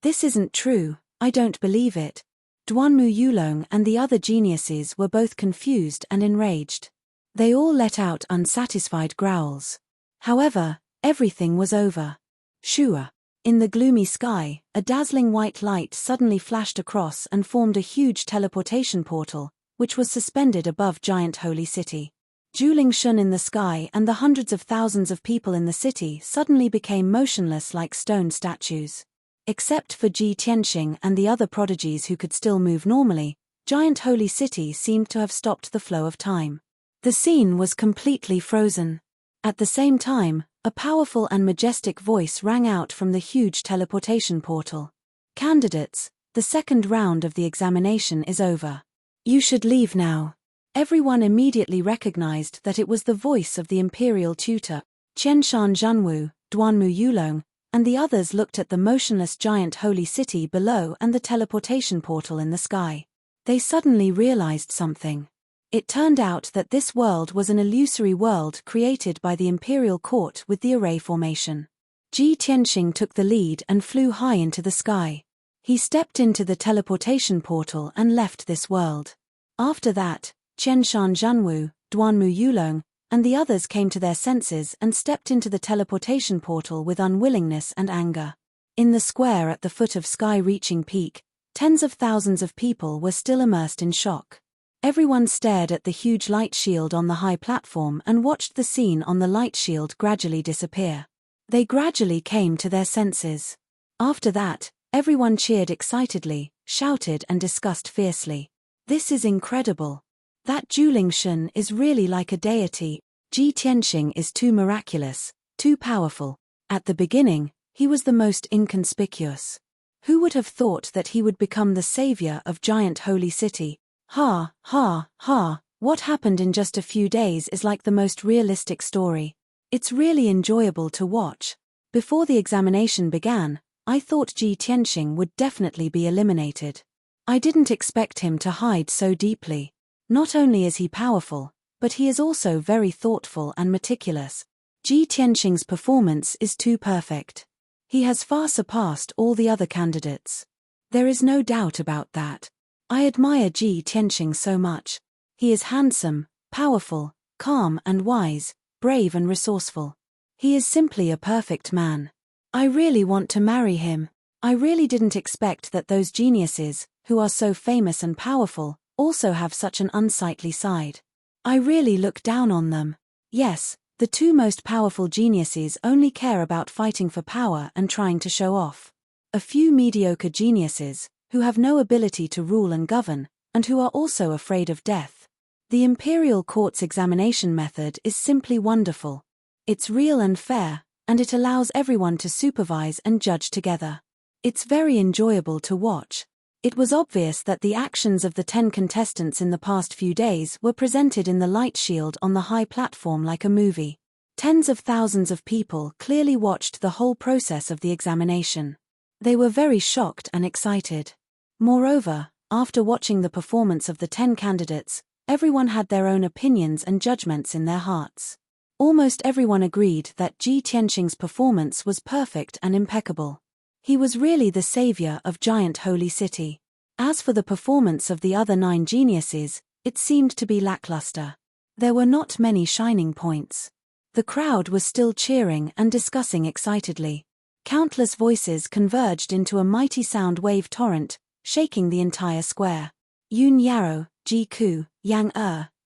This isn't true, I don't believe it. Duanmu Yulong and the other geniuses were both confused and enraged. They all let out unsatisfied growls. However, everything was over. Shua. In the gloomy sky, a dazzling white light suddenly flashed across and formed a huge teleportation portal, which was suspended above Giant Holy City. Juling Shun in the sky and the hundreds of thousands of people in the city suddenly became motionless like stone statues. Except for Ji Tianxing and the other prodigies who could still move normally, Giant Holy City seemed to have stopped the flow of time. The scene was completely frozen. At the same time, a powerful and majestic voice rang out from the huge teleportation portal. Candidates, the second round of the examination is over. You should leave now. Everyone immediately recognized that it was the voice of the imperial tutor. Qianshan Zhanwu, Duanmu Yulong, and the others looked at the motionless Giant Holy City below and the teleportation portal in the sky. They suddenly realized something. It turned out that this world was an illusory world created by the imperial court with the array formation. Ji Tianxing took the lead and flew high into the sky. He stepped into the teleportation portal and left this world. After that, Qianshan Zhanwu, Duanmu Yulong, and the others came to their senses and stepped into the teleportation portal with unwillingness and anger. In the square at the foot of sky-reaching peak, tens of thousands of people were still immersed in shock. Everyone stared at the huge light shield on the high platform and watched the scene on the light shield gradually disappear. They gradually came to their senses. After that, everyone cheered excitedly, shouted and discussed fiercely. This is incredible. That Julingshan is really like a deity. Ji Tianxing is too miraculous, too powerful. At the beginning, he was the most inconspicuous. Who would have thought that he would become the savior of giant holy city? Ha, ha, ha, what happened in just a few days is like the most realistic story. It's really enjoyable to watch. Before the examination began, I thought Ji Tianxing would definitely be eliminated. I didn't expect him to hide so deeply. Not only is he powerful, but he is also very thoughtful and meticulous. Ji Tianxing's performance is too perfect. He has far surpassed all the other candidates. There is no doubt about that. I admire Ji Tianxing so much. He is handsome, powerful, calm and wise, brave and resourceful. He is simply a perfect man. I really want to marry him. I really didn't expect that those geniuses, who are so famous and powerful, also have such an unsightly side. I really look down on them. Yes, the two most powerful geniuses only care about fighting for power and trying to show off. A few mediocre geniuses, who have no ability to rule and govern, and who are also afraid of death. The imperial court's examination method is simply wonderful. It's real and fair, and it allows everyone to supervise and judge together. It's very enjoyable to watch. It was obvious that the actions of the 10 contestants in the past few days were presented in the light shield on the high platform like a movie. Tens of thousands of people clearly watched the whole process of the examination. They were very shocked and excited. Moreover, after watching the performance of the 10 candidates, everyone had their own opinions and judgments in their hearts. Almost everyone agreed that Ji Tianxing's performance was perfect and impeccable. He was really the savior of giant holy city. As for the performance of the other 9 geniuses, it seemed to be lackluster. There were not many shining points. The crowd was still cheering and discussing excitedly. Countless voices converged into a mighty sound wave torrent, shaking the entire square. Yun Yaro, Ji Ku, Yang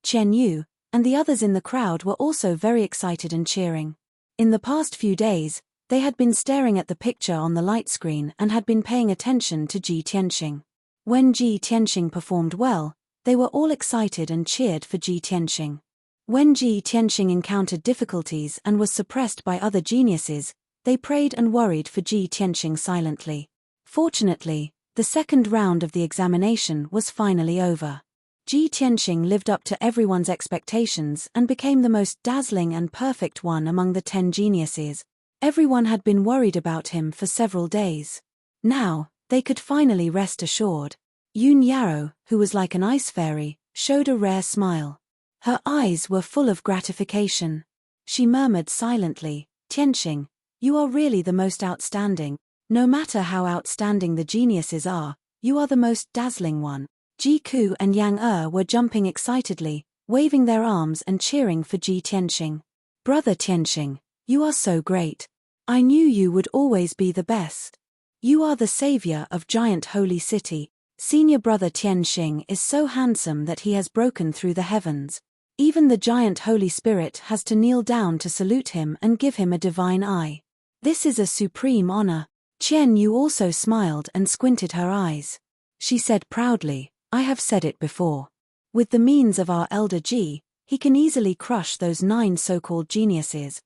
Chen Yu, and the others in the crowd were also very excited and cheering. In the past few days, they had been staring at the picture on the light screen and had been paying attention to Ji Tianxing. When Ji Tianxing performed well, they were all excited and cheered for Ji Tianxing. When Ji Tianxing encountered difficulties and was suppressed by other geniuses, they prayed and worried for Ji Tianxing silently. Fortunately, the second round of the examination was finally over. Ji Tianxing lived up to everyone's expectations and became the most dazzling and perfect one among the 10 geniuses. Everyone had been worried about him for several days. Now, they could finally rest assured. Yun Yaro, who was like an ice fairy, showed a rare smile. Her eyes were full of gratification. She murmured silently, "Tianxing, you are really the most outstanding. No matter how outstanding the geniuses are, you are the most dazzling one." Ji Ku and Yang were jumping excitedly, waving their arms and cheering for Ji Tianxing. "Brother Tianxing, you are so great. I knew you would always be the best. You are the savior of giant holy city. Senior brother Tianxing is so handsome that he has broken through the heavens. Even the giant Holy Spirit has to kneel down to salute him and give him a divine eye. This is a supreme honor." Qian Yu also smiled and squinted her eyes. She said proudly, "I have said it before. With the means of our elder Ji, he can easily crush those 9 so-called geniuses.